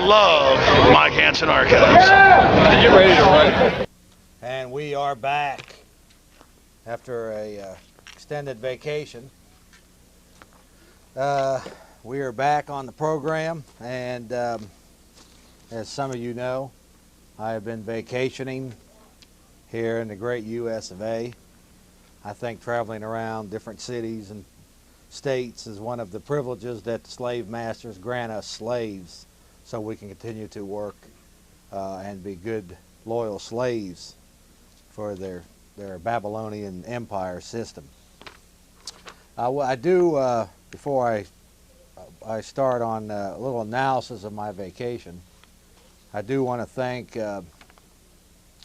love Mike Hanson Archives. Are you ready to run? And we are back after a extended vacation. We are back on the program, and as some of you know, I have been vacationing here in the great U.S. of A. I think traveling around different cities and states is one of the privileges that the slave masters grant us slaves, so we can continue to work and be good, loyal slaves for their Babylonian empire system. I do, before I start on a little analysis of my vacation, I do want to thank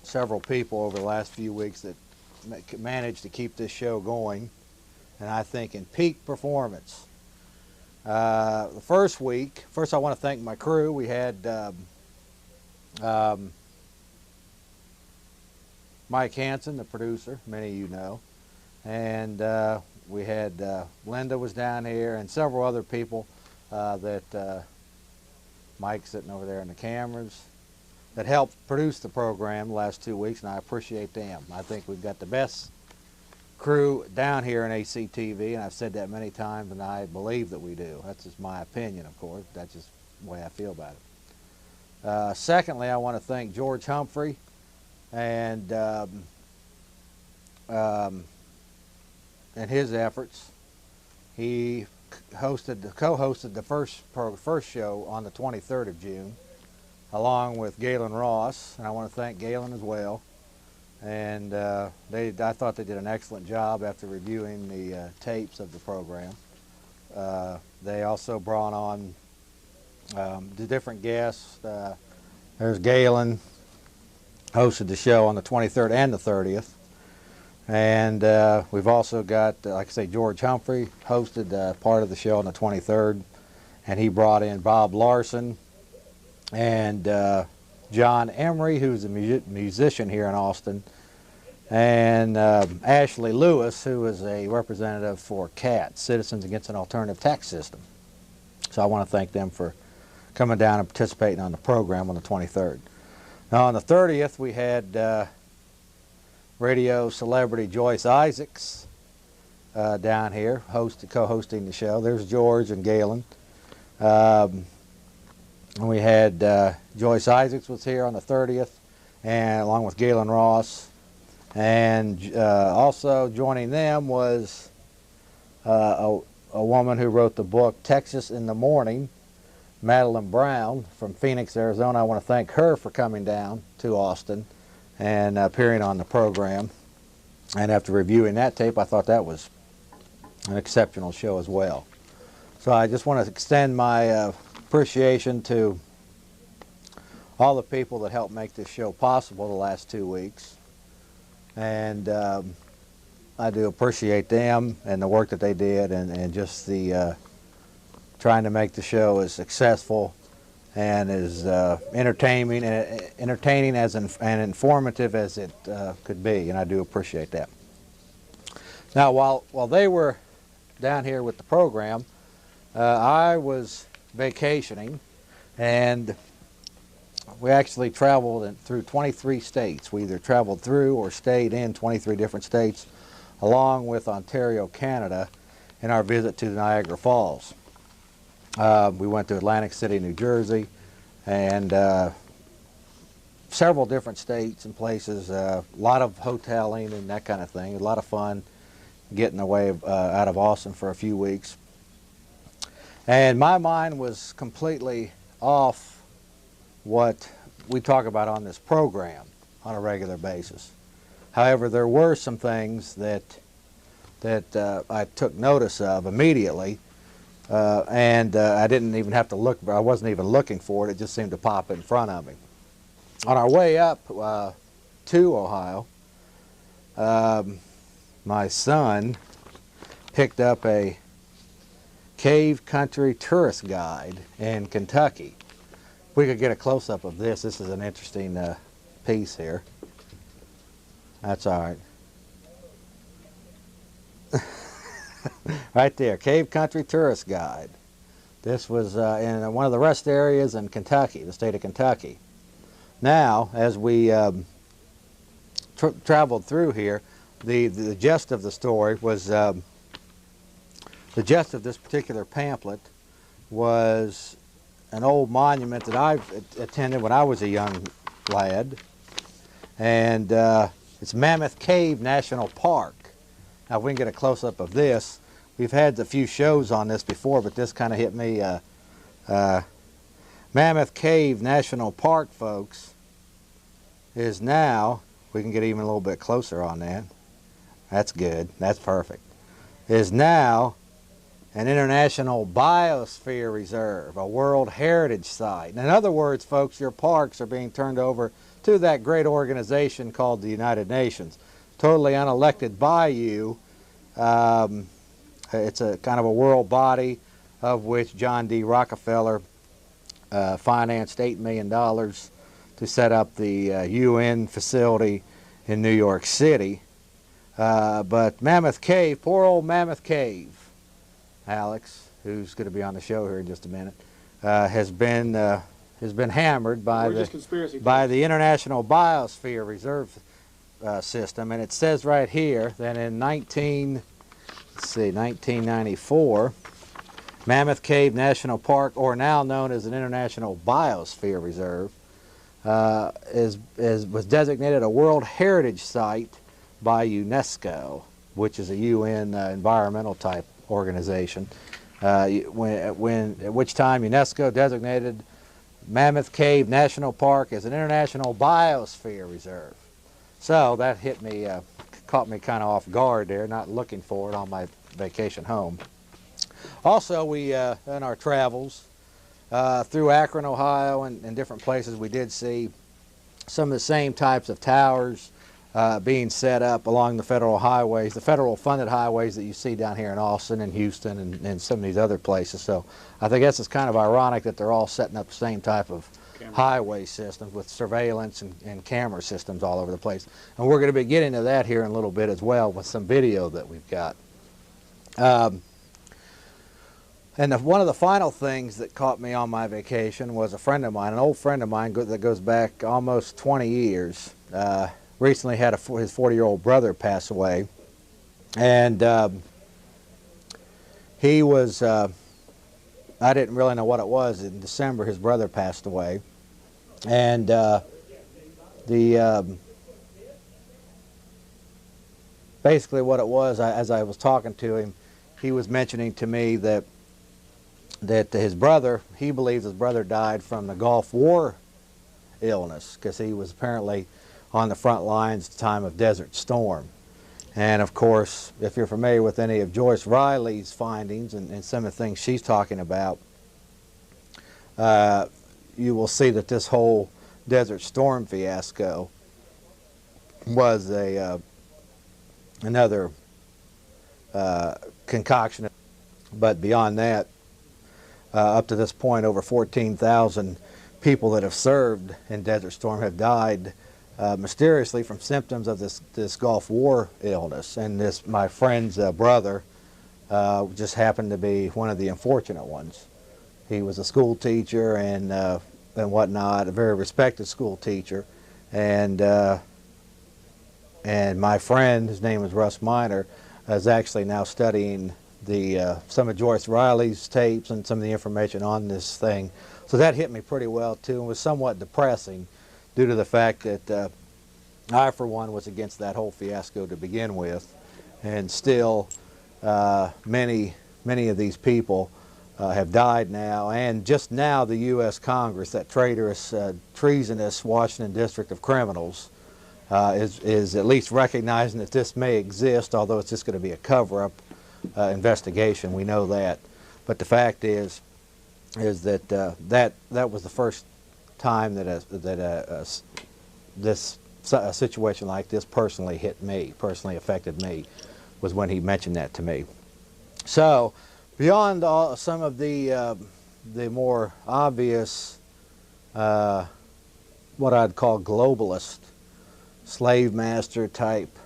several people over the last few weeks that managed to keep this show going, and I think in peak performance. The first week, first I want to thank my crew. We had Mike Hanson, the producer, many of you know, and we had Linda was down here and several other people that Mike's sitting over there in the cameras that helped produce the program the last 2 weeks, and I appreciate them. I think we've got the best crew down here in ACTV, and I've said that many times, and I believe that we do. That's just my opinion, of course. That's just the way I feel about it. Secondly, I want to thank George Humphrey and his efforts. He co-hosted the first show on the 23rd of June, along with Galen Ross, and I want to thank Galen as well. And I thought they did an excellent job after reviewing the tapes of the program. They also brought on the different guests. There's Galen, hosted the show on the 23rd and the 30th. And we've also got, like I say, George Humphrey hosted part of the show on the 23rd, and he brought in Bob Larson and John Emery, who's a musician here in Austin, and Ashley Lewis, who is a representative for CAT, Citizens Against an Alternative Tax System. So I want to thank them for coming down and participating on the program on the 23rd. Now on the 30th, we had radio celebrity Joyce Isaacs down here, co-hosting the show. There's George and Galen. And we had Joyce Isaacs was here on the 30th, and along with Galen Ross. And also joining them was a woman who wrote the book Texas in the Morning, Madeline Brown from Phoenix, Arizona. I want to thank her for coming down to Austin and appearing on the program. And after reviewing that tape, I thought that was an exceptional show as well. So I just want to extend my appreciation to all the people that helped make this show possible the last 2 weeks. And I do appreciate them and the work that they did, and just the trying to make the show as successful and as entertaining as and informative as it could be, and I do appreciate that. Now, while they were down here with the program, I was vacationing, and we actually traveled through 23 states. We either traveled through or stayed in 23 different states, along with Ontario, Canada, in our visit to Niagara Falls. We went to Atlantic City, New Jersey, and several different states and places, a lot of hoteling and that kind of thing. A lot of fun getting away out of Austin for a few weeks. And my mind was completely off what we talk about on this program on a regular basis. However, there were some things that I took notice of immediately, and I didn't even have to look. I wasn't even looking for it. It just seemed to pop in front of me. On our way up to Ohio, my son picked up a cave country tourist guide in Kentucky. If we could get a close-up of this. This is an interesting piece here. That's all right. Right there, Cave Country Tourist Guide. This was in one of the rest areas in Kentucky, the state of Kentucky. Now, as we traveled through here, the gist of the story was, the gist of this particular pamphlet was an old monument that I attended when I was a young lad, and it's Mammoth Cave National Park. Now, if we can get a close-up of this, we've had a few shows on this before, but this kind of hit me. Mammoth Cave National Park, folks, is now, we can get even a little bit closer on that. That's good. That's perfect. Is now an International Biosphere Reserve, a World Heritage Site. In other words, folks, your parks are being turned over to that great organization called the United Nations. Totally unelected by you. It's a kind of a world body of which John D. Rockefeller financed $8 million to set up the UN facility in New York City. But Mammoth Cave, poor old Mammoth Cave, Alex, who's going to be on the show here in just a minute, has been hammered by the International Biosphere Reserve system, and it says right here that in 1994, Mammoth Cave National Park, or now known as an International Biosphere Reserve, was designated a World Heritage Site by UNESCO, which is a UN environmental type organization. At which time UNESCO designated Mammoth Cave National Park as an International Biosphere Reserve. So that hit me, caught me kind of off guard there, not looking for it on my vacation home. Also, we, in our travels through Akron, Ohio, and different places, we did see some of the same types of towers being set up along the federal highways, the federal funded highways that you see down here in Austin and Houston and some of these other places. So I think it's kind of ironic that they're all setting up the same type of highway systems with surveillance and camera systems all over the place. And we're going to be getting to that here in a little bit as well with some video that we've got. And one of the final things that caught me on my vacation was a friend of mine, an old friend of mine that goes back almost 20 years. Recently had his 40-year-old brother pass away. And he was, I didn't really know what it was. In December, his brother passed away. And basically what it was, as I was talking to him, he was mentioning to me that his brother, he believes his brother died from the Gulf War illness, because he was apparently on the front lines at the time of Desert Storm. And of course, if you're familiar with any of Joyce Riley's findings and some of the things she's talking about, you will see that this whole Desert Storm fiasco was another concoction. But beyond that, up to this point, over 14,000 people that have served in Desert Storm have died mysteriously from symptoms of this Gulf War illness. And this, my friend's brother, just happened to be one of the unfortunate ones. He was a school teacher and whatnot, a very respected school teacher, and my friend, his name is Russ Miner, is actually now studying some of Joyce Riley's tapes and some of the information on this thing. So that hit me pretty well too, and was somewhat depressing due to the fact that I, for one, was against that whole fiasco to begin with, and still many of these people have died now. And just now the U.S. Congress, that traitorous, treasonous Washington District of Criminals, is at least recognizing that this may exist, although it's just going to be a cover-up investigation. We know that. But the fact is that that was the first time that a situation like this personally hit me, personally affected me, was when he mentioned that to me. So, beyond some of the more obvious, what I'd call globalist, slave master type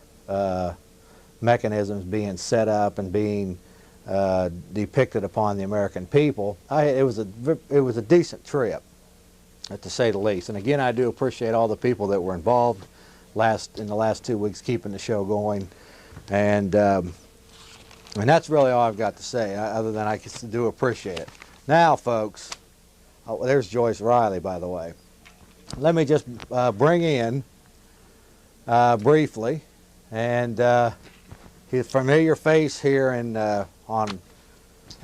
mechanisms being set up and being depicted upon the American people. It was a decent trip, to say the least. And again, I do appreciate all the people that were involved in the last 2 weeks keeping the show going, and that's really all I've got to say, other than I do appreciate it. Now, folks, there's Joyce Riley, by the way. Let me just bring in briefly, and he's a familiar face here on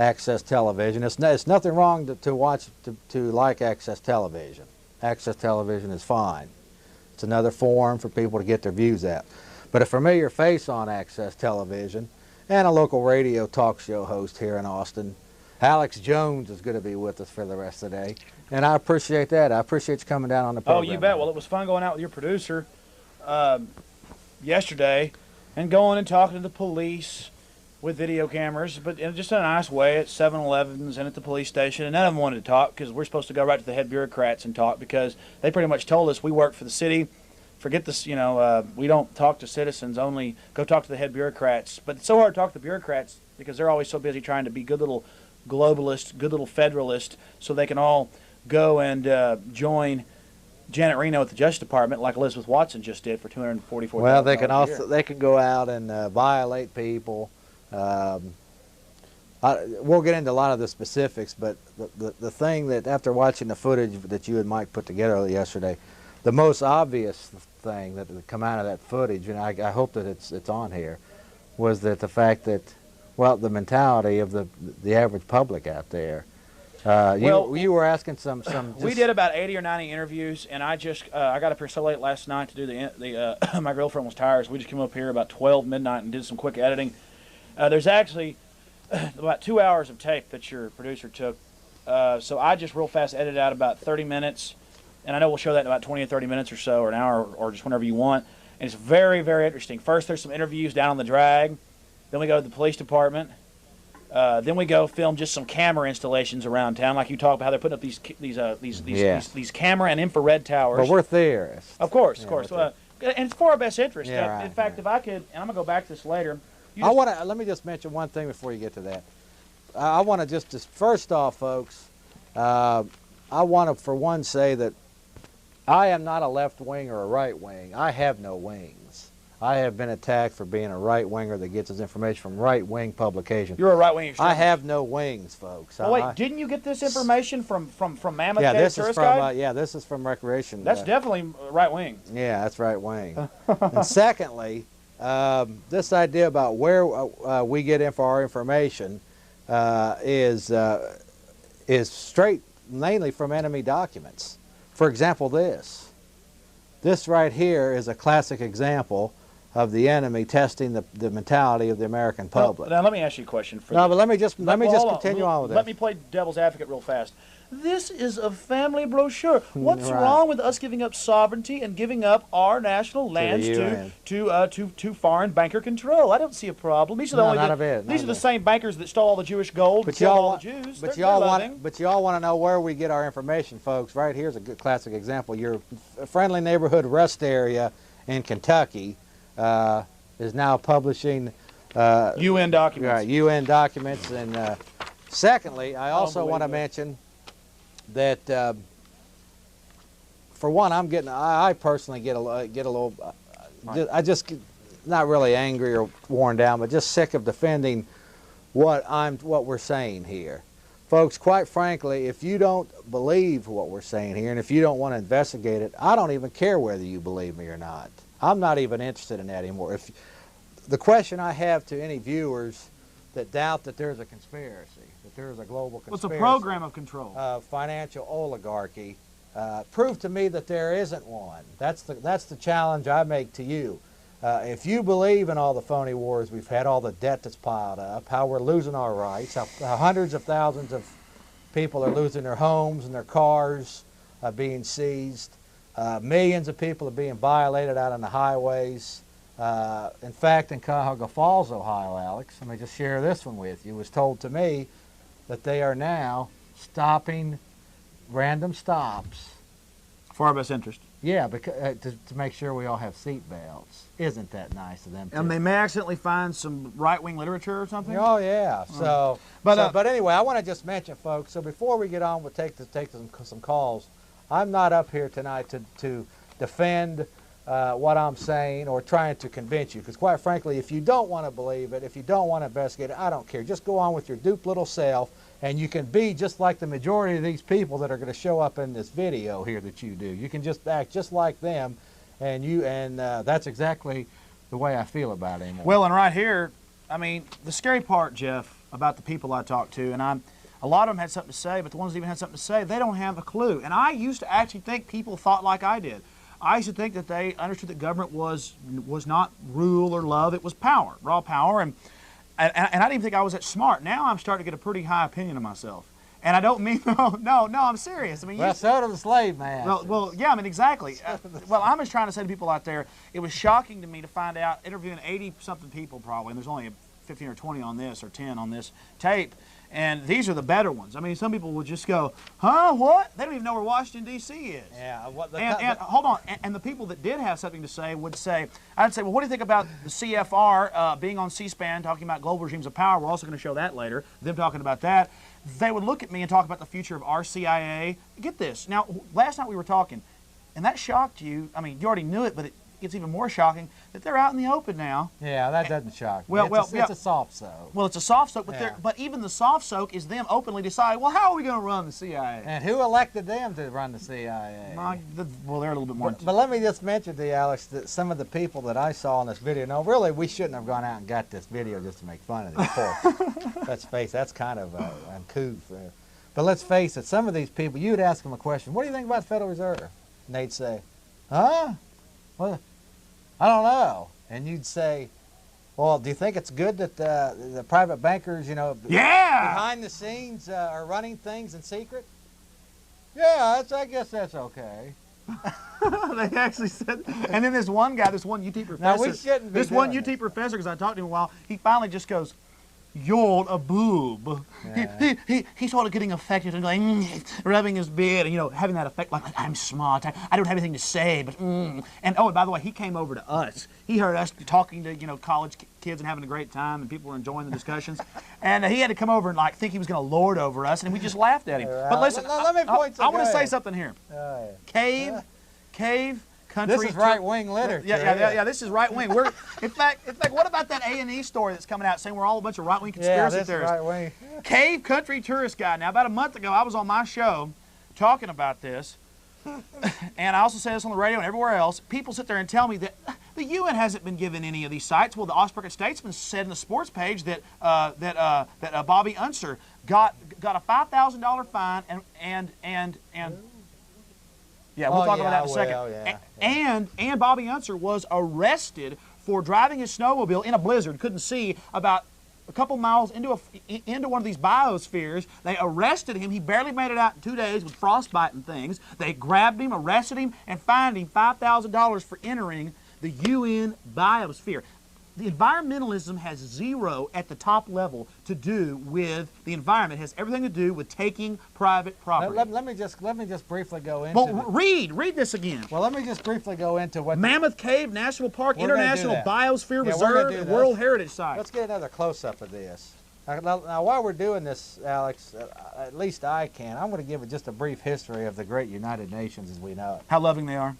Access Television. It's nothing wrong to like Access Television. Access Television is fine. It's another forum for people to get their views out. But a familiar face on Access Television and a local radio talk show host here in Austin, Alex Jones, is going to be with us for the rest of the day. And I appreciate that. I appreciate you coming down on the program. Oh, you bet. Well, it was fun going out with your producer yesterday and going and talking to the police with video cameras, but just in a nice way at 7-Elevens and at the police station. And none of them wanted to talk because we're supposed to go right to the head bureaucrats and talk, because they pretty much told us we work for the city. Forget this, we don't talk to citizens, only go talk to the head bureaucrats. But it's so hard to talk to the bureaucrats because they're always so busy trying to be good little globalists, good little federalists, so they can all go and join Janet Reno at the Justice Department, like Elizabeth Watson just did for $244,000. Well, they can go out and violate people. We'll get into a lot of the specifics, but the thing that, after watching the footage that you and Mike put together yesterday, the most obvious thing that come out of that footage, and I hope that it's on here, was that the fact that, well, the mentality of the average public out there. You were asking some. We did about 80 or 90 interviews, and I got up here so late last night to do my girlfriend was tired, so we just came up here about 12 midnight and did some quick editing. There's actually about 2 hours of tape that your producer took, so I just real fast edited out about 30 minutes, and I know we'll show that in about 20 or 30 minutes or so, or an hour, or just whenever you want. And it's very, very interesting. First, there's some interviews down on the drag. Then we go to the police department. Then we go film just some camera installations around town, like you talked about how they're putting up these camera and infrared towers. But we're theorists. Of course. And it's for our best interest. Yeah, right, in fact, if I could, and I'm gonna go back to this later. Let me just mention one thing before you get to that. I want to just first off, folks, I want to for one say that I am not a left wing or a right wing. I have no wings. I have been attacked for being a right winger that gets his information from right wing publications. You're a right wing extremist. I have no wings, folks. Well, wait, didn't you get this information from Mammoth Cave Tourist Guide? This is from Recreation. That's definitely right wing. Yeah, that's right wing. And secondly, this idea about where we get in for our information is straight mainly from enemy documents. For example, this right here is a classic example of the enemy testing the mentality of the American public. Now let me ask you a question. But let me just continue on with this. Let me play devil's advocate real fast. This is a family brochure. What's wrong with us giving up sovereignty and giving up our national lands to foreign banker control? I don't see a problem. These are these are the same bankers that stole all the Jewish gold, killed all the Jews. But y'all want to know where we get our information, folks. Right here's a good classic example. Your friendly neighborhood rest area in Kentucky is now publishing UN documents. Right, UN documents. And secondly, I also want to mention that for one, I personally get a little, I just not really angry or worn down, but just sick of defending what we're saying here, folks. Quite frankly, if you don't believe what we're saying here, and if you don't want to investigate it, I don't even care whether you believe me or not. I'm not even interested in that anymore. If the question I have to any viewers that doubt that there's a conspiracy, that there's a global conspiracy. What's a program of control? Financial oligarchy. Prove to me that there isn't one. That's the challenge I make to you. If you believe in all the phony wars we've had, all the debt that's piled up, how we're losing our rights, how hundreds of thousands of people are losing their homes and their cars being seized, millions of people are being violated out on the highways. In fact, in Cuyahoga Falls, Ohio, Alex, let me just share this one with you. It was told to me that they are now stopping random stops for our best interest. Yeah, because to make sure we all have seat belts. Isn't that nice of them? And they may accidentally find some right-wing literature or something. Oh yeah. But anyway, I want to just mention, folks. So before we get on, we'll take some calls. I'm not up here tonight to defend what I'm saying or trying to convince you, because quite frankly, if you don't want to believe it, if you don't want to investigate it, I don't care. Just go on with your dupe little self, and you can be just like the majority of these people that are going to show up in this video here that you do. You can just act just like them, and that's exactly the way I feel about it. Well, and right here, I mean, the scary part, Jeff, about the people I talked to, and a lot of them had something to say, but the ones that even had something to say, they don't have a clue. And I used to actually think people thought like I did. I used to think that they understood that government was not rule or love, it was power, raw power, and I didn't even think I was that smart. Now I'm starting to get a pretty high opinion of myself. And I don't mean, no, I'm serious. I mean, well, so do the slave man. Well, yeah, I mean, exactly. Well, I'm just trying to say to people out there, it was shocking to me to find out, interviewing 80-something people probably, and there's only 15 or 20 on this, or 10 on this tape, and these are the better ones. I mean, some people would just go, huh, what? They don't even know where Washington, D.C. is. Yeah. And hold on, and the people that did have something to say would say, I'd say, well, what do you think about the CFR being on C-SPAN talking about global regimes of power? We're also going to show that later, them talking about that. They would look at me and talk about the future of our CIA. Get this. Now, last night we were talking, and that shocked you. I mean, you already knew it, but it's even more shocking that they're out in the open now. Yeah, that doesn't shock me. It's a soft soak. Well, it's a soft soak, but yeah. But even the soft soak is them openly deciding, well, how are we going to run the CIA? And who elected them to run the CIA? Well, they're a little bit more. But let me just mention to you, Alex, that some of the people that I saw in this video. No, really, we shouldn't have gone out and got this video just to make fun of them. Of course, let's face it, that's kind of uncouth. But let's face it, some of these people, you'd ask them a question, what do you think about the Federal Reserve? And they'd say, huh? Well, I don't know. And you'd say, well, do you think it's good that the private bankers, behind the scenes are running things in secret? Yeah, I guess that's okay. They actually said, and then this one guy, this one UT professor, now we shouldn't be this one UT professor, because I talked to him a while, he finally just goes, you're a boob. Yeah. He started getting affected and going, rubbing his beard, and having that effect like, I'm smart, I don't have anything to say, but And oh, and by the way, he came over to us. He heard us talking to college kids and having a great time, and people were enjoying the discussions. And he had to come over and think he was going to lord over us, and we just laughed at him. But listen, let me point I want to say something here. Cave. Country. This is right-wing literature. Yeah. This is right-wing. We're, in fact, what about that A&E story that's coming out saying we're all a bunch of right-wing conspiracy theorists? Right-wing. Cave Country Tourist Guide. Now, about a month ago, I was on my show talking about this, and I also say this on the radio and everywhere else. People sit there and tell me that the UN hasn't been given any of these sites. Well, the Osprey Statesman said in the sports page that Bobby Unser got a $5,000 fine and. Yeah, we'll talk about that in a second. And Bobby Unser was arrested for driving his snowmobile in a blizzard, couldn't see, about a couple miles into one of these biospheres. They arrested him. He barely made it out in 2 days with frostbite and things. They grabbed him, arrested him, and fined him $5,000 for entering the UN biosphere. The environmentalism has zero at the top level to do with the environment. It has everything to do with taking private property. Let me just briefly go into. Well, read this again. Well, let me just briefly go into what Mammoth Cave National Park, International Biosphere Reserve, World Heritage Site. Let's get another close-up of this. Now, while we're doing this, Alex, at least I can. I'm going to give it just a brief history of the great United Nations as we know it. How loving they are.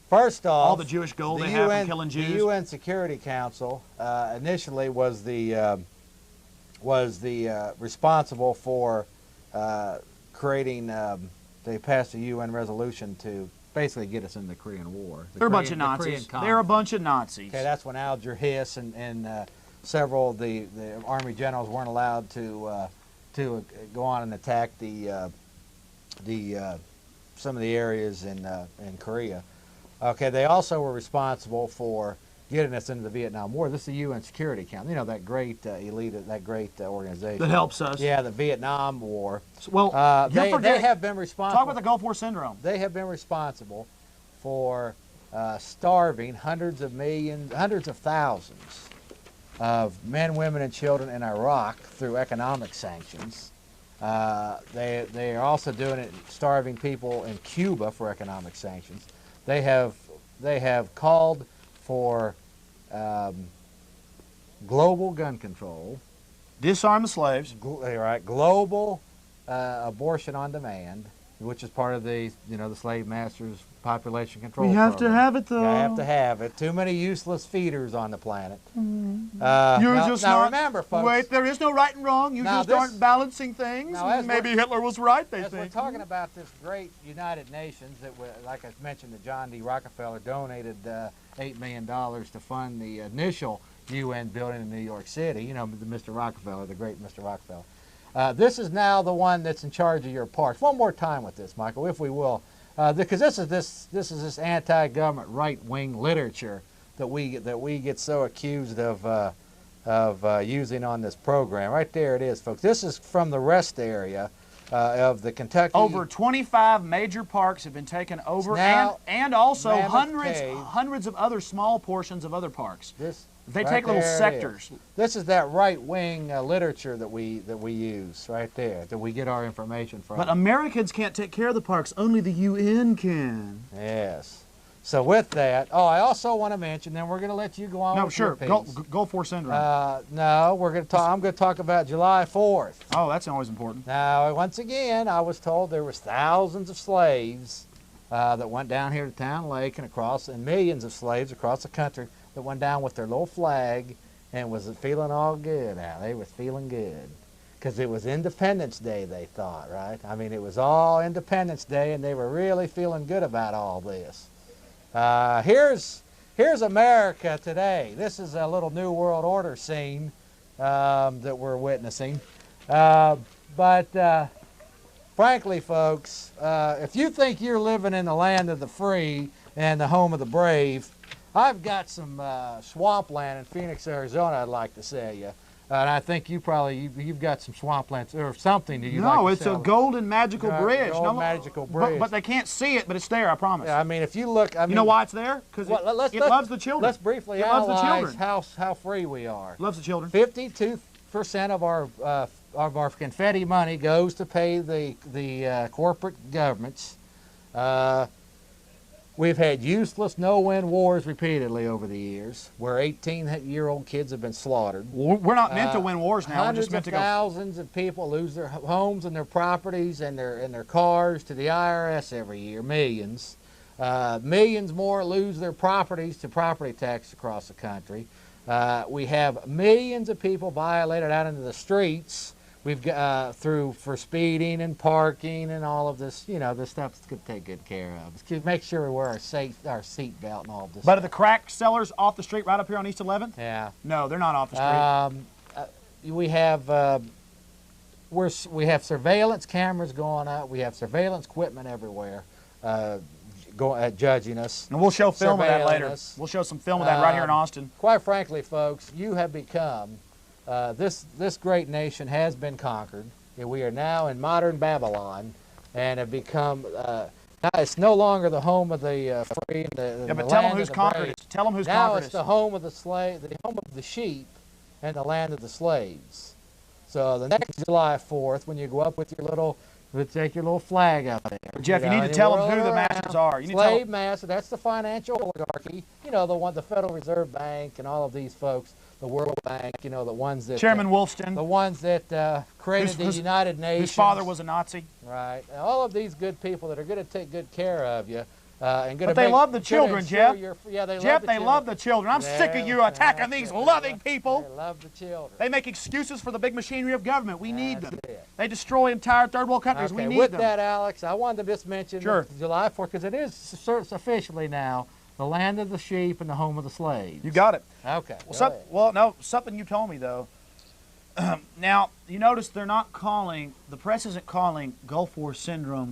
First off, all the Jewish gold they have from killing Jews. The UN Security Council initially was the responsible for creating. They passed a UN resolution to basically get us in the Korean War. They're a bunch of Nazis. They're a bunch of Nazis. Okay, that's when Alger Hiss and several of the Army generals weren't allowed to go on and attack some of the areas in Korea. Okay, they also were responsible for getting us into the Vietnam War. This is the UN Security Council. That great elite, that great organization. That helps us. Yeah, the Vietnam War. Well, they have been responsible. Talk about the Gulf War syndrome. They have been responsible for starving hundreds of thousands of men, women, and children in Iraq through economic sanctions. They are also doing it, starving people in Cuba for economic sanctions. They have called for global gun control. Disarm the slaves. Right, global abortion on demand, which is part of the the slave masters population control. We have program. to have it though. You have to have it. Too many useless feeders on the planet. Now remember, folks. Wait, there is no right and wrong. You just aren't balancing things. Maybe Hitler was right. They think. We're talking about this great United Nations that, like I mentioned, that John D. Rockefeller donated $8 million to fund the initial UN building in New York City. You know, Mr. Rockefeller, the great Mr. Rockefeller. This is now the one that's in charge of your parks. One more time with this, Michael, if we will, because this is this anti-government right-wing literature that we get so accused of using on this program. Right there it is, folks. This is from the rest area of the Kentucky. Over 25 major parks have been taken over, and also hundreds of other small portions of other parks. They take little sectors. This is that right-wing literature that we use right there, that we get our information from. But Americans can't take care of the parks. Only the UN can. Yes. So with that, I also want to mention. Then we're going to let you go on. No, with sure. Your piece. Gulf War syndrome. No, we're going to talk. I'm going to talk about July 4th. Oh, that's always important. Now, once again, I was told there was thousands of slaves that went down here to Town Lake and millions of slaves across the country that went down with their little flag and was feeling all good. Now, they was feeling good because it was Independence Day, they thought, right? I mean, it was all Independence Day, and they were really feeling good about all this. Here's America today. This is a little New World Order scene that we're witnessing. But frankly, folks, if you think you're living in the land of the free and the home of the brave, I've got some swampland in Phoenix, Arizona I'd like to sell you. And I think you've got some swamplands or something that you'd like to sell. No, it's a golden magical bridge. Magical bridge. But they can't see it, but it's there, I promise. Yeah, I mean, if you look... you know why it's there? Because it loves the children. Let's briefly analyze how free we are. Loves the children. 52% of our confetti money goes to pay the corporate governments. We've had useless no-win wars repeatedly over the years, where 18-year-old kids have been slaughtered. We're not meant to win wars now. Hundreds of thousands of people lose their homes and their properties and their cars to the IRS every year. Millions. Millions more lose their properties to property tax across the country. We have millions of people violated out into the streets. We've got for speeding and parking and all of this, this stuff's going to take good care of. Make sure we wear our seat belt and all of this. But are the crack sellers off the street right up here on East 11th? Yeah. No, they're not off the street. We have surveillance cameras going up. We have surveillance equipment everywhere, judging us. And we'll show film of that later. We'll show some film of that right here in Austin. Quite frankly, folks, you have become. This great nation has been conquered. We are now in modern Babylon, and have become. Now it's no longer the home of the free. But tell them who's conquered it. Tell them who's conquered it. Now it's the home of the home of the sheep, and the land of the slaves. So the next July 4th, when you go up with your little, take your little flag out there. Jeff, you need to tell them who the masters are. You need Slave master. That's the financial oligarchy. The Federal Reserve Bank and all of these folks. The World Bank, the ones that... Chairman Wolfson. The ones that created the United Nations. Whose father was a Nazi. Right. And all of these good people that are going to take good care of you. But they love the children, Jeff. They love the children. I'm sick of you attacking these loving people. They love the children. They make excuses for the big machinery of government. We need them. They destroy entire third world countries. We need them. With that, Alex, I wanted to just mention July 4th, because it is officially now the land of the sheep and the home of the slaves. You got it. Okay. Something you told me, though. Now, you notice they're not calling, the press isn't calling Gulf War syndrome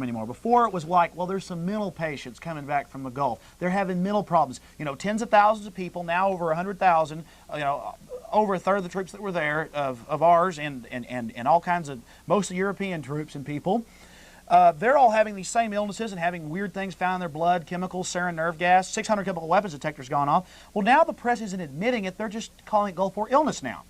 anymore. Before it was like, well, there's some mental patients coming back from the Gulf. They're having mental problems. Tens of thousands of people, now over 100,000, over a third of the troops that were there of ours and all kinds of, mostly European troops and people. They're all having these same illnesses and having weird things found in their blood, chemicals, sarin nerve gas, 600 chemical weapons detectors gone off. Well, now the press isn't admitting it. They're just calling it Gulf War illness now.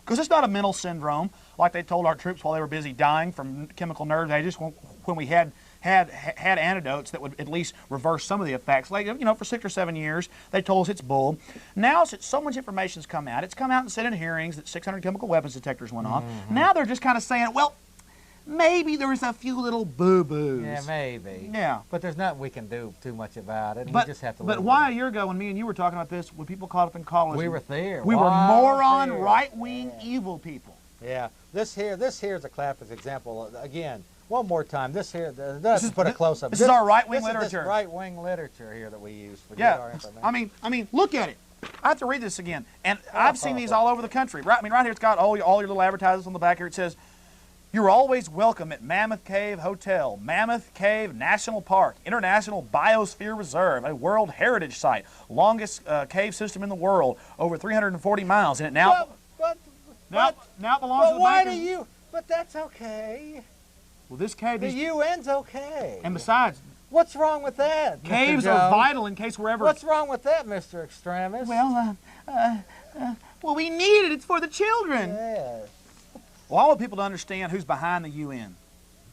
Because it's not a mental syndrome like they told our troops while they were busy dying from chemical nerve agents when we had had antidotes that would at least reverse some of the effects. Like, you know, for 6 or 7 years, they told us it's bull. Now, so much information's come out. It's come out and said in hearings that 600 chemical weapons detectors went off. Now they're just kind of saying, well, maybe there's a few little boo-boos. Yeah, maybe. Yeah. But there's nothing we can do too much about it. But, we just have to but live why with a year ago when me and you were talking about this, when people caught up in college, we were there. We were moron, right-wing, evil people. Yeah. This here is a classic example. Again, one more time. This here, let's put a close-up. This is our right-wing literature. This is right-wing literature here that we use for our information. I mean, look at it. I have to read this again, and I've seen these all over the country. Right, I mean, right here it's got all your little advertisements on the back here. It says, "You're always welcome at Mammoth Cave Hotel, Mammoth Cave National Park, International Biosphere Reserve, a World Heritage Site, longest cave system in the world, over 340 miles, and it now now belongs to the why bankers." do you? But that's okay. Well, this cave. The UN's okay. And besides, what's wrong with that? caves Mr. are Jones? vital in case we're ever. What's wrong with that, Mr. Extremist? Well, well, we need it. It's for the children. Yes. Well, I want people to understand who's behind the UN.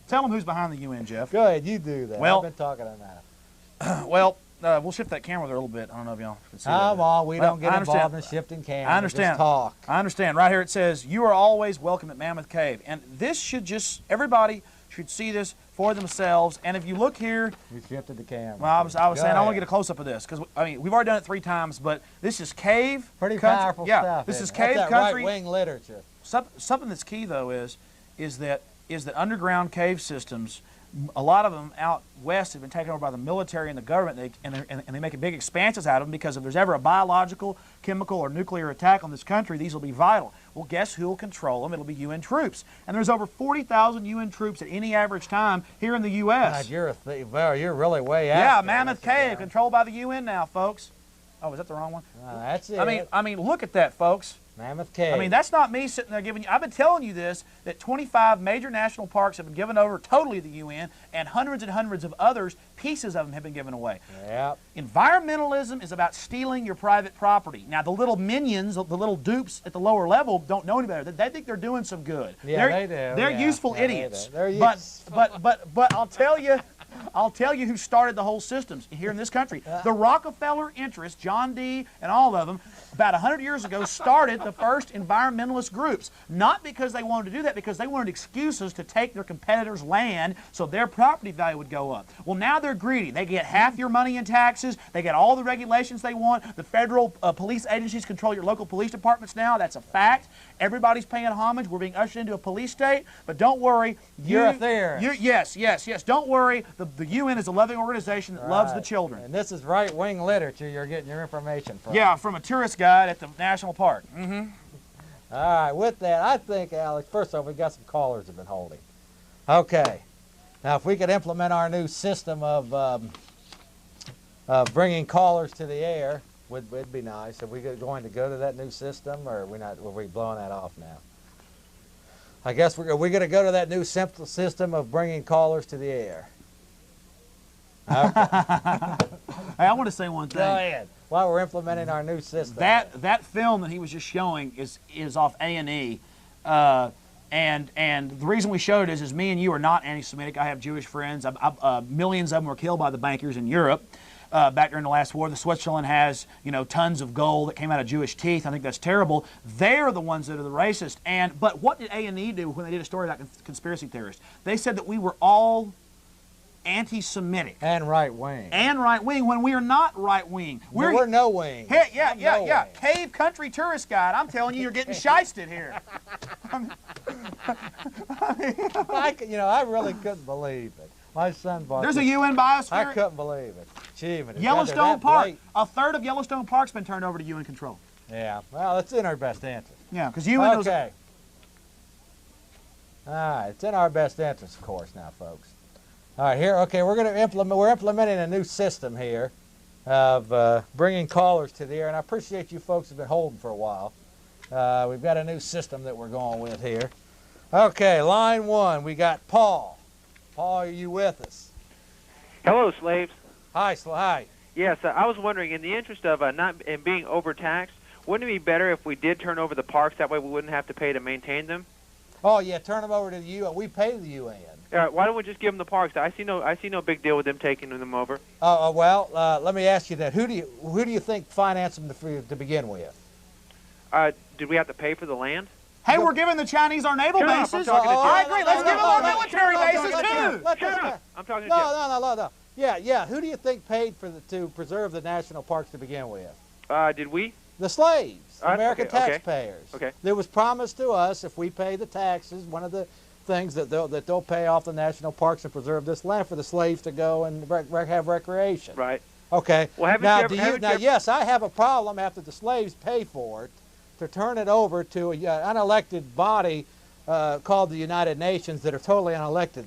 Tell them who's behind the UN, Jeff. Go ahead, you do that. Well, I've been talking enough. Well, we'll shift that camera there a little bit. I don't know if y'all can see that. Come on, we don't get I involved in shifting cameras. I understand. Just talk. I understand. Right here it says, "You are always welcome at Mammoth Cave." And this should just, everybody should see this for themselves. And if you look here, We shifted the camera. well, I was saying, I want to get a close-up of this, because, I mean, we've already done it 3 times, but this is cave Pretty country. powerful Yeah, stuff. this is isn't it? cave That's that country. right-wing literature. Something that's key, though, is that underground cave systems, a lot of them out west have been taken over by the military and the government, and they make big expanses out of them, because if there's ever a biological, chemical, or nuclear attack on this country, these will be vital. Well, guess who will control them? It'll be UN troops. And there's over 40,000 UN troops at any average time here in the U.S. God, you're really way out. Yeah, there, Mammoth Mr. Cave, Jones. controlled by the UN now, folks. Oh, is that the wrong one? That's it. I mean, look at that, folks. Mammoth Cave. I mean, that's not me sitting there giving you. I've been telling you this, that 25 major national parks have been given over totally to the UN, and hundreds of others, pieces of them have been given away. Yep. Environmentalism is about stealing your private property. Now, the little minions, the little dupes at the lower level don't know any better. They think they're doing some good. Yeah, they do. They're Yeah. useful Yeah, idiots. They're useful. But I'll tell you who started the whole systems here in this country. The Rockefeller interests, John D. and all of them, about 100 years ago, started the first environmentalist groups. Not because they wanted to do that, because they wanted excuses to take their competitors' land so their property value would go up. Well, now they're greedy. They get half your money in taxes. They get all the regulations they want. The federal police agencies control your local police departments now. That's a fact. Everybody's paying homage. We're being ushered into a police state. But don't worry. You're a theorist. Yes. Don't worry. The UN is a loving organization that loves the children. And this is right-wing literature you're getting your information from. Yeah, from a tourist guide at the national park. Mm-hmm. All right, with that, I think, Alex, first off, we've got some callers have been holding. Okay. Now, if we could implement our new system of bringing callers to the air, would be nice. Are we going to go to that new system, or are we blowing that off now? I guess are we going to go to that new simple system of bringing callers to the air? Okay. Hey, I want to say one thing. Go ahead. While we're implementing our new system. That film that he was just showing is off A&E, and the reason we showed it is me and you are not anti-Semitic. I have Jewish friends. Millions of them were killed by the bankers in Europe back during the last war. The Switzerland has tons of gold that came out of Jewish teeth. I think that's terrible. They're the ones that are the racist. But what did A&E do when they did a story about conspiracy theorists? They said that we were all anti-Semitic. And right-wing. When we are not right-wing. We're no-wing. Hey, yeah. Cave country tourist guide. I'm telling you, you're getting shysted here. I really couldn't believe it. My son bought There's this. a UN biosphere. I couldn't believe it. Achievement. Yellowstone Park. A third of Yellowstone Park's been turned over to UN control. Yeah. Well, it's in our best interest. Yeah, because UN knows. Okay. All right. It's in our best interest, of course, now, folks. All right, here, okay, we're implementing a new system here of bringing callers to the air, and I appreciate you folks have been holding for a while. We've got a new system that we're going with here. Okay, line 1, we got Paul. Paul, are you with us? Hello, slaves. Hi, hi. Yes, I was wondering, in the interest of not being overtaxed, wouldn't it be better if we did turn over the parks? That way we wouldn't have to pay to maintain them? Oh yeah, turn them over to the UN. We pay the UN. Why don't we just give them the parks? I see no big deal with them taking them over. Well, let me ask you that. Who do you think financed them to begin with? Did we have to pay for the land? Hey, we're giving the Chinese our naval Shut up, bases. I'm talking to Jeff. I agree. Let's give them our military bases too. Shut up! I'm talking to Jeff. No. Yeah. Who do you think paid to preserve the national parks to begin with? Did we? The slaves, American okay. taxpayers. Okay. There was promised to us if we pay the taxes, one of the things that they'll pay off the national parks and preserve this land for the slaves to go and have recreation. Right. Okay. Well, yes, I have a problem after the slaves pay for it to turn it over to an unelected body called the United Nations that are totally elected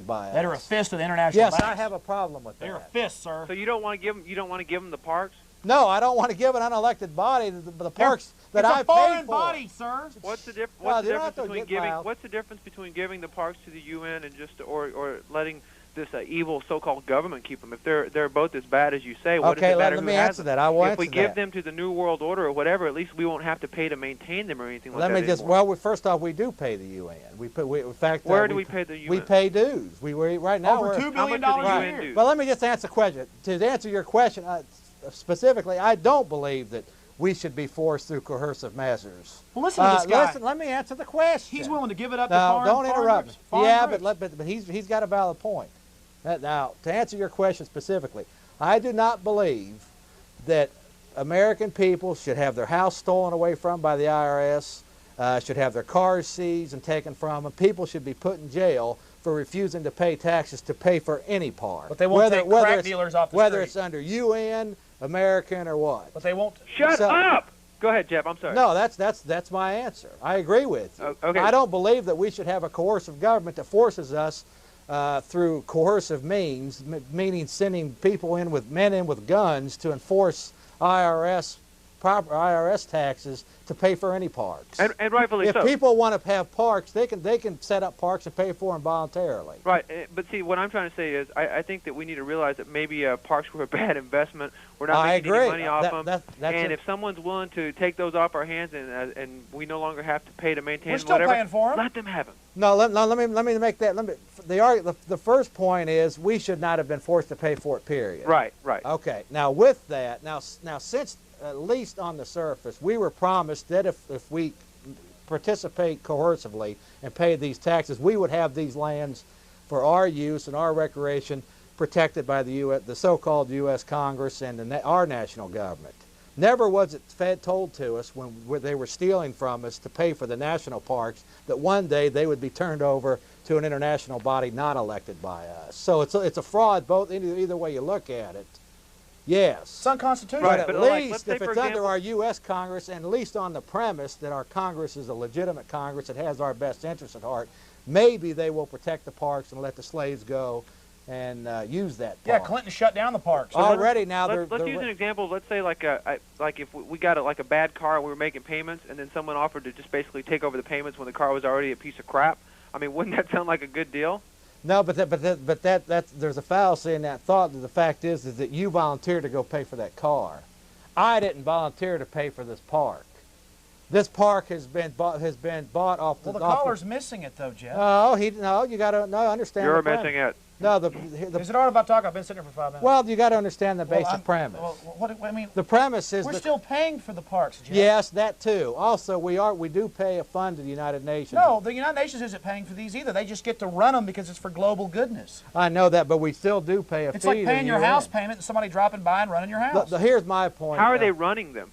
by us. That are a fist of the international. Yes, banks. I have a problem with that. They're a fist, sir. So you don't want to give them the parks? No, I don't want to give an unelected body the parks that I paid for. It's a foreign body, sir. What's the difference between giving the parks to the UN and just or letting this evil so-called government keep them? If they're both as bad as you say, what does it matter let who me has answer them? that. I will If answer we that. give them to the New World Order or whatever, at least we won't have to pay to maintain them or anything like that anymore. Well, first off, we do pay the UN. In fact, where do we pay the UN? We pay dues. Right now Over $2 billion a year. Well, let me just answer the question. To answer your question specifically, I don't believe that we should be forced through coercive measures. Well, listen to this guy. Listen, let me answer the question. He's willing to give it up no, to foreign don't interrupt me. foreign Yeah, groups. but he's got a valid point. Now, to answer your question specifically, I do not believe that American people should have their house stolen away from by the IRS, should have their cars seized and taken from them. People should be put in jail for refusing to pay taxes to pay for any park. But they won't take crack dealers off the Whether street. it's under UN, American, or what. But they won't. Shut up! Go ahead, Jeff. I'm sorry. No, that's my answer. I agree with you. Okay. I don't believe that we should have a coercive government that forces us through coercive means, meaning sending people men in with guns to enforce proper IRS taxes to pay for any parks. And rightfully if so. If people want to have parks, they can set up parks and pay for them voluntarily. Right, but see, what I'm trying to say is I think that we need to realize that maybe parks were a bad investment. We're not making any money off them. And if someone's willing to take those off our hands and we no longer have to pay to maintain We're them, still paying for them. let them have them. No, let me make that. The first point is we should not have been forced to pay for it. Period. Right. Okay. Now with that, now since at least on the surface, we were promised that if we participate coercively and pay these taxes, we would have these lands for our use and our recreation protected by the so-called U.S. Congress and our national government. Never was it told to us when they were stealing from us to pay for the national parks that one day they would be turned over to an international body not elected by us. So it's a fraud either way you look at it. Yes. It's unconstitutional. But Right, at but least let's say, if for it's under example, our U.S. Congress, and at least on the premise that our Congress is a legitimate Congress that has our best interests at heart, maybe they will protect the parks and let the slaves go and use that park. Yeah, Clinton shut down the parks. Already now let's use an example. Let's say like if we got a bad car and we were making payments, and then someone offered to just basically take over the payments when the car was already a piece of crap. I mean, wouldn't that sound like a good deal? No, but there's a fallacy in that thought. The fact is that you volunteered to go pay for that car. I didn't volunteer to pay for this park. This park has been bought off the. Well, the caller's missing it though, Jeff. You got to understand. You're missing it. No, is it all about talk? I've been sitting here for 5 minutes. Well, you got to understand the basic premise. Well, what I mean, the premise is we're still paying for the parks, Jeff. Yes, that too. Also, we do pay a fund to the United Nations. No, the United Nations isn't paying for these either. They just get to run them because it's for global goodness. I know that, but we still do pay a fee. It's like paying your house payment and somebody dropping by and running your house. Here's my point. How are they running them?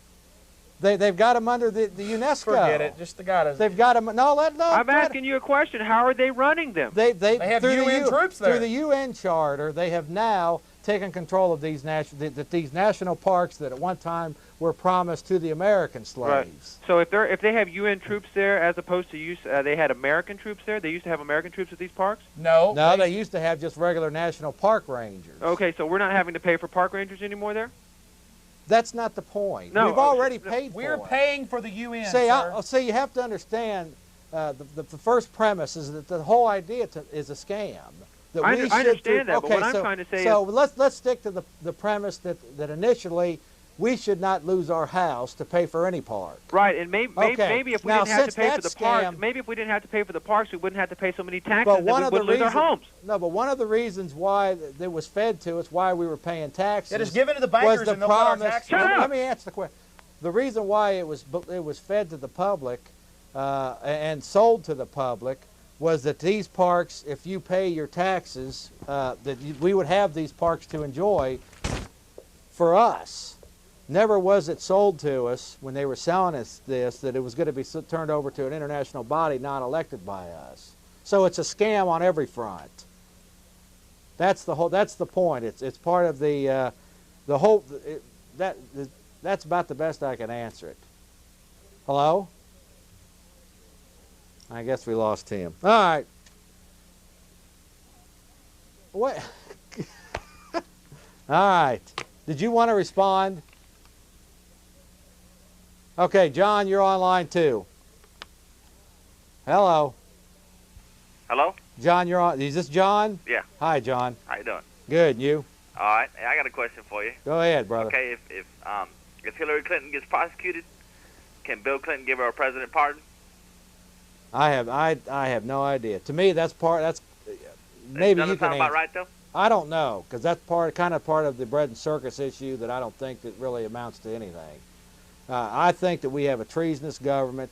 They've got them under the UNESCO. Forget it. Just the guy does. They've got them. No. I'm asking you a question. How are they running them? They have through UN troops there. Through the UN Charter, they have now taken control of these national parks that at one time were promised to the American slaves. Right. So if they have UN troops there as opposed to they had American troops there. They used to have American troops at these parks. No, they used to have just regular national park rangers. Okay, so we're not having to pay for park rangers anymore there. That's not the point. No, we've already paid for it. We're paying for the UN. See, you have to understand the first premise is that the whole idea is a scam. I understand that, but what I'm trying to say is... So let's stick to the premise that initially we should not lose our house to pay for any park. Right, and maybe if we didn't have to pay for the parks, maybe if we didn't have to pay for the parks, we wouldn't have to pay so many taxes, and we wouldn't lose our homes. No, but one of the reasons why it was fed to us, why we were paying taxes, it is given to the bankers was the and they'll promise. our taxes. Let me answer the question. The reason why it was fed to the public and sold to the public was that these parks, if you pay your taxes, we would have these parks to enjoy for us. Never was it sold to us when they were selling us this that it was going to be turned over to an international body not elected by us. So it's a scam on every front. That's the whole. That's the point. It's part of the whole. That's about the best I can answer it. Hello? I guess we lost him. All right. What? All right. Did you want to respond? Okay, John, you're online too. Hello. Hello? John, you're on. Is this John? Yeah. Hi, John. How you doing? Good, and you? All right. I got a question for you. Go ahead, brother. Okay, if Hillary Clinton gets prosecuted, can Bill Clinton give her a president pardon? I have no idea. To me, that's maybe you can answer. About right though? I don't know, because that's kind of part of the bread and circus issue that I don't think that really amounts to anything. I think that we have a treasonous government,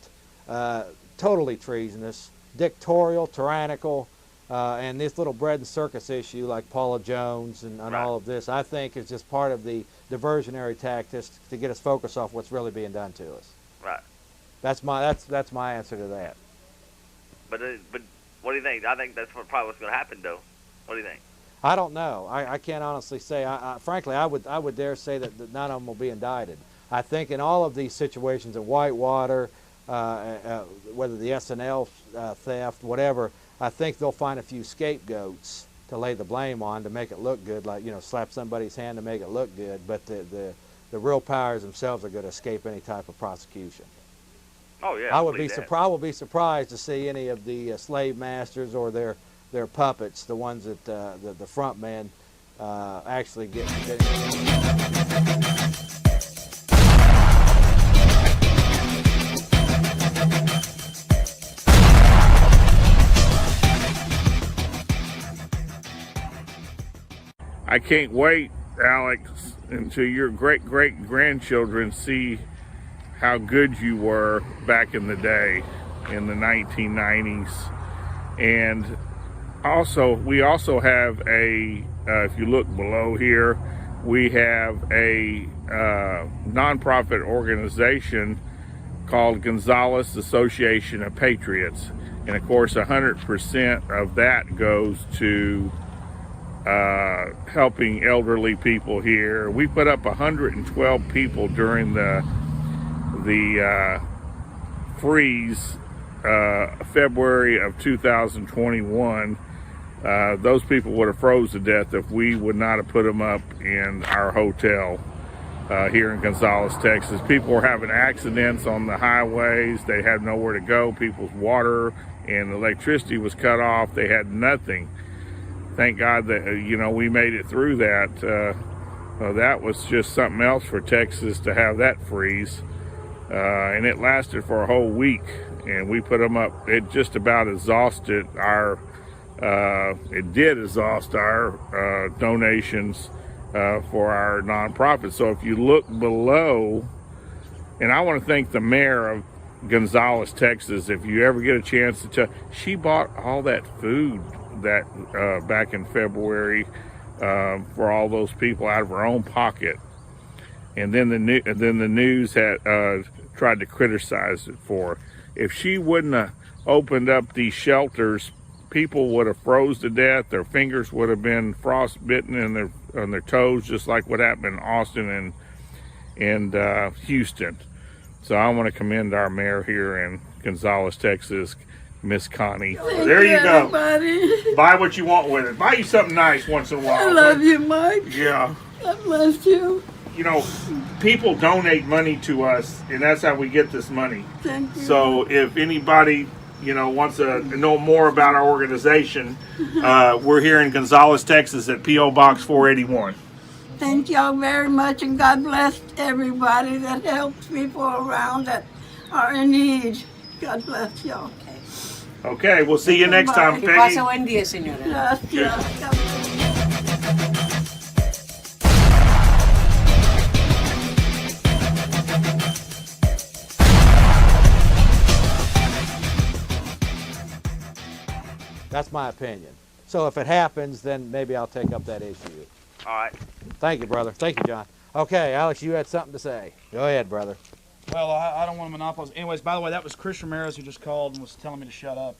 totally treasonous, dictatorial, tyrannical, and this little bread and circus issue like Paula Jones and right. all of this, I think is just part of the diversionary tactics to get us focused off what's really being done to us. Right. That's my answer to that. But what do you think? I think that's probably what's going to happen, though. What do you think? I don't know. I can't honestly say. Frankly, I would dare say that none of them will be indicted. I think in all of these situations in Whitewater, whether the SNL theft, whatever, I think they'll find a few scapegoats to lay the blame on to make it look good, like, slap somebody's hand to make it look good. But the real powers themselves are going to escape any type of prosecution. Oh yeah. I would be surprised to see any of the slave masters or their puppets, the ones that the front men actually get. I can't wait, Alex, until your great-great-grandchildren see how good you were back in the day, in the 1990s. And also, we also have if you look below here, we have a nonprofit organization called Gonzales Association of Patriots. And of course, 100% of that goes to helping elderly people here. We put up 112 people during the freeze, February of 2021. Those people would have froze to death if we would not have put them up in our hotel here in Gonzales, Texas. People were having accidents on the highways. They had nowhere to go. People's water and electricity was cut off. They had nothing. Thank God that we made it through that. That was just something else for Texas to have that freeze, and it lasted for a whole week. And we put them up. It just about exhausted our. It did exhaust our donations for our nonprofit. So if you look below, and I want to thank the mayor of Gonzales, Texas. If you ever get a chance to, she bought all that food that back in February for all those people out of her own pocket, and then the news had tried to criticize it for her. If she wouldn't have opened up these shelters, people would have froze to death. Their fingers would have been frostbitten on their toes, just like what happened in Austin and Houston. So I want to commend our mayor here in Gonzales, Texas, Miss Connie. There you go. Everybody. Buy what you want with it. Buy you something nice once in a while. I love you, Mike. Yeah. God bless you. People donate money to us, and that's how we get this money. Thank you. So if anybody, wants to know more about our organization, we're here in Gonzales, Texas at P.O. Box 481. Thank y'all very much, and God bless everybody that helps people around that are in need. God bless y'all. Okay, we'll see you next time, Bye. Peggy. Pasa buen día, señora. Gracias. That's my opinion. So if it happens, then maybe I'll take up that issue. All right. Thank you, brother. Thank you, John. Okay, Alex, you had something to say. Go ahead, brother. Well, I don't want to monopolize. Anyways, by the way, that was Chris Ramirez who just called and was telling me to shut up.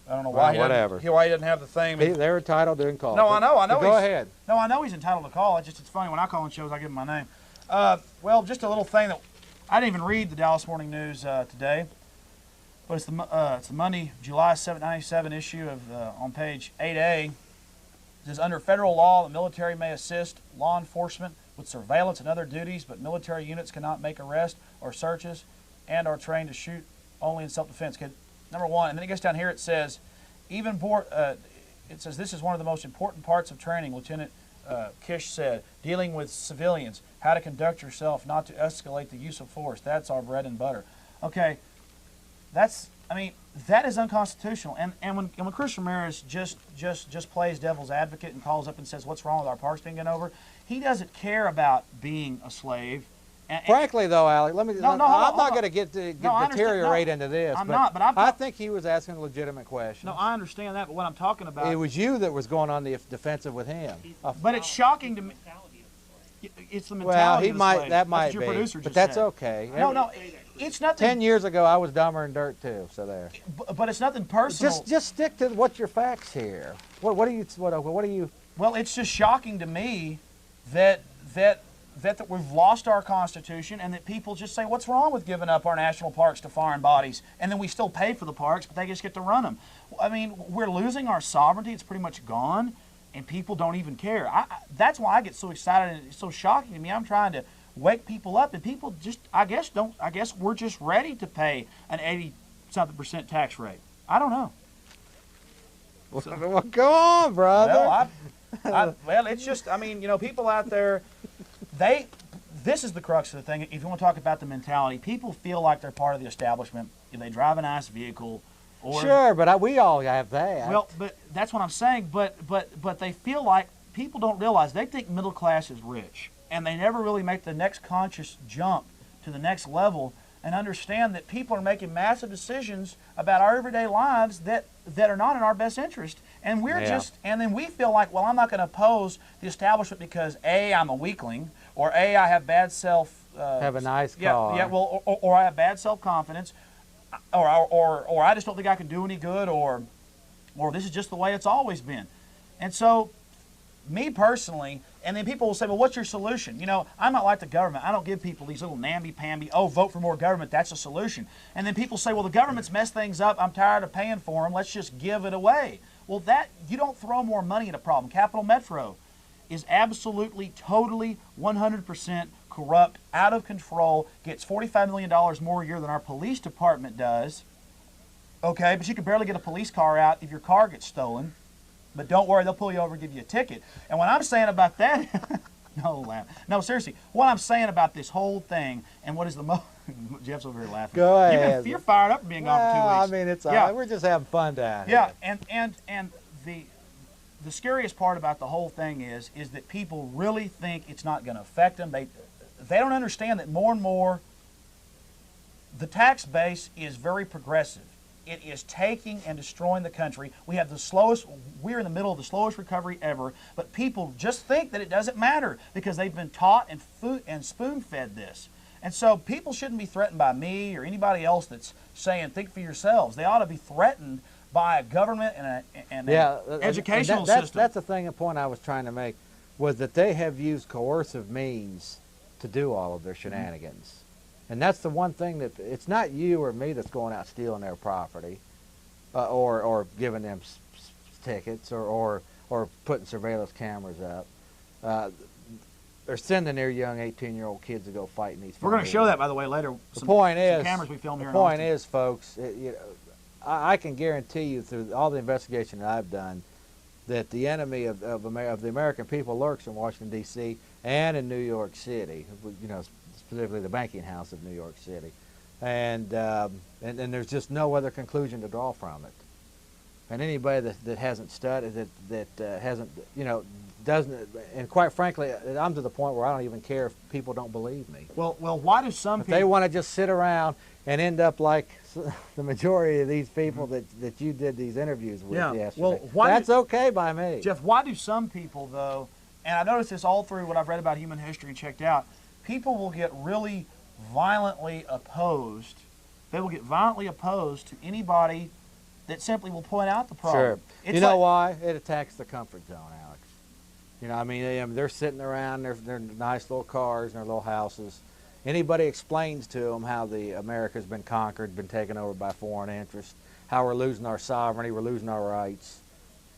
I don't know why. Well, whatever. Why he doesn't have the thing. They're entitled to call. No, I know. Go ahead. No, I know he's entitled to call. It's funny when I call on shows, I give him my name. Well, just a little thing that I didn't even read the Dallas Morning News today, but it's the Monday, July 7, 97 issue of on page 8A. It says, under federal law, the military may assist law enforcement with surveillance and other duties, but military units cannot make arrests or searches and are trained to shoot only in self-defense. Number one, and then it gets down here, it says, it says, this is one of the most important parts of training, Lieutenant Kish said, dealing with civilians, how to conduct yourself, not to escalate the use of force. That's our bread and butter. Okay, that is unconstitutional. And when Chris Ramirez just plays devil's advocate and calls up and says, what's wrong with our parks being given over, he doesn't care about being a slave. Frankly, though, Alex, I'm not going to deteriorate into this. But I think he was asking a legitimate question. No, I understand that, but what I'm talking about... It was you that was going on the defensive with him. But it's shocking to me. It's the mentality that might be, but that's okay. No, it's nothing. 10 years ago, I was dumber in dirt, too, so there. But it's nothing personal. Just stick to what's your facts here. What are you... Well, it's just shocking to me that we've lost our Constitution and that people just say, what's wrong with giving up our national parks to foreign bodies? And then we still pay for the parks, but they just get to run them. I mean, we're losing our sovereignty. It's pretty much gone, and people don't even care. That's why I get so excited, and it's so shocking to me. I'm trying to wake people up, and people just, I guess we're just ready to pay an 80-something% tax rate. I don't know. Well, go on, brother. Well, it's just, people out there, this is the crux of the thing. If you want to talk about the mentality, people feel like they're part of the establishment. If they drive a nice vehicle. Sure, but we all have that. Well, but that's what I'm saying. But they feel like people don't realize they think middle class is rich, and they never really make the next conscious jump to the next level and understand that people are making massive decisions about our everyday lives that are not in our best interest. And and then we feel like, well, I'm not going to oppose the establishment because A, I'm a weakling, or A, I have bad have a nice car. Yeah, well, or I have bad self-confidence, or I just don't think I can do any good, or this is just the way it's always been. And so, me personally, and then people will say, well, what's your solution? I'm not like the government. I don't give people these little namby-pamby, vote for more government, that's a solution. And then people say, well, the government's messed things up. I'm tired of paying for them. Let's just give it away. Well, you don't throw more money at a problem. Capital Metro is absolutely, totally, 100% corrupt, out of control, gets $45 million more a year than our police department does. Okay, but you can barely get a police car out if your car gets stolen. But don't worry, they'll pull you over and give you a ticket. And what I'm saying about that, no, seriously, what I'm saying about this whole thing, and what is the most, Jeff's over here laughing. Go ahead. You're fired up for being gone for 2 weeks. It's all right. We're just having fun down here. Yeah, and the scariest part about the whole thing is that people really think it's not going to affect them. They don't understand that more and more the tax base is very progressive. It is taking and destroying the country. We're in the middle of the slowest recovery ever, but people just think that it doesn't matter because they've been taught and spoon-fed this. And so people shouldn't be threatened by me or anybody else that's saying, think for yourselves. They ought to be threatened by a government and an educational system. That's the point I was trying to make, was that they have used coercive means to do all of their shenanigans. And that's the one thing that it's not you or me that's going out stealing their property, or giving them tickets, or putting surveillance cameras up. They're sending their young 18-year-old kids to go fight in these. We're going to show that, by the way, later. The point is, cameras we filmed here. The point is, folks, I can guarantee you through all the investigation that I've done, that the enemy of the American people lurks in Washington, D.C. and in New York City, specifically the banking house of New York City. And there's just no other conclusion to draw from it. And anybody that hasn't studied, that hasn't, doesn't, and quite frankly, I'm to the point where I don't even care if people don't believe me. Well, why do some people... They want to just sit around and end up like the majority of these people that you did these interviews with yesterday. Well, that's okay by me. Jeff, why do some people, though, and I noticed this all through what I've read about human history and checked out, people will get really violently opposed. They will get violently opposed to anybody that simply will point out the problem. Sure. You know why? It attacks the comfort zone, Alex. I mean, they're sitting around their nice little cars and their little houses. Anybody explains to them how America's been conquered, been taken over by foreign interests, how we're losing our sovereignty, we're losing our rights.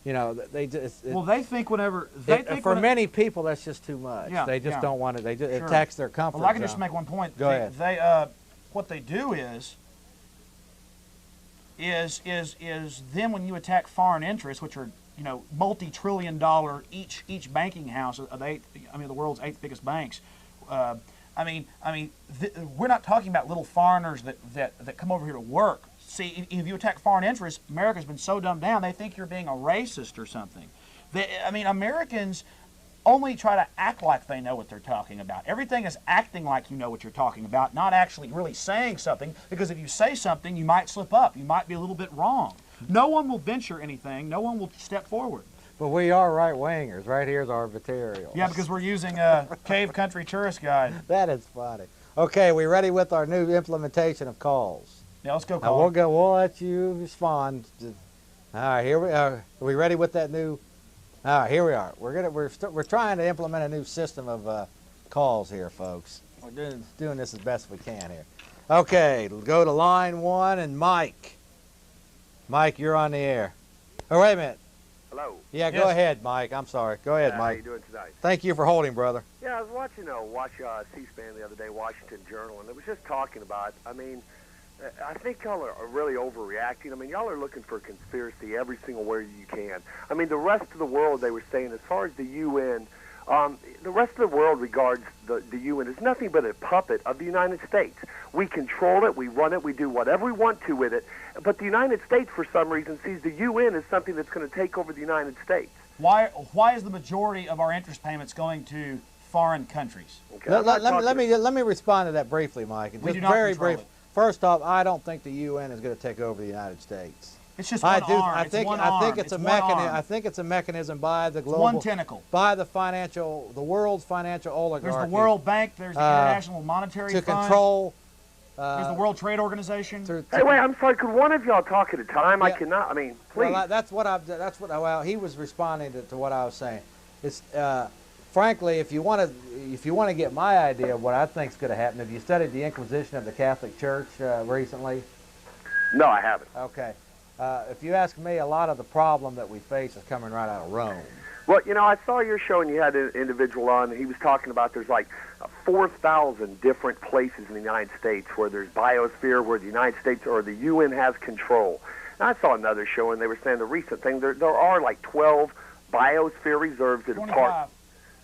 They just... they think whenever... for many people, that's just too much. Yeah, they just don't want it. It attacks their comfort zone. Well, I can just make one point. Go ahead. What they do is then when you attack foreign interests, which are multi-trillion-dollar each banking house, the world's 8th biggest banks. We're not talking about little foreigners that come over here to work. See, if you attack foreign interests, America's been so dumbed down they think you're being a racist or something. Americans only try to act like they know what they're talking about. Everything is acting like you know what you're talking about, not actually really saying something, because if you say something, you might slip up. You might be a little bit wrong. No one will venture anything. No one will step forward. But we are right-wingers. Right here's our material. Yeah, because we're using a Cave Country Tourist Guide. That is funny. Okay, we ready with our new implementation of calls? Yeah, let's go call. We'll let you respond. All right, here we are. Are we ready with that new... All right, here we are. We're trying to implement a new system of calls here, folks. We're doing this as best we can here. Okay, go to line 1 and Mike. Mike, you're on the air. Oh, wait a minute. Hello. Yeah, go ahead, Mike. I'm sorry. Go ahead, Mike. How you doing tonight? Thank you for holding, brother. Yeah, I was watching C-SPAN the other day, Washington Journal, and it was just talking about, I think y'all are really overreacting. Y'all are looking for conspiracy every single where you can. The rest of the world, they were saying, as far as the UN, the rest of the world regards the UN as nothing but a puppet of the United States. We control it, we run it, we do whatever we want to with it, but the United States, for some reason, sees the UN as something that's going to take over the United States. Why is the majority of our interest payments going to foreign countries? Okay, let me respond to that briefly, Mike. We do not control it. First off, I don't think the UN is going to take over the United States. It's just one arm. I think it's a mechanism. I think it's a mechanism by the global, one tentacle, by the world's financial oligarchy. There's the World Bank. There's the International Monetary Fund. To control. There's the World Trade Organization. Hey, wait! I'm sorry. Could one of y'all talk at a time? Yeah. I cannot. Please. Well, he was responding to what I was saying. It's frankly, if you want to get my idea of what I think is going to happen, have you studied the Inquisition of the Catholic Church recently? No, I haven't. Okay. If you ask me, a lot of the problem that we face is coming right out of Rome. Well, I saw your show and you had an individual on, and he was talking about there's like 4,000 different places in the United States where there's biosphere, where the United States or the UN has control. And I saw another show, and they were saying the recent thing, there are like 12 biosphere reserves that are part.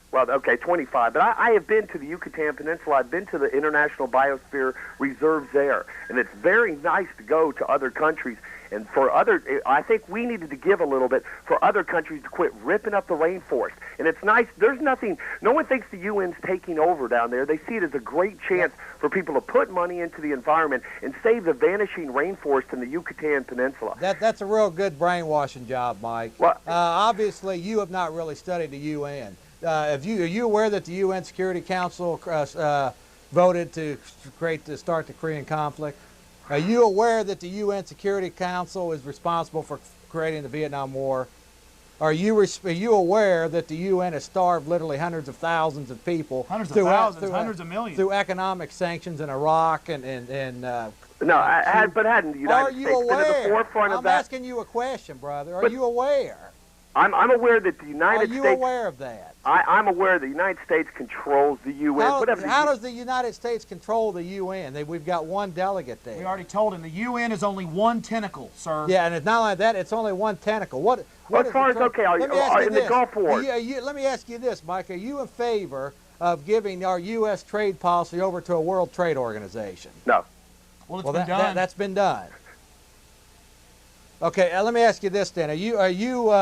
Well, okay, 25. But I have been to the Yucatan Peninsula. I've been to the International Biosphere Reserves there. And it's very nice to go to other countries. And I think we needed to give a little bit for other countries to quit ripping up the rainforest. And it's nice. There's nothing, no one thinks the UN's taking over down there. They see it as a great chance for people to put money into the environment and save the vanishing rainforest in the Yucatan Peninsula. That's a real good brainwashing job, Mike. Well, obviously, you have not really studied the UN. Are you aware that the UN Security Council voted to start the Korean conflict? Are you aware that the UN Security Council is responsible for creating the Vietnam War? Are you aware that the UN has starved literally hundreds of thousands of people, hundreds of millions, through economic sanctions in Iraq and No, but hadn't the United States been at the forefront of that? I'm asking you a question, brother. Are you aware? I'm aware that the United States... Are you aware of that? I'm aware the United States controls the UN. How does the United States control the UN? We've got one delegate there. We already told him the UN is only one tentacle, sir. Yeah, and it's not like that. It's only one tentacle. What as far as, okay, in the Gulf War. Let me ask you this, Mike. Are you in favor of giving our U.S. trade policy over to a World Trade Organization? No. Well, it's been done. That's been done. Okay, let me ask you this then. Are you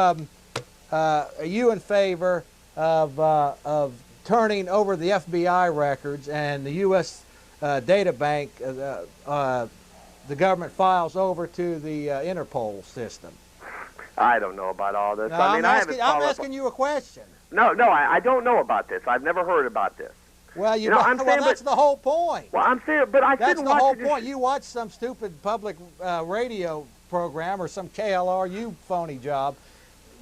in favor of turning over the FBI records and the U.S. data bank, the government files over to the Interpol system? I don't know about all this. No, I'm asking you a question. No, I don't know about this. I've never heard about this. Well, that's the whole point. Well, I'm saying, but I that's didn't the watch whole it. point. You watch some stupid public radio program or some KLRU phony job.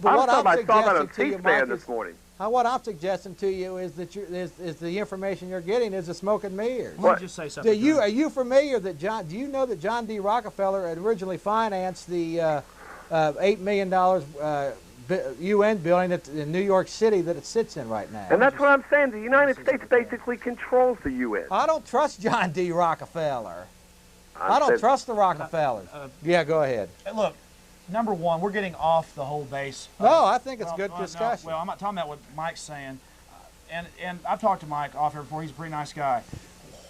But what I'm suggesting to you, Mike, this morning. What I'm suggesting to you is that is the information you're getting is a smoke and mirrors. Let me just say something. Are you familiar that do you know that John D. Rockefeller had originally financed the $8 million UN building in New York City that it sits in right now? And that's what I'm saying. The United States basically controls the UN. I don't trust John D. Rockefeller. I don't trust the Rockefellers. Yeah, go ahead. Look, number one, we're getting off the whole base. No, I think it's good discussion. Well, I'm not talking about what Mike's saying. And I've talked to Mike off here before. He's a pretty nice guy.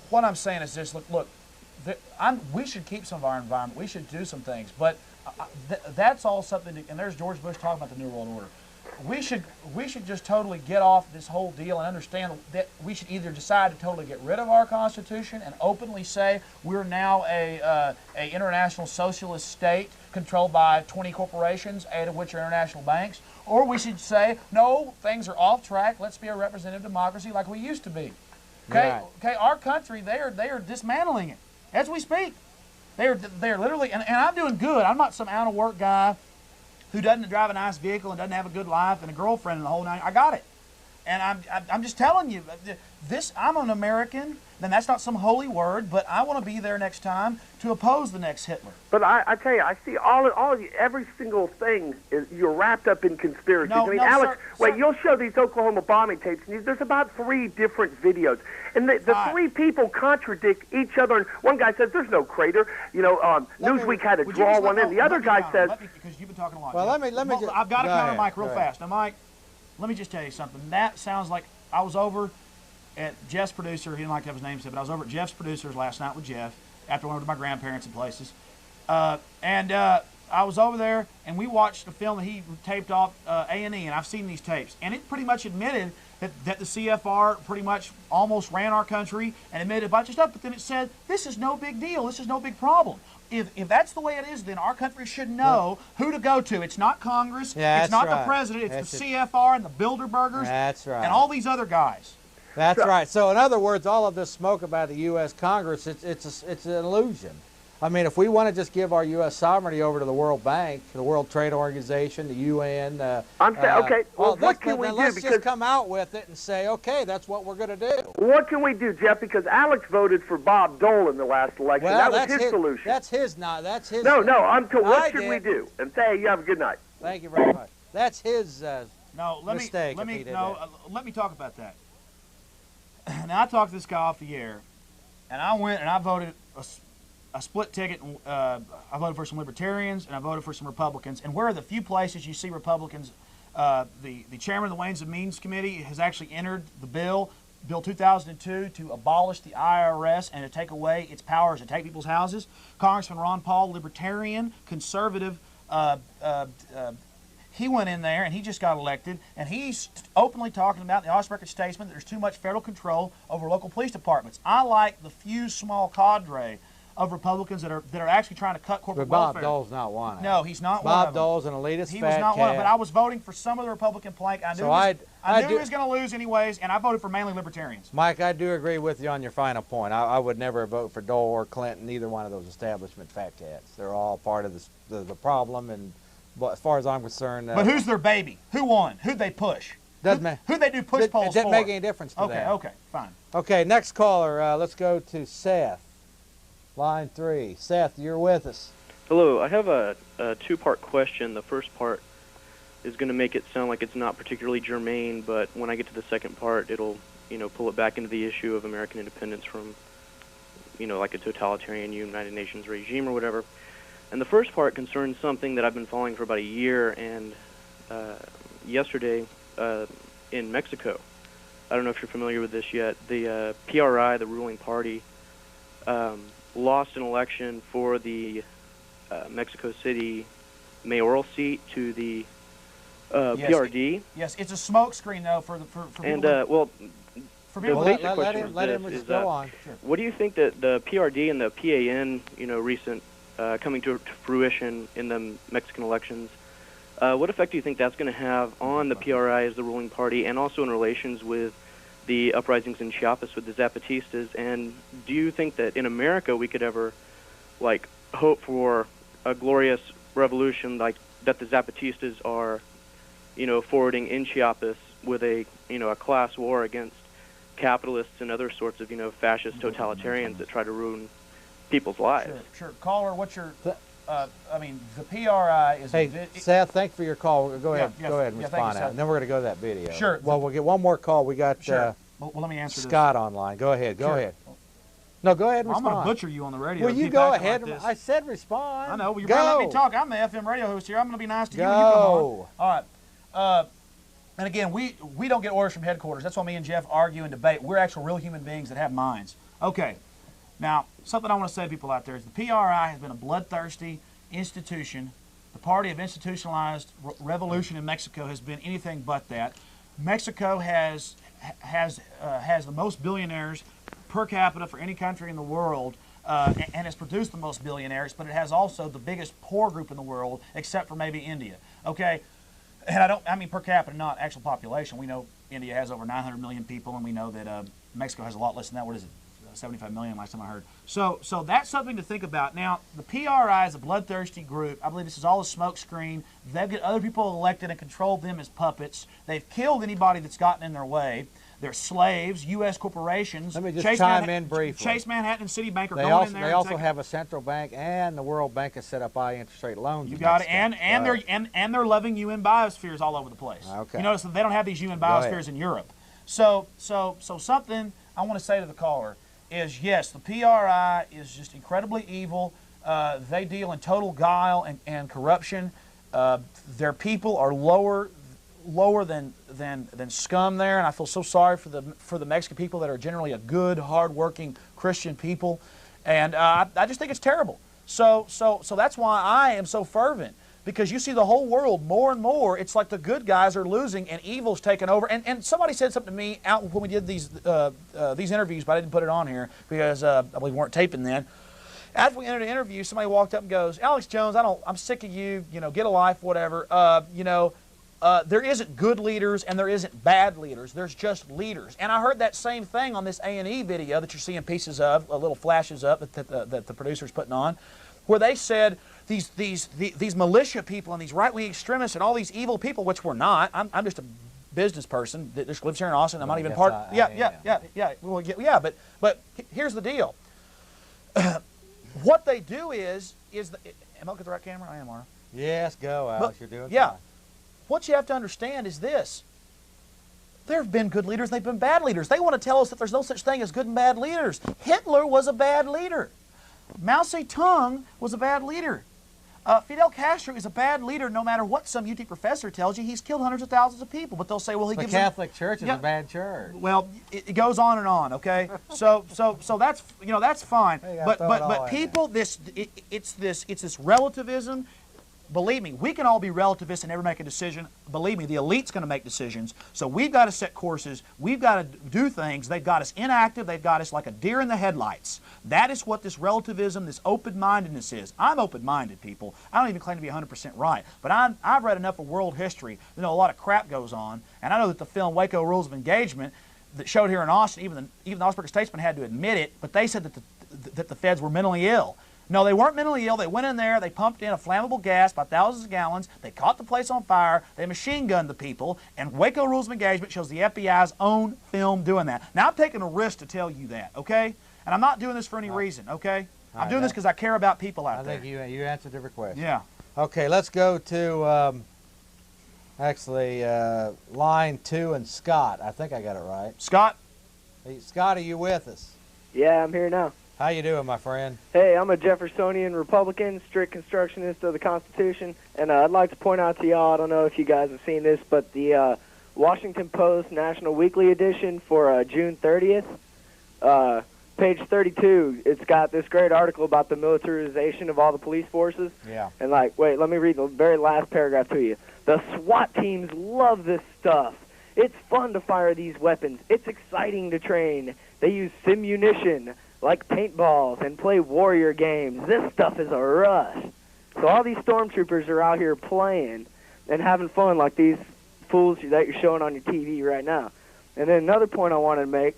What I'm saying is this, look, we should keep some of our environment. We should do some things. But that's all something, and there's George Bush talking about the New World Order. We should just totally get off this whole deal and understand that we should either decide to totally get rid of our Constitution and openly say we're now a international socialist state controlled by 20 corporations, 8 of which are international banks, or we should say, no, things are off track, let's be a representative democracy like we used to be. Okay, right. Okay, our country, they are dismantling it as we speak. They're literally, and I'm doing good. I'm not some out of work guy who doesn't drive a nice vehicle and doesn't have a good life and a girlfriend and the whole nine. I got it. And I'm just telling you, I'm an American, then that's not some holy word, but I want to be there next time to oppose the next Hitler. But I tell you, I see all of you, every single thing, you're wrapped up in conspiracies. No, I mean, no, Alex, sir, wait, you'll show these Oklahoma bombing tapes, and there's about 3 different videos. And the 3 people contradict each other. And one guy says there's no crater. Newsweek had to draw one in. The other guy says... Because you've been talking a lot. Well, let me just... I've got to counter Mike real fast. Now, Mike, let me just tell you something. That sounds like I was over at Jeff's producer. He didn't like to have his name said, but I was over at Jeff's producers last night with Jeff after I went to my grandparents and places. I was over there, and we watched a film that he taped off A&E, and I've seen these tapes. And it pretty much admitted that the CFR pretty much almost ran our country and admitted a bunch of stuff, but then it said, this is no big deal. This is no big problem. If that's the way it is, then our country should know who to go to. It's not Congress. It's not the president. It's the CFR and the Bilderbergers. That's right. And all these other guys. That's right. So in other words, all of this smoke about the U.S. Congress, it's an illusion. I mean, if we want to just give our U.S. sovereignty over to the World Bank, the World Trade Organization, the UN, I'm saying, okay. Well, what can we do? Let's just come out with it and say, okay, that's what we're going to do. What can we do, Jeff? Because Alex voted for Bob Dole in the last election. Well, that was his solution. That's his. That's his. No. What should we do? And say, you have a good night. Thank you very much. That's his mistake. Let me talk about that. Now, I talked to this guy off the air, and I went and I voted a split ticket. I voted for some Libertarians and I voted for some Republicans. And where are the few places you see Republicans, the chairman of the Ways and Means Committee has actually entered the Bill 2002, to abolish the IRS and to take away its powers to take people's houses. Congressman Ron Paul, Libertarian, conservative, he went in there and he just got elected, and he's openly talking about in the Office Record Statesman that there's too much federal control over local police departments. I like the few small cadre of Republicans that are actually trying to cut corporate welfare. But Bob Dole's not one. No, he's not one of them. Bob Dole's an elitist He was not one of them, but I was voting for some of the Republican plank. I knew he was going to lose anyways, and I voted for mainly Libertarians. Mike, I do agree with you on your final point. I would never vote for Dole or Clinton, either one of those establishment fat cats. They're all part of the problem, and as far as I'm concerned... but who's their baby? Who won? Who'd they push? Who'd they do push polls for? It didn't make any difference to them. Okay, fine. Okay, next caller, let's go to Seth. Line 3. Seth, you're with us. Hello. I have a two-part question. The first part, is going to make it sound like it's not particularly germane, but when I get to the second part, it'll, pull it back into the issue of American independence from, like a totalitarian United Nations regime or whatever. And the first part concerns something that I've been following for about a year, and yesterday in Mexico, I don't know if you're familiar with this yet, the PRI, the ruling party, lost an election for the Mexico City mayoral seat to the PRD. Yes, it's a smokescreen though for people. And for people. Let him go on. Sure. What do you think that the PRD and the PAN, recent coming to fruition in the Mexican elections, what effect do you think that's going to have on the PRI as the ruling party, and also in relations with the uprisings in Chiapas with the Zapatistas? And do you think that in America we could ever, like, hope for a glorious revolution like that the Zapatistas are, forwarding in Chiapas with a class war against capitalists and other sorts of, fascist totalitarians that try to ruin people's lives? Sure. Caller, what's your... the PRI is... Hey, Seth, thanks for your call. Go ahead and respond you, and then we're going to go to that video. Sure. Well, we'll get one more call. We got well, let me answer Scott online. Go ahead. Go ahead. No, go ahead and respond. I'm going to butcher you on the radio. Well, you go ahead. I said respond. I know. Well, you're going to let me talk. I'm the FM radio host here. I'm going to be nice to you when you come on. All right. And again, we don't get orders from headquarters. That's why me and Jeff argue and debate. We're actual real human beings that have minds. Okay. Now, something I want to say to people out there is the PRI has been a bloodthirsty institution. The party of institutionalized revolution in Mexico has been anything but that. Mexico has the most billionaires per capita for any country in the world, and has produced the most billionaires, but it has also the biggest poor group in the world, except for maybe India. Okay, and I mean per capita, not actual population. We know India has over 900 million people, and we know that Mexico has a lot less than that. What is it? 75 million last time I heard. So that's something to think about. Now, the PRI is a bloodthirsty group. I believe this is all a smokescreen. They've got other people elected and controlled them as puppets. They've killed anybody that's gotten in their way. They're slaves, U.S. corporations. Let me just chime in briefly. Chase Manhattan and Citibank are going in there. They also have a central bank, and the World Bank has set up high interest rate loans. You got it, and they're loving UN biospheres all over the place. Okay. You notice that they don't have these UN biospheres in Europe. So something I want to say to the caller is, yes, the PRI is just incredibly evil. They deal in total guile and corruption. Their people are lower than scum there, and I feel so sorry for the Mexican people that are generally a good, hard-working Christian people, and I just think it's terrible. So that's why I am so fervent, because you see the whole world more and more. It's like the good guys are losing and evil's taking over. And somebody said something to me out when we did these interviews, but I didn't put it on here because I believe we weren't taping then. After we entered an interview, somebody walked up and goes, "Alex Jones, I'm sick of you. Get a life, whatever. There isn't good leaders and there isn't bad leaders. There's just leaders." And I heard that same thing on this A&E video that you're seeing pieces of, little flashes up that the producer's putting on, where they said these militia people and these right-wing extremists and all these evil people, which we're not. I'm just a business person that just lives here in Austin. I'm not even part. But here's the deal. What they do is am I looking at the right camera? I am, Arna. Yes, go, Alex. You're doing fine. What you have to understand is this. There have been good leaders and they've been bad leaders. They want to tell us that there's no such thing as good and bad leaders. Hitler was a bad leader. Mao Zedong was a bad leader. Fidel Castro is a bad leader no matter what some UT professor tells you. He's killed hundreds of thousands of people, but they'll say, well, the Catholic Church is a bad church. Well, it goes on and on, okay? So that's that's fine. But people, it's this relativism. Believe me, we can all be relativists and never make a decision. Believe me, the elite's going to make decisions. So we've got to set courses. We've got to do things. They've got us inactive. They've got us like a deer in the headlights. That is what this relativism, this open-mindedness is. I'm open-minded, people. I don't even claim to be 100% right. But I've read enough of world history to know a lot of crap goes on. And I know that the film Waco Rules of Engagement that showed here in Austin, even the Augsburger Statesman had to admit it, but they said that the feds were mentally ill. No, they weren't mentally ill. They went in there, they pumped in a flammable gas by thousands of gallons, they caught the place on fire, they machine gunned the people, and Waco Rules of Engagement shows the FBI's own film doing that. Now, I'm taking a risk to tell you that, okay? And I'm not doing this for any reason, okay? I'm doing this because I care about people out there. I think you answered the request. Yeah. Okay, let's go to Actually, line 2 and Scott. I think I got it right. Scott? Hey, Scott, are you with us? Yeah, I'm here now. How you doing, my friend? Hey, I'm a Jeffersonian Republican, strict constructionist of the Constitution, and I'd like to point out to y'all, I don't know if you guys have seen this, but the Washington Post National Weekly Edition for June 30th, page 32, it's got this great article about the militarization of all the police forces. Yeah. And wait, let me read the very last paragraph to you. The SWAT teams love this stuff. It's fun to fire these weapons. It's exciting to train. They use simunition like paintballs and play warrior games. This stuff is a rush. So all these stormtroopers are out here playing and having fun like these fools that you're showing on your TV right now. And then another point I wanted to make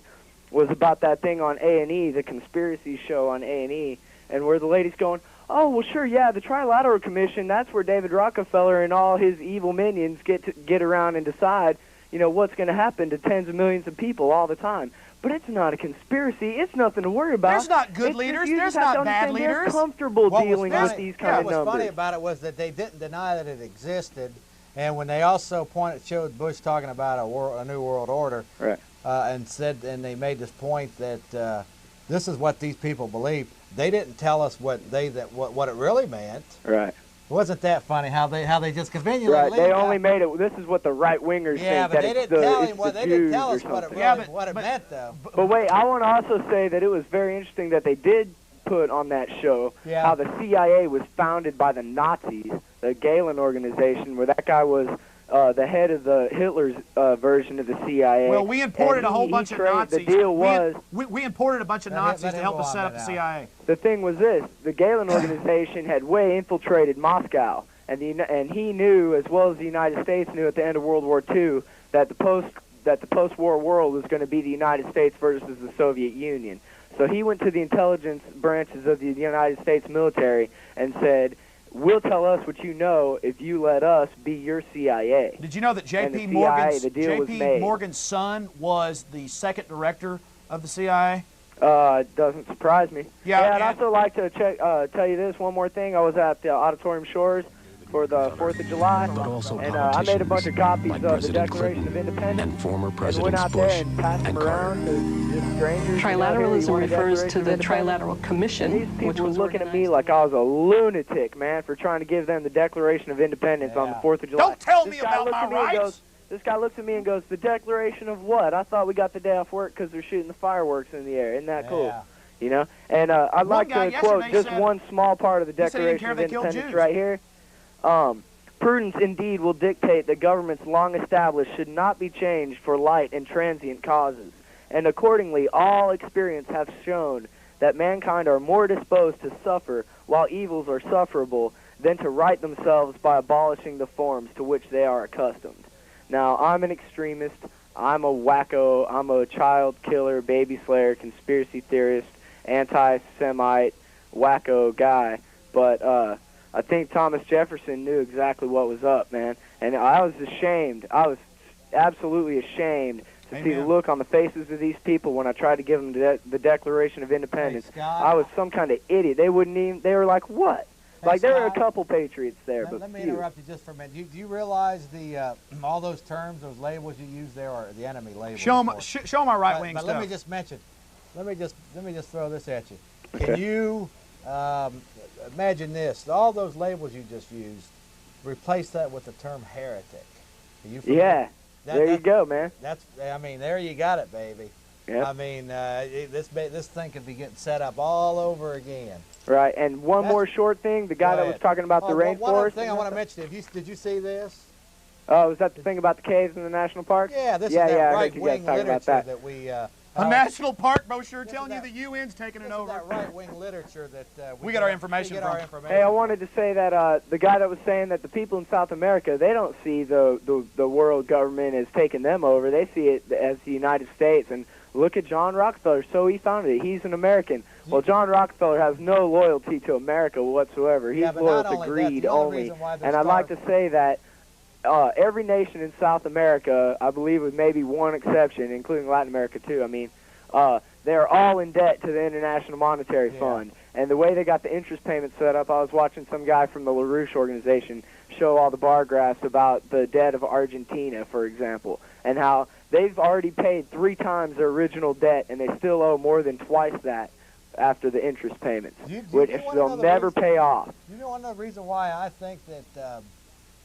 was about that thing on A&E, the conspiracy show on A&E, and where the lady's going, oh, well, sure, yeah, the Trilateral Commission, that's where David Rockefeller and all his evil minions get around and decide, you know, what's going to happen to tens of millions of people all the time. But it's not a conspiracy. It's nothing to worry about. There's not good leaders. There's not bad leaders. They're comfortable dealing with these kind of numbers. What was funny about it was that they didn't deny that it existed, and when they also showed Bush talking about a new world order, right, and they made this point that this is what these people believe. They didn't tell us what it really meant. Right. Wasn't that funny how they just conveniently right? They only made it. This is what the right wingers think. But they didn't tell him what they didn't tell us what it meant though. But wait, I want to also say that it was very interesting that they did put on that show how the CIA was founded by the Nazis, the Galen organization, where that guy was the head of the Hitler's version of the CIA. Well, we imported a whole bunch of Nazis. The deal was we imported a bunch of Nazis to help us set up the CIA. The thing was this: the Galen organization had way infiltrated Moscow, and he knew, as well as the United States knew at the end of World War II, that the post-war world was going to be the United States versus the Soviet Union. So he went to the intelligence branches of the United States military and said, we'll tell us what you know if you let us be your CIA. Did you know that J.P. Morgan's son was the second director of the CIA? Doesn't surprise me. Yeah, I'd also like to tell you this one more thing. I was at the Auditorium Shores for the 4th of July, and I made a bunch of copies of the Declaration of Independence and former and Presidents went out Bush there and passed them around to just strangers. Trilateralism refers to the Trilateral Commission, and these people which was were looking at me like I was a lunatic, man, for trying to give them the Declaration of Independence on the 4th of July. Don't tell me about my rights! This guy looks at me and goes, the Declaration of what? I thought we got the day off work because they're shooting the fireworks in the air. Isn't that cool? You know? And I'd like to quote just one small part of the Declaration of Independence right here. Prudence indeed will dictate that governments long established should not be changed for light and transient causes. And accordingly, all experience hath shown that mankind are more disposed to suffer while evils are sufferable than to right themselves by abolishing the forms to which they are accustomed. Now, I'm an extremist, I'm a wacko, I'm a child killer, baby slayer, conspiracy theorist, anti-Semite, wacko guy, but I think Thomas Jefferson knew exactly what was up, man, and I was ashamed. I was absolutely ashamed to see the look on the faces of these people when I tried to give them the Declaration of Independence. Hey, Scott, I was some kind of idiot. They wouldn't even, they were like, what? Hey, like, Scott, there were a couple patriots there, but let me few. interrupt you just for a minute. Do you realize all those terms, those labels you use there are the enemy labels? Show my right wing stuff. stuff. Let me just mention. Let me just throw this at you. Okay. Can you imagine this? All those labels you just used, replace that with the term heretic. Are you familiar? Yeah. There you go, man. There you got it, baby. Yep. I mean, this thing could be getting set up all over again. Right, and one more short thing. The guy that was talking about the rainforest. One other thing I want to mention. Did you see this? Oh, is that the thing about the caves in the national park? Yeah, this is that right-wing literature that we... a national park brochure telling you the UN's taking it over. That right-wing literature that we get our information from. Hey, I wanted to say that the guy that was saying that the people in South America, they don't see the world government as taking them over. They see it as the United States. And look at John Rockefeller. So he founded it. He's an American. Well, John Rockefeller has no loyalty to America whatsoever. He's loyal to greed only. And I'd like to say that every nation in South America, I believe with maybe one exception, including Latin America too, I mean, they're all in debt to the International Monetary Fund. And the way they got the interest payments set up, I was watching some guy from the LaRouche organization show all the bar graphs about the debt of Argentina, for example, and how they've already paid 3 times their original debt, and they still owe more than twice that after the interest payments, which they'll never pay off. You know another reason why I think that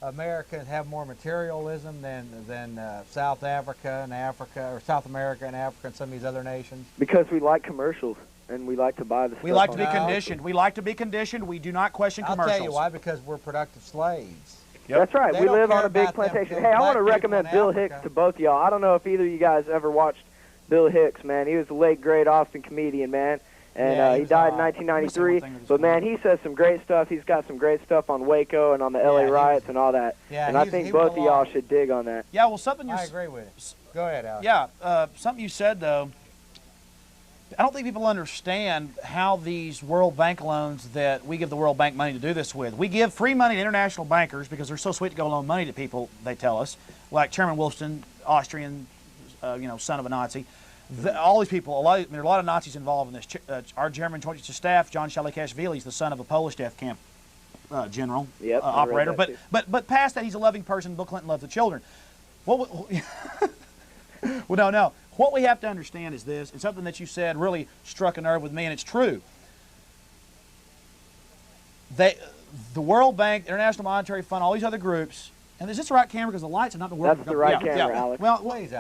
Americans have more materialism than South Africa and Africa, or South America and Africa and some of these other nations? Because we like commercials. And we like to buy the stuff. We like to be conditioned. We like to be conditioned. We do not question commercials. I'll tell you why, because we're productive slaves. Yep. That's right. We live on a big plantation. Hey, I want to recommend Bill Hicks to both of y'all. I don't know if either of you guys ever watched Bill Hicks, man. He was a late, great Austin comedian, man. And he died in 1993. But, man, he says some great stuff. He's got some great stuff on Waco and on the L.A. riots and all that. Yeah, and I think both of y'all should dig on that. Yeah, well, something you... I agree with it. Go ahead, Alex. Yeah, something you said, though, I don't think people understand how these World Bank loans that we give the World Bank money to do this with. We give free money to international bankers because they're so sweet to go loan money to people, they tell us, like Chairman Wolfson, Austrian, son of a Nazi. All these people, there are a lot of Nazis involved in this. Our German Joint Chiefs of Staff, John Shalikashvili, is the son of a Polish death camp general, operator. But past that, he's a loving person. Bill Clinton loves the children. Well, no. What we have to understand is this, and something that you said really struck a nerve with me, and it's true. The World Bank, International Monetary Fund, all these other groups, and is this the right camera? Because the lights have not been working. That's the right camera, Alex. Well, the lights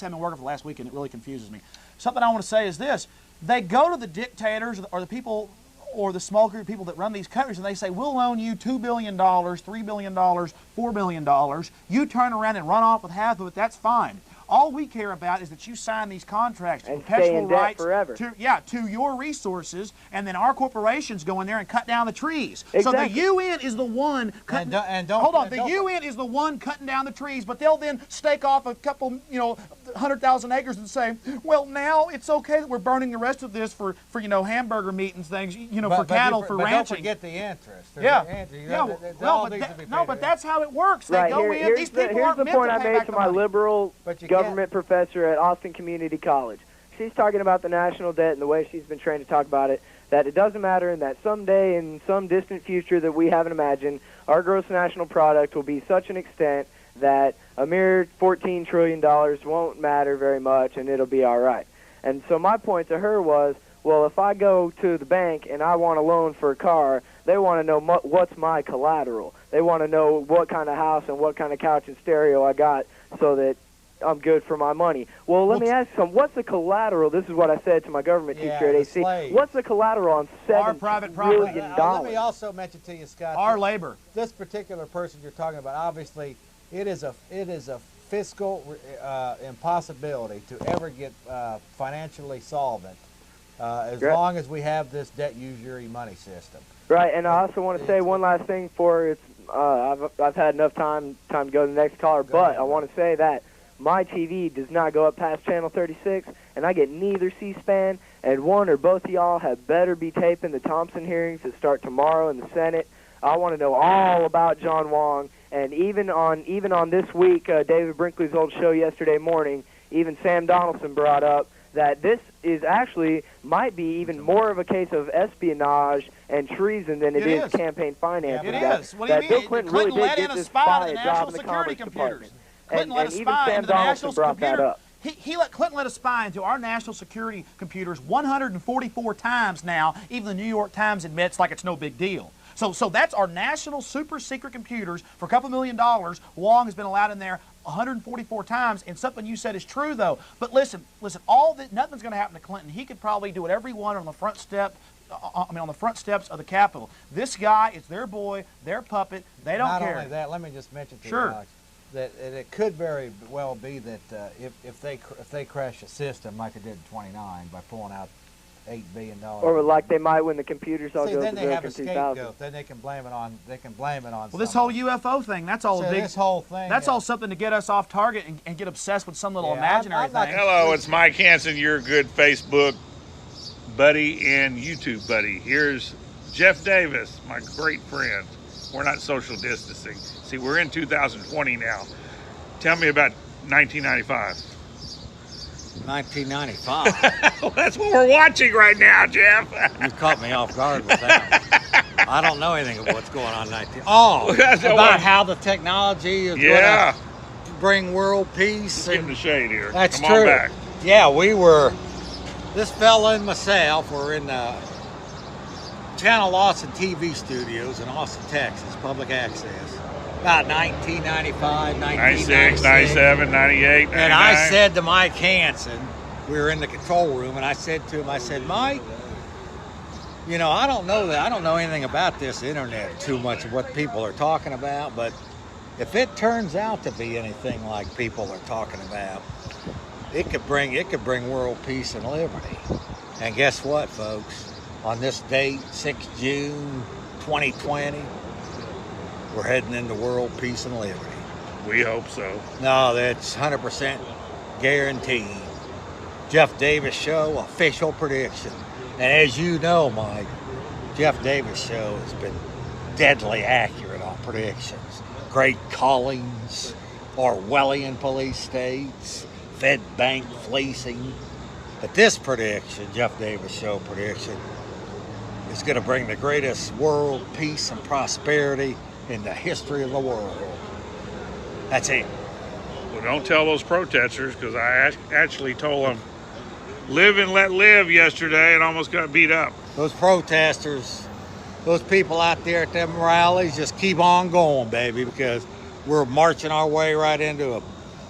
haven't been working for the last week, and it really confuses me. Something I want to say is this. They go to the dictators or the people or the small group of people that run these countries, and they say, we'll loan you $2 billion, $3 billion, $4 billion. You turn around and run off with half of it, that's fine. All we care about is that you sign these contracts to perpetual rights to your resources, and then our corporations go in there and cut down the trees. Exactly. So the UN is the one cutting. The UN is the one cutting down the trees, but they'll then stake off a couple, 100,000 acres and say, well, now it's okay that we're burning the rest of this for hamburger meat and things, for cattle, for ranching. Don't forget the interest. But that's how it works. They go in. These people aren't meant to pay back the money. Here's the point I made to my liberal government professor at Austin Community College. She's talking about the national debt and the way she's been trained to talk about it, that it doesn't matter, and that someday in some distant future that we haven't imagined, our gross national product will be such an extent that a mere $14 trillion won't matter very much, and it'll be all right. And so my point to her was, well, if I go to the bank and I want a loan for a car, they want to know what's my collateral. They want to know what kind of house and what kind of couch and stereo I got so that I'm good for my money. Well, let me ask you, what's the collateral? This is what I said to my government teacher at AC. What's the collateral on $7 trillion? Let me also mention to you, Scott. Our labor. This particular person you're talking about, obviously, it is a fiscal impossibility to ever get financially solvent as long as we have this debt usury money system. Right, and I also want to say one last thing before I've had enough time to go to the next caller, but I want to say that my TV does not go up past channel 36, and I get neither C-SPAN, and one or both of y'all had better be taping the Thompson hearings that start tomorrow in the Senate. I want to know all about John Wong, and even on this week, David Brinkley's old show yesterday morning, even Sam Donaldson brought up that this is actually might be even more of a case of espionage and treason than it is campaign financing. It is. What do you mean? Bill Clinton really let did in get a this spy to the job national in the security Commerce computers. Department. Clinton let a spy into the national computer. Clinton let a spy into our national security computers 144 times now. Even the New York Times admits like it's no big deal. So that's our national super secret computers for a couple $1 million. Wong has been allowed in there 144 times, and something you said is true though. But listen, nothing's going to happen to Clinton. He could probably do whatever he wanted on the front step. On the front steps of the Capitol. This guy is their boy, their puppet. They don't care. Not only that, let me just mention to you, Alex, that it could very well be that if they crash a system like they did in '29 by pulling out $8 billion, or like they might when the computers all go then to they have a 2000. scapegoat. Then they can blame it on. Well, this whole UFO thing, that's all this whole thing. That's all something to get us off target and get obsessed with some little imaginary thing. Hello, it's Mike Hanson, your good Facebook buddy and YouTube buddy. Here's Jeff Davis, my great friend. We're not social distancing. See, we're in 2020 now. Tell me about 1995. 1995. Well, that's what we're watching right now, Jeff. You caught me off guard with that. I don't know anything about what's going on in 19. Oh, about how the technology is going to bring world peace. Give him the shade here. That's Come true. on back. Yeah, this fella and myself were in the Channel Austin TV studios in Austin, Texas, public access. About 1995, 96, 97, 98, 99. And I said to Mike Hanson, we were in the control room, and I said to him, I said, Mike, you know, I don't know anything about this internet too much of what people are talking about, but if it turns out to be anything like people are talking about, it could bring world peace and liberty. And guess what, folks? On this date, 6 June 2020, we're heading into world peace and liberty. We hope so. No, that's 100% guaranteed. Jeff Davis Show, official prediction. And as you know, Mike, Jeff Davis Show has been deadly accurate on predictions. Great callings, Orwellian police states, Fed bank fleecing. But this prediction, Jeff Davis Show prediction, is going to bring the greatest world peace and prosperity in the history of the world. That's it. Well, don't tell those protesters, because I actually told them live and let live yesterday and almost got beat up. Those protesters, those people out there at them rallies, just keep on going, baby, because we're marching our way right into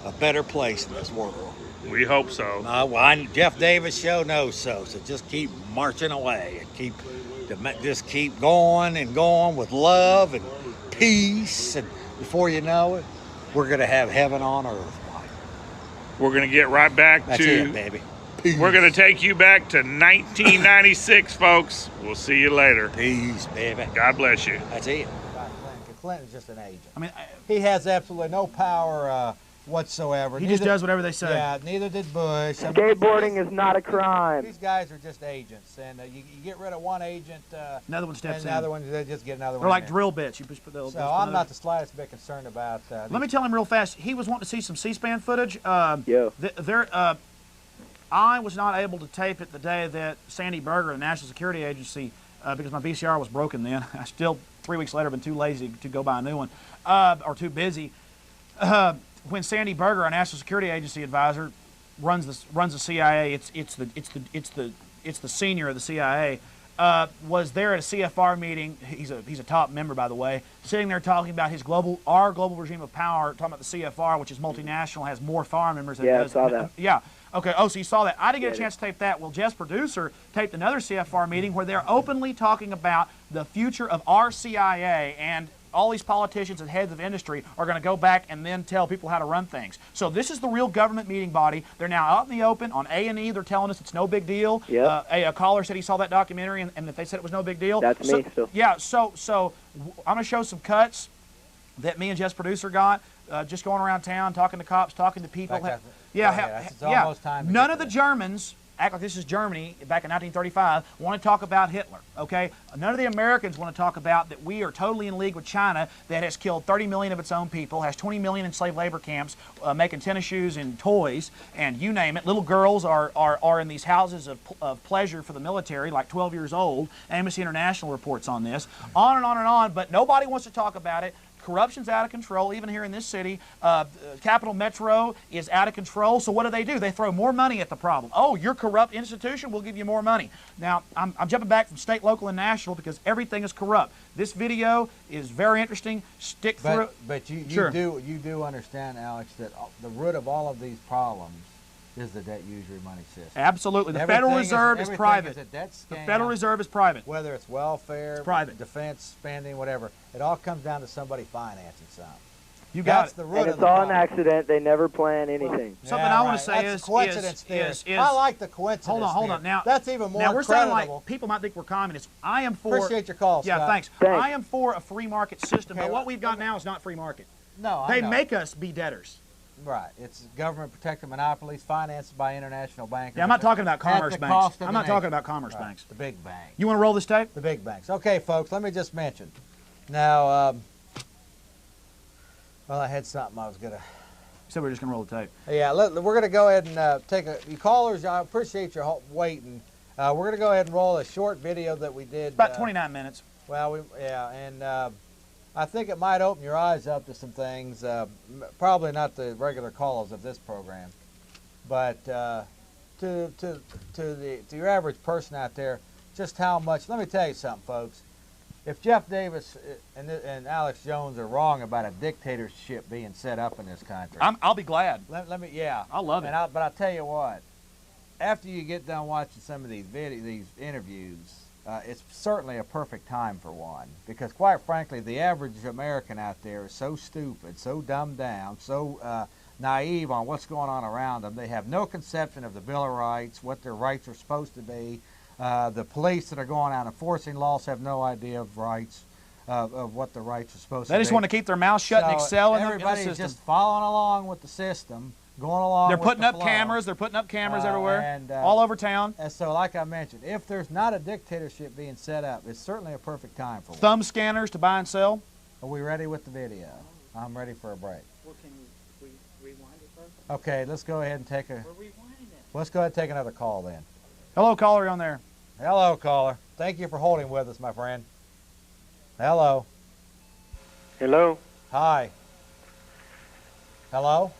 a better place in this world. We hope so. Jeff Davis Show knows so just keep marching away and just keep going and going with love and peace, and before you know it, we're going to have heaven on earth, Mike. We're going to get right back That's it, baby. Peace. We're going to take you back to 1996, folks. We'll see you later. Peace, baby. God bless you. That's it. Clinton's just an agent. I mean, he has absolutely no power whatsoever. He just does whatever they say. Yeah, neither did Bush. Skateboarding is not a crime. These guys are just agents, and you get rid of one agent, another one steps in. Another one, they just get another one. They're like drill bits. You just put so I'm not the slightest bit concerned about. Let me tell him real fast. He was wanting to see some C-SPAN footage. I was not able to tape it the day that Sandy Berger, the National Security Agency, because my VCR was broken then. I still, 3 weeks later, been too lazy to go buy a new one, or too busy. When Sandy Berger, our National Security Agency advisor, runs the CIA, it's the senior of the CIA, was there at a CFR meeting. He's a top member, by the way, sitting there talking about our global regime of power, talking about the CFR, which is multinational, has more foreign members than I saw that. Yeah. Okay. Oh, so you saw that. I didn't get a chance to tape that. Well, Jeff's producer taped another CFR meeting where they're openly talking about the future of our CIA, and all these politicians and heads of industry are going to go back and then tell people how to run things. So this is the real government meeting body. They're now out in the open on A&E. They're telling us it's no big deal. Yep. A caller said he saw that documentary and that they said it was no big deal. That's me still. Yeah, so I'm going to show some cuts that me and Jeff's producer got, just going around town, talking to cops, talking to people. Almost time. None of the Germans act like this is Germany back in 1935, want to talk about Hitler, okay? None of the Americans want to talk about that we are totally in league with China that has killed 30 million of its own people, has 20 million in slave labor camps, making tennis shoes and toys, and you name it. Little girls are in these houses of pleasure for the military, like 12 years old. Amnesty International reports on this. On and on and on, but nobody wants to talk about it. Corruption's out of control, even here in this city. Capital Metro is out of control, so what do? They throw more money at the problem. Oh, you're a corrupt institution, we'll give you more money. Now, I'm jumping back from state, local, and national because everything is corrupt. This video is very interesting. Stick through. But you do understand, Alex, that the root of all of these problems is the debt usury money system. Absolutely. The Federal Reserve is private. The Federal Reserve is private. Whether it's welfare, it's private. Defense spending, whatever, it all comes down to somebody financing something. You got it. The root and of it's all an accident. They never plan anything. Something I want to say is coincidence theory. I like the coincidence. Hold on. Now that's even more. Now we're credible. saying like people might think we're communists. I am for. Appreciate your call, Scott. Yeah, thanks. I am for a free market system, but what we've got now is not free market. No, they make us be debtors. Right. It's government-protected monopolies financed by international bankers. Yeah, I'm not talking about commerce banks. I'm not talking about commerce banks. The big banks. You want to roll this tape? The big banks. Okay, folks, let me just mention. Now, well, I had something I was going to So we're just gonna roll the tape. Yeah, we're going to go ahead and take you callers. I appreciate your waiting. We're going to go ahead and roll a short video that we did. About 29 minutes. Well, and I think it might open your eyes up to some things. Probably not the regular callers of this program, but to your average person out there, just how much. Let me tell you something, folks. If Jeff Davis and Alex Jones are wrong about a dictatorship being set up in this country, I'll be glad. I'll love it. But I'll tell you what, after you get done watching some of these interviews, it's certainly a perfect time for one, because quite frankly, the average American out there is so stupid, so dumbed down, so naive on what's going on around them. They have no conception of the Bill of Rights, what their rights are supposed to be. The police that are going out enforcing laws have no idea of rights, of what the rights are supposed to be. They just want to keep their mouth shut and excel in the system. Everybody's just following along with the system, going along They're with putting the up flow. cameras. They're putting up cameras everywhere, and, all over town. And so, like I mentioned, if there's not a dictatorship being set up, it's certainly a perfect time for Thumb scanners to buy and sell. Are we ready with the video? I'm ready for a break. Well, can we rewind it first? Okay, let's go ahead and take a... We're rewinding it. Let's go ahead and take another call then. Hello, caller, on there. Hello, caller. Thank you for holding with us, my friend. Hello. Hello. Hi. Hello.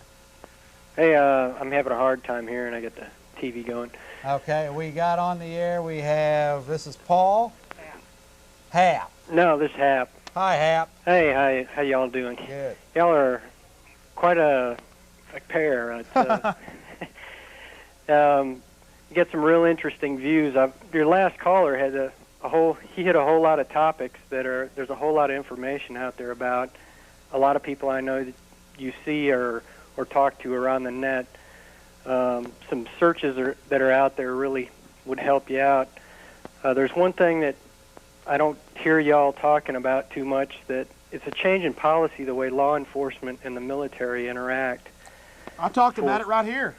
Hey, I'm having a hard time here, and I got the TV going. Okay, we got on the air. We have, this is Paul. Hap. No, this is Hap. Hi, Hap. Hey, how y'all doing? Good. Y'all are quite a pair. You get some real interesting views. Your last caller had he hit a whole lot of topics there's a whole lot of information out there about. A lot of people I know that you see or talk to around the net. Some searches that are out there really would help you out. There's one thing that I don't hear y'all talking about too much, that it's a change in policy the way law enforcement and the military interact. I talked about it right here.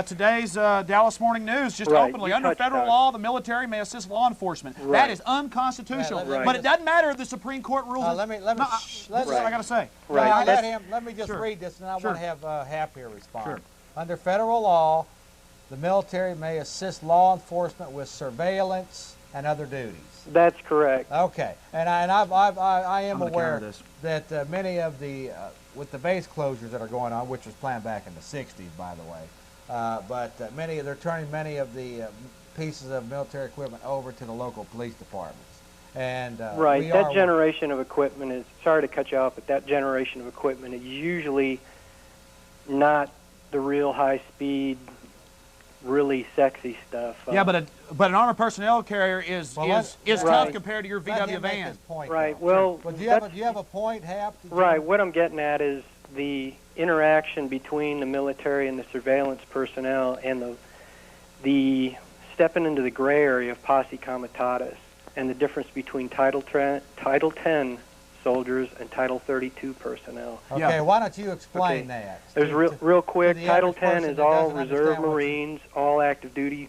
Today's Dallas Morning News, just openly, under federal law, the military may assist law enforcement. Right. That is unconstitutional. But it doesn't matter if the Supreme Court rules it. This is what I got to say. Let me just read this, and I want to have Hap here respond. Sure. Under federal law, the military may assist law enforcement with surveillance and other duties. That's correct. Okay, and I am I'm aware that many of the, with the base closures that are going on, which was planned back in the 60s, by the way, but they're turning many of the pieces of military equipment over to the local police departments. And right, that generation of equipment is, sorry to cut you off, but that generation of equipment is usually not the real high-speed, really sexy stuff. Yeah, but an armored personnel carrier is tough compared to your VW van. Right. Well, do you have a point, Hap? Right. What I'm getting at is the interaction between the military and the surveillance personnel, and the stepping into the gray area of posse comitatus, and the difference between Title 10 soldiers and Title 32 personnel. Okay, why don't you explain that? There's real quick. Title 10 is all reserve Marines, all active duty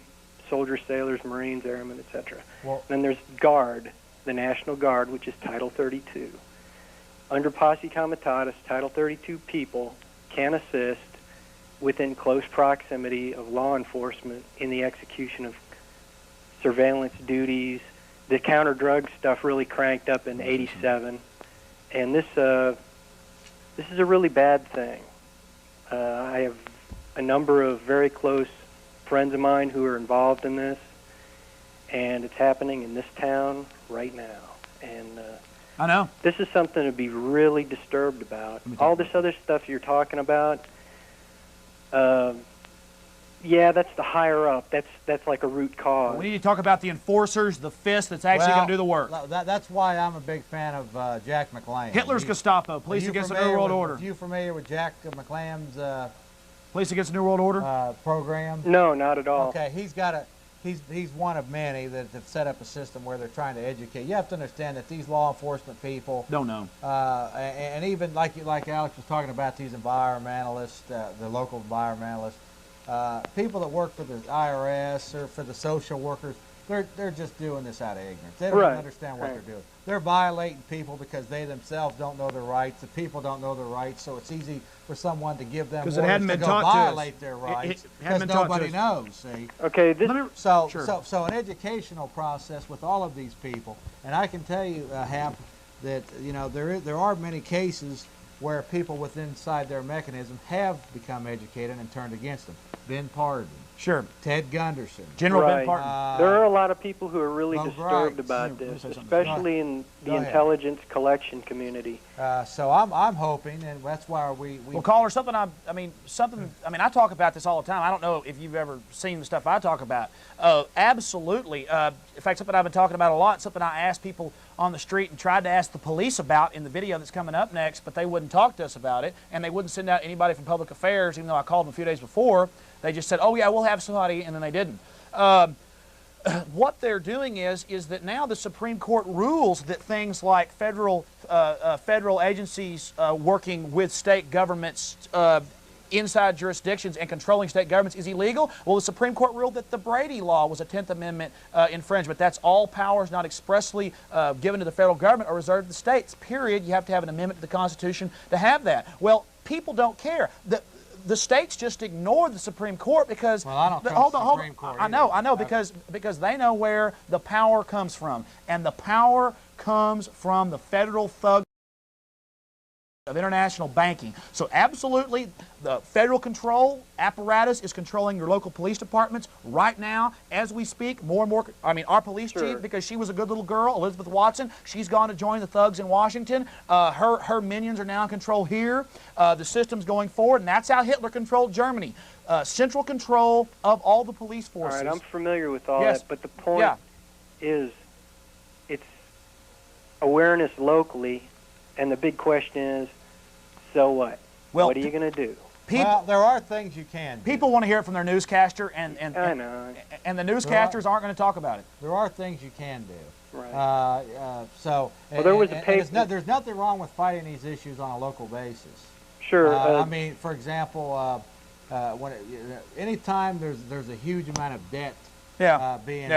soldiers, sailors, Marines, airmen, etc. Then there's Guard, the National Guard, which is Title 32. Under posse comitatus, Title 32 people can assist within close proximity of law enforcement in the execution of surveillance duties. The counter-drug stuff really cranked up in '87, and this is a really bad thing. I have a number of very close friends of mine who are involved in this, and it's happening in this town right now. And I know. This is something to be really disturbed about. All this other stuff you're talking about, yeah, that's the higher up. That's like a root cause. We need to talk about the enforcers, the fist that's actually going to do the work. That's why I'm a big fan of Jack McLean. Hitler's Gestapo, Police Against the New World Order. Are you familiar with Jack McLean's Police Against the New World Order program? No, not at all. Okay, he's one of many that have set up a system where they're trying to educate. You have to understand that these law enforcement people don't know, and even like Alex was talking about, these environmentalists, the local environmentalists, people that work for the IRS or for the social workers, they're just doing this out of ignorance. They don't even understand what they're doing. They're violating people because they themselves don't know their rights. The people don't know their rights, so it's easy for someone to give them orders to go violate their rights because nobody knows. See? Okay. So an educational process with all of these people, and I can tell you, Hap, that there are many cases where people within inside their mechanism have become educated and turned against them. Ben Pardon. Sure. Ted Gunderson. General Ben Pardon. There are a lot of people who are really disturbed about this, especially in the intelligence collection community. So I'm hoping, and that's why we well, caller, I talk about this all the time. I don't know if you've ever seen the stuff I talk about. Absolutely. In fact, something I've been talking about a lot, something I asked people on the street and tried to ask the police about in the video that's coming up next, but they wouldn't talk to us about it, and they wouldn't send out anybody from public affairs, even though I called them a few days before. They just said, oh yeah, we'll have somebody, and then they didn't. What they're doing is that now the Supreme Court rules that things like federal agencies working with state governments inside jurisdictions and controlling state governments is illegal. Well, the Supreme Court ruled that the Brady Law was a 10th Amendment infringement. That's all powers not expressly given to the federal government or reserved to the states, period. You have to have an amendment to the Constitution to have that. Well, people don't care. The states just ignore the Supreme Court because I don't trust the Supreme Court either. I know because they know where the power comes from, and the power comes from the federal thug of international banking. So absolutely, the federal control apparatus is controlling your local police departments right now as we speak. More and more, our police chief, because she was a good little girl, Elizabeth Watson, she's gone to join the thugs in Washington. Her minions are now in control here. The system's going forward, and that's how Hitler controlled Germany. Central control of all the police forces. All right, I'm familiar with all that, but the point is it's awareness locally, and the big question is, so what? Well, what are you going to do? Well, there are things you can do. People want to hear it from their newscaster, and I know. And the newscasters aren't going to talk about it. There are things you can do. Right. There was a paper. There's nothing wrong with fighting these issues on a local basis. Sure. For example, anytime there's a huge amount of debt being.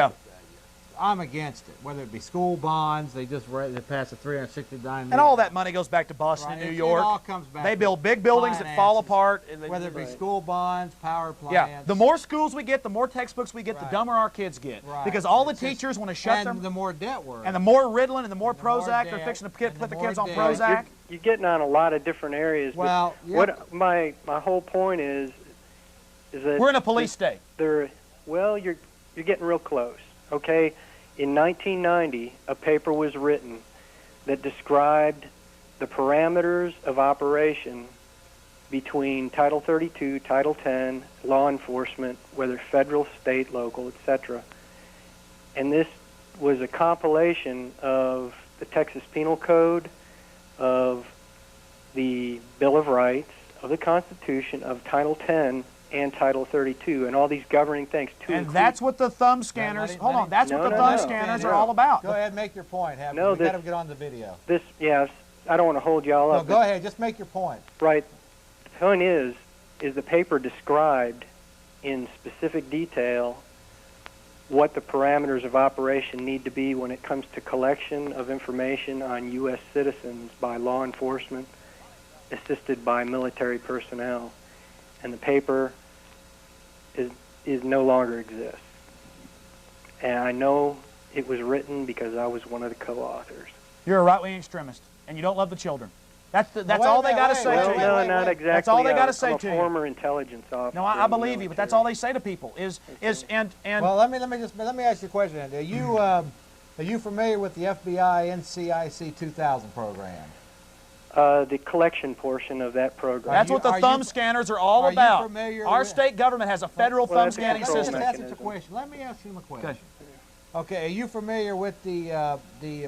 I'm against it. Whether it be school bonds, they passed a $369 million. And all that money goes back to Boston and New York. It all comes back. They build big buildings that fall apart. Whether it be school bonds, power plants. Yeah. The more schools we get, the more textbooks we get, the dumber our kids get. Right. Because all the teachers want to shut them. And the more debt we're in. And the more Ritalin and the more Prozac, they're fixing to put the kids on Prozac. You're getting on a lot of different areas. Well, what my whole point is that we're in a police state. You're getting real close. Okay. In 1990, a paper was written that described the parameters of operation between Title 32, Title 10, law enforcement, whether federal, state, local, etc. And this was a compilation of the Texas Penal Code, of the Bill of Rights, of the Constitution, of Title 10, and Title 32, and all these governing things. And that's what the thumb scanners. Hold on, that's what the thumb scanners are all about. Go ahead, make your point. We got to get on the video. I don't want to hold y'all up. No, go ahead, just make your point. Right. The point is the paper described in specific detail what the parameters of operation need to be when it comes to collection of information on U.S. citizens by law enforcement, assisted by military personnel. And the paper is no longer exists. And I know it was written because I was one of the co-authors. You're a right-wing extremist, and you don't love the children. That's all they got to say to you. No, not exactly. That's all they got to say I'm to a you. former intelligence officer. No, I believe you, but that's all they say to people Well, let me ask you a question. Are you familiar with the FBI NCIC 2000 program? The collection portion of that program. That's what the thumb scanners are all about. Our state government has a federal thumb scanning system. Let me ask him a question. Okay, are you familiar with the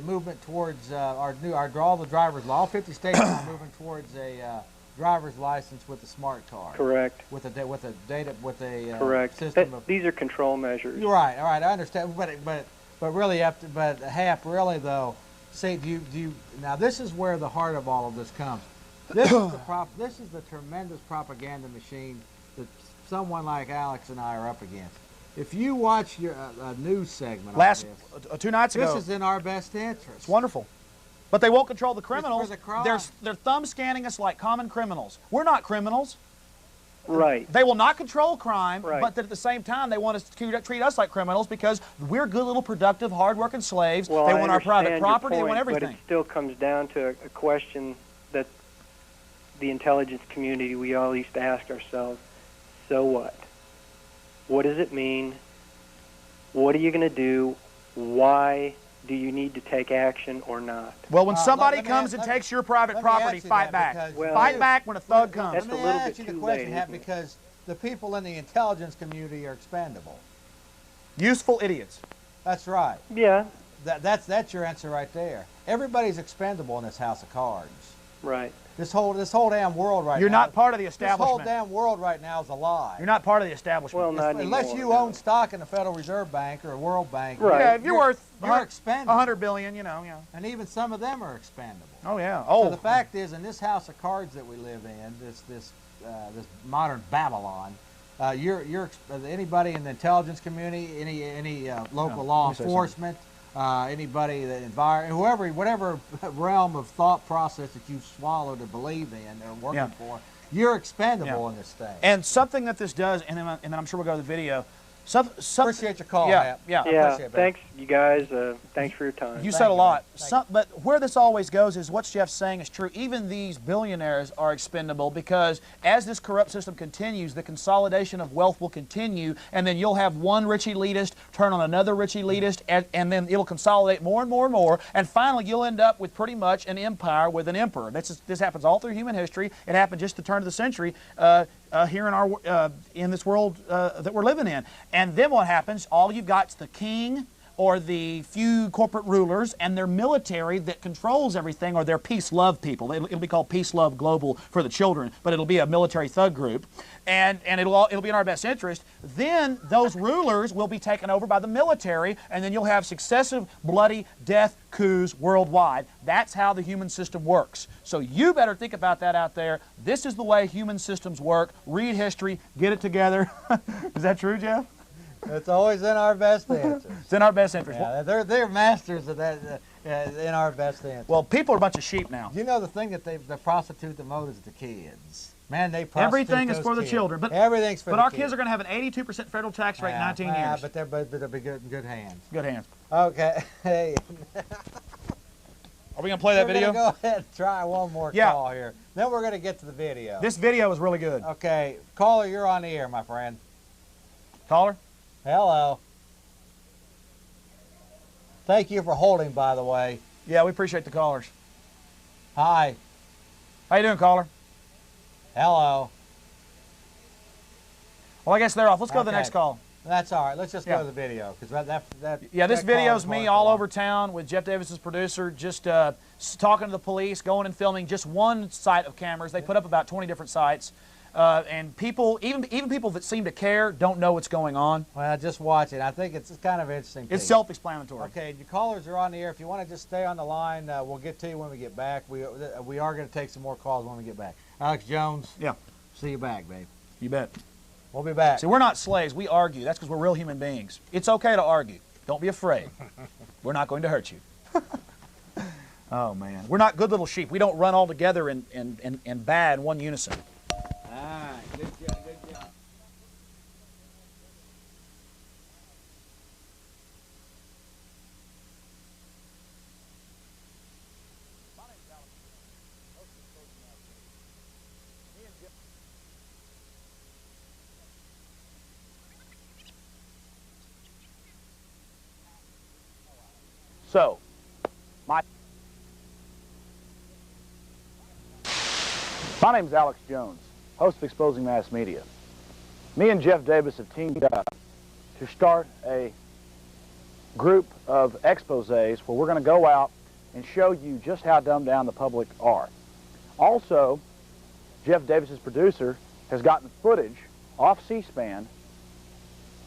movement towards all the driver's law? All 50 states are moving towards a driver's license with a smart card. Correct. With a correct system of. These are control measures. You're right. All right, I understand. But really, Hap, really though. Say, do you now? This is where the heart of all of this comes. This is the tremendous propaganda machine that someone like Alex and I are up against. If you watch your news segment last on this, 2 nights ago, this is in our best interest. It's wonderful. But they won't control the criminals. It's for the crime. They're thumb scanning us like common criminals. We're not criminals. Right. They will not control crime, Right. but at the same time, they want to treat us like criminals because we're good little productive, hard-working slaves. Well, they I want our private understand your property. They want point, everything. But it still comes down to a question that the intelligence community, we all used to ask ourselves, so what? What does it mean? What are you going to do? Why do you need to take action or not? Well, when somebody comes and takes your private property, fight back. Fight back when a thug comes. That's a little bit too late, isn't it? Because the people in the intelligence community are expendable. Useful idiots. That's right. Yeah. That's your answer right there. Everybody's expendable in this house of cards. Right. This whole damn world right now. You're not part of the establishment. This whole damn world right now is a lie. You're not part of the establishment. Well, not Unless anymore, you no. own stock in the Federal Reserve Bank or a World Bank. Right. Yeah, if you're worth you're expendable. $100 billion, you know, yeah. And even some of them are expendable. Oh yeah. So the fact is, in this house of cards that we live in, this modern Babylon, anybody in the intelligence community, any local law enforcement, anybody that whatever realm of thought process that you've swallowed or believe in or working for, you're expendable in this thing. And something that this does, and then I'm sure we'll go to the video. Appreciate your call, yeah, Matt. Yeah. Thanks, you guys. Thanks for your time. You said a lot. But where this always goes is what Jeff's saying is true. Even these billionaires are expendable because as this corrupt system continues, the consolidation of wealth will continue, and then you'll have one rich elitist turn on another rich elitist, and then it'll consolidate more and more and more, and finally you'll end up with pretty much an empire with an emperor. This happens all through human history. It happened just at the turn of the century here in this world that we're living in. And then what happens, all you've got is the king or the few corporate rulers and their military that controls everything, or their peace-love people. It'll be called Peace-Love Global for the children, but it'll be a military thug group. And it'll be in our best interest. Then those rulers will be taken over by the military, and then you'll have successive bloody death coups worldwide. That's how the human system works. So you better think about that out there. This is the way human systems work. Read history, get it together. Is that true, Jeff? It's always in our best interest. It's in our best interest. Yeah, they're masters of that in our best interest. Well, people are a bunch of sheep now. You know the thing that they prostitute the most is the kids. Man, they prostitute everything is for the kids. children. But everything's for the kids. But our kids. kids are going to have an 82% federal tax rate in 19 years. But they'll be good hands. Good hands. Okay. Hey. Are we going to play that video? We're going to go ahead and try one more call here. Then we're going to get to the video. This video is really good. Okay. Caller, you're on the air, my friend. Caller? Hello. Thank you for holding, by the way. Yeah, we appreciate the callers. Hi. How you doing, caller? Hello. Well, I guess they're off. Let's go to the next call. That's all right. Let's just go to the video, because this video is me all over town with Jeff Davis's producer, just talking to the police, going and filming just one site of cameras. They put up about 20 different sites. And people, even people that seem to care, don't know what's going on. Well, just watch it. I think it's kind of interesting. It's self-explanatory. Okay, your callers are on the air. If you want to just stay on the line, we'll get to you when we get back. We are going to take some more calls when we get back. Alex Jones. Yeah. See you back, babe. You bet. We'll be back. See, we're not slaves. We argue. That's because we're real human beings. It's okay to argue. Don't be afraid. We're not going to hurt you. Oh, man. We're not good little sheep. We don't run all together and bad in one unison. All right. Good job. Good job. So, my name is Alex Jones, host of Exposing Mass Media. Me and Jeff Davis have teamed up to start a group of exposés where we're going to go out and show you just how dumbed down the public are. Also, Jeff Davis's producer has gotten footage off C-SPAN,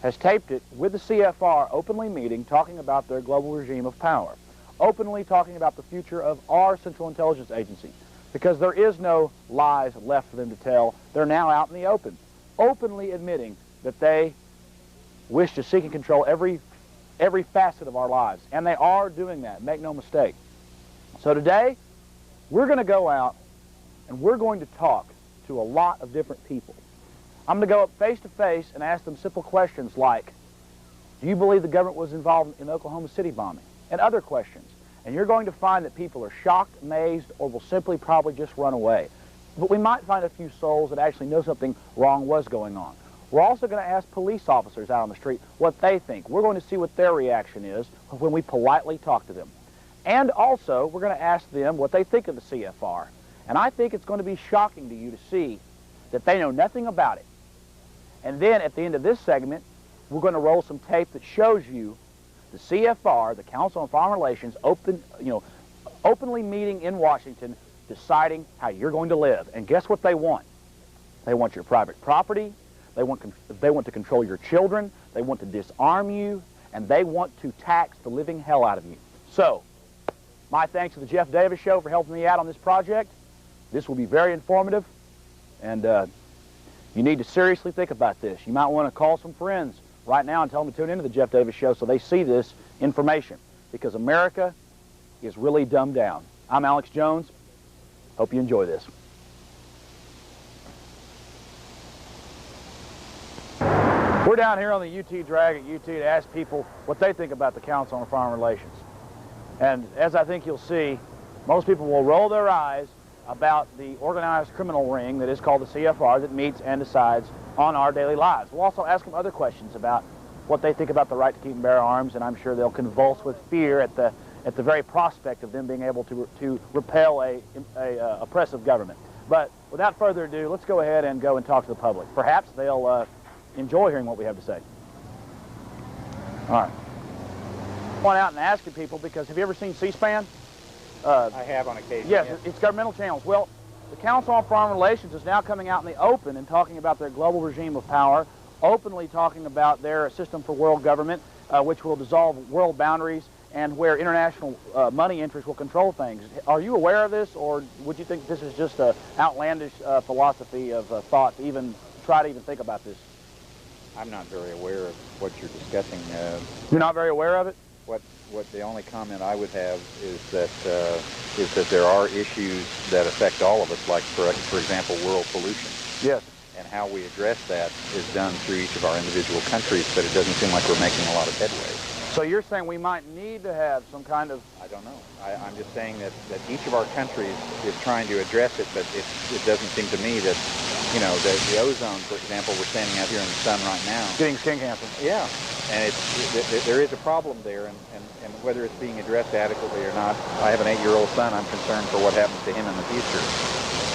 has taped it with the CFR openly meeting, talking about their global regime of power, openly talking about the future of our Central Intelligence Agency, because there is no lies left for them to tell. They're now out in the open. openly admitting that they wish to seek and control every facet of our lives. And they are doing that, make no mistake. So today, we're going to go out and we're going to talk to a lot of different people. I'm going to go up face to face and ask them simple questions like, do you believe the government was involved in the Oklahoma City bombing? And other questions. And you're going to find that people are shocked, amazed, or will simply probably just run away. But we might find a few souls that actually know something wrong was going on. We're also going to ask police officers out on the street what they think. We're going to see what their reaction is when we politely talk to them. And also, we're going to ask them what they think of the CFR. And I think it's going to be shocking to you to see that they know nothing about it. And then at the end of this segment, we're going to roll some tape that shows you the CFR, the Council on Foreign Relations, openly meeting in Washington, deciding how you're going to live. And guess what they want? They want your private property. They want to control your children. They want to disarm you. And they want to tax the living hell out of you. So, my thanks to the Jeff Davis Show for helping me out on this project. This will be very informative. And you need to seriously think about this. You might want to call some friends right now and tell them to tune into the Jeff Davis Show so they see this information. Because America is really dumbed down. I'm Alex Jones. Hope you enjoy this. We're down here on the UT drag at UT to ask people what they think about the Council on Foreign Relations. And as I think you'll see, most people will roll their eyes about the organized criminal ring that is called the CFR that meets and decides on our daily lives. We'll also ask them other questions about what they think about the right to keep and bear arms, and I'm sure they'll convulse with fear at the very prospect of them being able to repel a oppressive government. But without further ado, let's go ahead and go and talk to the public. Perhaps they'll enjoy hearing what we have to say. All right. Going out and asking people, because have you ever seen C-SPAN? I have on occasion. Yes, it's governmental channels. Well, the Council on Foreign Relations is now coming out in the open and talking about their global regime of power, openly talking about their system for world government, which will dissolve world boundaries and where international money interests will control things. Are you aware of this, or would you think this is just an outlandish philosophy of thought to even try to even think about this? I'm not very aware of what you're discussing. You're not very aware of it? What the only comment I would have is that there are issues that affect all of us, like for example, world pollution. Yes. And how we address that is done through each of our individual countries, but it doesn't seem like we're making a lot of headway. So you're saying we might need to have some kind of... I don't know. I'm just saying that each of our countries is trying to address it, but it doesn't seem to me that, you know, the ozone, for example, we're standing out here in the sun right now. Getting skin cancer. Yeah. And there is a problem there, and whether it's being addressed adequately or not, I have an 8-year-old son. I'm concerned for what happens to him in the future.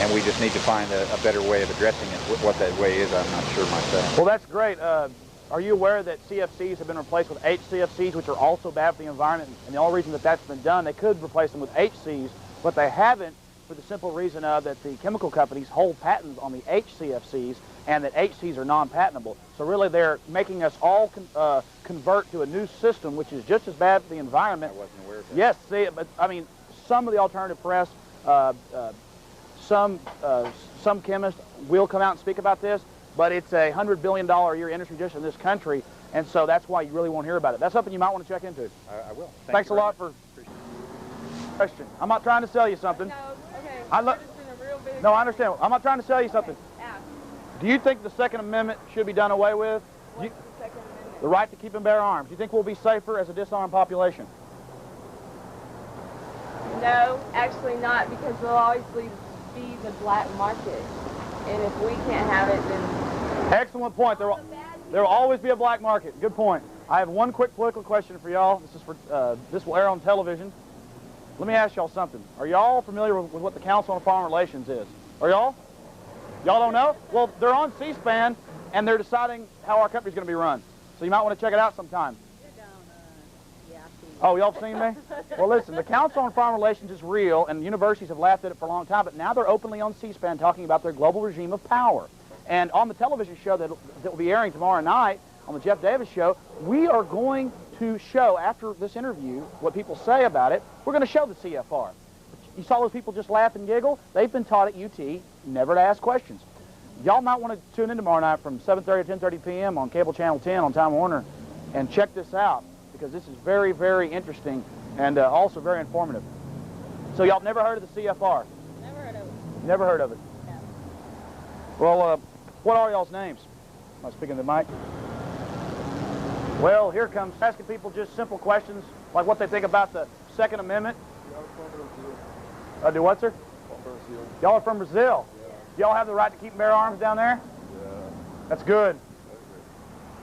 And we just need to find a better way of addressing it. What that way is, I'm not sure myself. Well, that's great. Are you aware that CFCs have been replaced with HCFCs, which are also bad for the environment? And the only reason that that's been done, they could replace them with HCs, but they haven't for the simple reason of that the chemical companies hold patents on the HCFCs, and that HCs are non-patentable. So really they're making us all convert to a new system, which is just as bad for the environment. I wasn't aware of that. Yes, see, but I mean, some of the alternative press, some chemists will come out and speak about this, but it's a $100 billion a year industry just in this country, and so that's why you really won't hear about it. That's something you might want to check into. I will. Thanks a lot for question. I'm not trying to sell you something. No, okay. No, I understand. I'm not trying to sell you something. Do you think the Second Amendment should be done away with? What's the Second Amendment? The right to keep and bear arms. Do you think we'll be safer as a disarmed population? No, actually not, because they'll always be the black market. And if we can't have it, then... Excellent point. There will always be a black market. Good point. I have one quick political question for y'all. This will air on television. Let me ask y'all something. Are y'all familiar with what the Council on Foreign Relations is? Are y'all? Y'all don't know? Well, they're on C-SPAN, and they're deciding how our country's going to be run. So you might want to check it out sometime. Oh, y'all have seen me? Well, listen, the Council on Foreign Relations is real, and universities have laughed at it for a long time, but now they're openly on C-SPAN talking about their global regime of power. And on the television show that will be airing tomorrow night, on the Jeff Davis Show, we are going to show, after this interview, what people say about it. We're going to show the CFR. You saw those people just laugh and giggle? They've been taught at UT never to ask questions. y'all might want to tune in tomorrow night from 7:30 to 10:30 p.m. on cable channel 10 on Time Warner and check this out, because this is very, very interesting and also very informative. So y'all never heard of the CFR? Never heard of it. Never heard of it? No. Well, what are y'all's names? Am I speaking to the mic? Well, here comes asking people just simple questions, like what they think about the Second Amendment. Do what, sir? Y'all are from Brazil. Yeah. Y'all have the right to keep and bear arms down there? Yeah. That's good.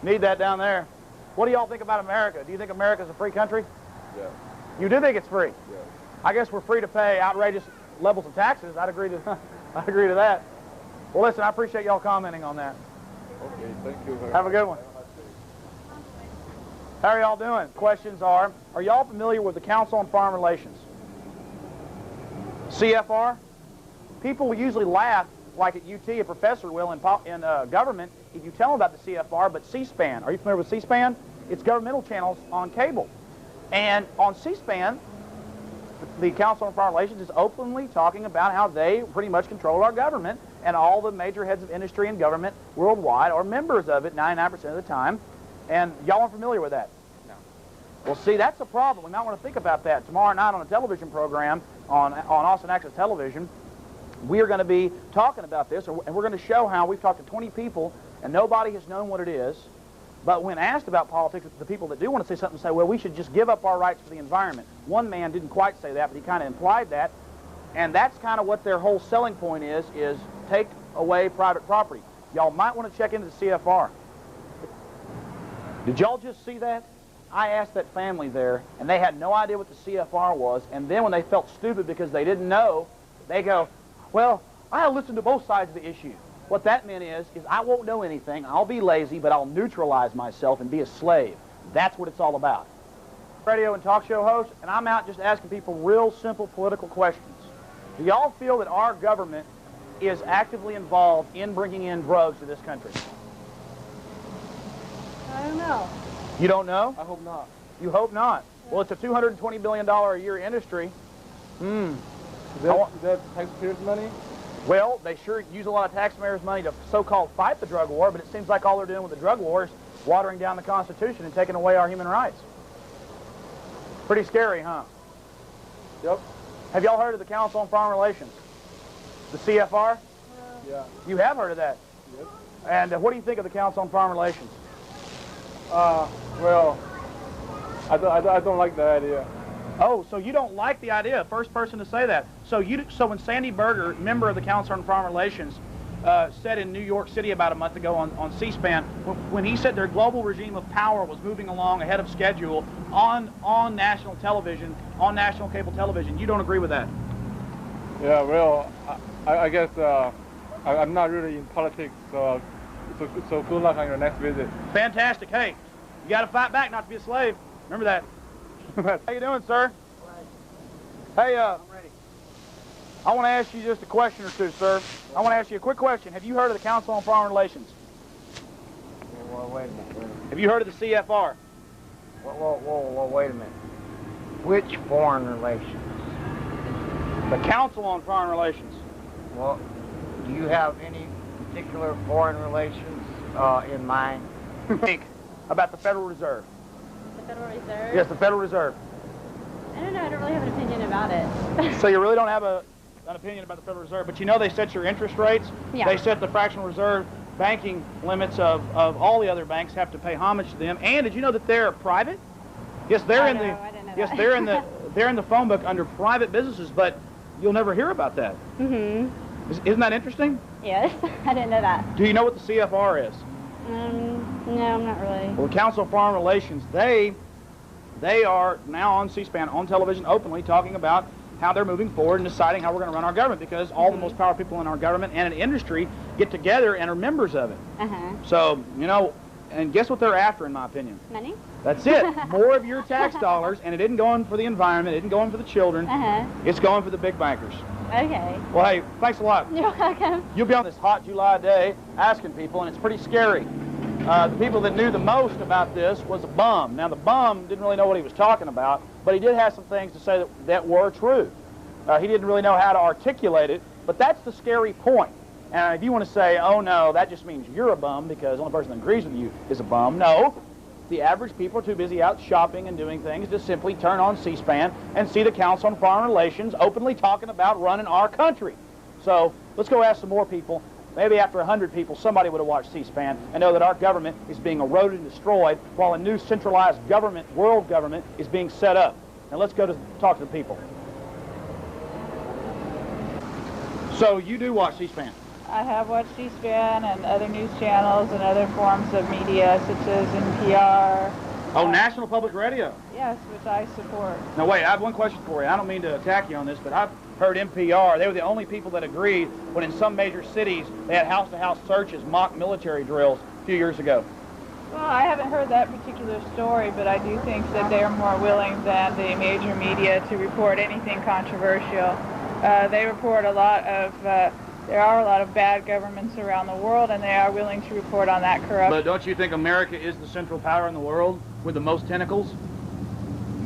Need that down there. What do y'all think about America? Do you think America's a free country? Yeah. You do think it's free? Yeah. I guess we're free to pay outrageous levels of taxes. I'd agree to I'd agree to that. Well, listen, I appreciate y'all commenting on that. Okay, thank you very much. Have a good one. How are y'all doing? Questions are y'all familiar with the Council on Foreign Relations? CFR? People will usually laugh, like at UT, a professor will in government, if you tell them about the CFR, but C-SPAN. Are you familiar with C-SPAN? It's governmental channels on cable. And on C-SPAN, the Council on Foreign Relations is openly talking about how they pretty much control our government, and all the major heads of industry and government worldwide are members of it 99% of the time. And y'all aren't familiar with that? No. Well, see, that's a problem. We might want to think about that. Tomorrow night on a television program on Austin Access Television, we are going to be talking about this, and we're going to show how we've talked to 20 people, and nobody has known what it is. But when asked about politics, the people that do want to say something say, well, we should just give up our rights for the environment. One man didn't quite say that, but he kind of implied that. And that's kind of what their whole selling point is take away private property. Y'all might want to check into the CFR. Did y'all just see that? I asked that family there, and they had no idea what the CFR was. And then when they felt stupid because they didn't know, they go, well, I'll listen to both sides of the issue. What that meant is I won't know anything, I'll be lazy, but I'll neutralize myself and be a slave. That's what it's all about. Radio and talk show host, and I'm out just asking people real simple political questions. Do y'all feel that our government is actively involved in bringing in drugs to this country? I don't know. You don't know? I hope not. You hope not? Yeah. Well, it's a $220 billion a year industry. Is that taxpayers' money? Well, they sure use a lot of taxpayers' money to so-called fight the drug war, but it seems like all they're doing with the drug war is watering down the Constitution and taking away our human rights. Pretty scary, huh? Yep. Have y'all heard of the Council on Foreign Relations? The CFR? Yeah. You have heard of that? Yep. And what do you think of the Council on Foreign Relations? Well, I don't like the idea. Oh, so you don't like the idea? First person to say that. So when Sandy Berger, member of the Council on Foreign Relations, said in New York City about a month ago on C-SPAN, when he said their global regime of power was moving along ahead of schedule on national television, on national cable television, you don't agree with that? Yeah, well, I guess I'm not really in politics, so good luck on your next visit. Fantastic. Hey, you got to fight back not to be a slave. Remember that. How you doing, sir? Hey, I'm ready. I want to ask you just a question or two, sir. I want to ask you a quick question. Have you heard of the Council on Foreign Relations? Well, wait a minute. Have you heard of the CFR? Whoa, wait a minute. Which foreign relations? The Council on Foreign Relations. Well, do you have any particular foreign relations in mind? Think about the Federal Reserve. The Federal Reserve? Yes, the Federal Reserve. I don't know. I don't really have an opinion about it. So you really don't have an opinion about the Federal Reserve, but you know they set your interest rates? Yeah. They set the fractional reserve banking limits of all the other banks have to pay homage to them. And did you know that they're private? Yes, they're in the yes, they're in the they're in the phone book under private businesses, but you'll never hear about that. Mm-hmm. Isn't that interesting? Yes, I didn't know that. Do you know what the CFR is? No, not really. Well, the Council of Foreign Relations, they are now on C-SPAN, on television, openly talking about how they're moving forward and deciding how we're going to run our government, because all the most powerful people in our government and in industry get together and are members of it. So, you know, and guess what they're after, in my opinion? Money? That's it. More of your tax dollars, and it isn't going for the environment, it isn't going for the children, it's going for the big bankers. Okay. Well, hey, thanks a lot. You're welcome. You'll be on this hot July day asking people, and it's pretty scary. The people that knew the most about this was a bum. Now, the bum didn't really know what he was talking about, but he did have some things to say that were true. He didn't really know how to articulate it, but that's the scary point. And if you want to say, oh no, that just means you're a bum because the only person that agrees with you is a bum, no. The average people are too busy out shopping and doing things to simply turn on C-SPAN and see the Council on Foreign Relations openly talking about running our country. So let's go ask some more people. Maybe after 100 people, somebody would have watched C-SPAN and know that our government is being eroded and destroyed while a new centralized government, world government, is being set up. Now let's go to talk to the people. So you do watch C-SPAN? I have watched C-SPAN and other news channels and other forms of media such as NPR. Oh, National Public Radio? Yes, which I support. Now wait, I have one question for you. I don't mean to attack you on this, but I've heard NPR. They were the only people that agreed when in some major cities they had house-to-house searches, mock military drills a few years ago. Well, I haven't heard that particular story, but I do think that they are more willing than the major media to report anything controversial. They report a lot of... there are a lot of bad governments around the world, and they are willing to report on that corruption. But don't you think America is the central power in the world with the most tentacles?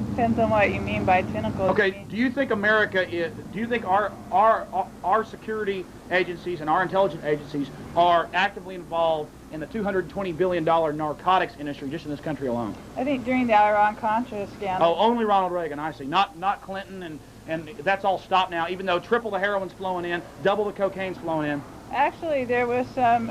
Depends on what you mean by tentacles. Okay, do you think America is, do you think our security agencies and our intelligence agencies are actively involved in the $220 billion narcotics industry just in this country alone? I think during the Iran-Contra scandal. Oh, only Ronald Reagan, I see. Not Clinton, and that's all stopped now, even though triple the heroin's flowing in, double the cocaine's flowing in. Actually, there was some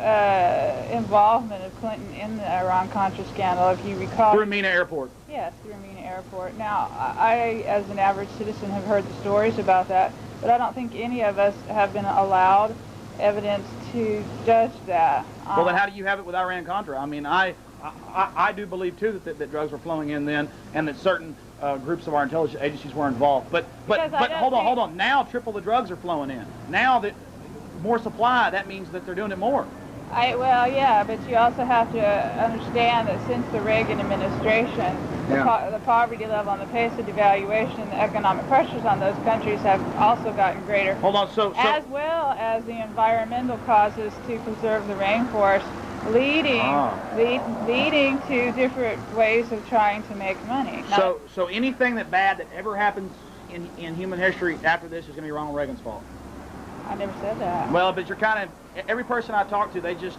involvement of Clinton in the Iran-Contra scandal, if you recall. Through Mina Airport. Yes, through Mina Airport. Now, I, as an average citizen, have heard the stories about that, but I don't think any of us have been allowed evidence to judge that. Well, then how do you have it with Iran-Contra? I mean, I do believe, too, that drugs were flowing in then, and that certain groups of our intelligence agencies were involved. But hold on. Now triple the drugs are flowing in. Now that more supply, that means that they're doing it more. Well, yeah, but you also have to understand that since the Reagan administration, the poverty level and the pace of devaluation, the economic pressures on those countries have also gotten greater. Hold on, so as well as the environmental causes to preserve the rainforest, leading to different ways of trying to make money. So anything bad that ever happens in human history after this is going to be Ronald Reagan's fault? I never said that. Well, but you're kind of, every person I talk to, they just,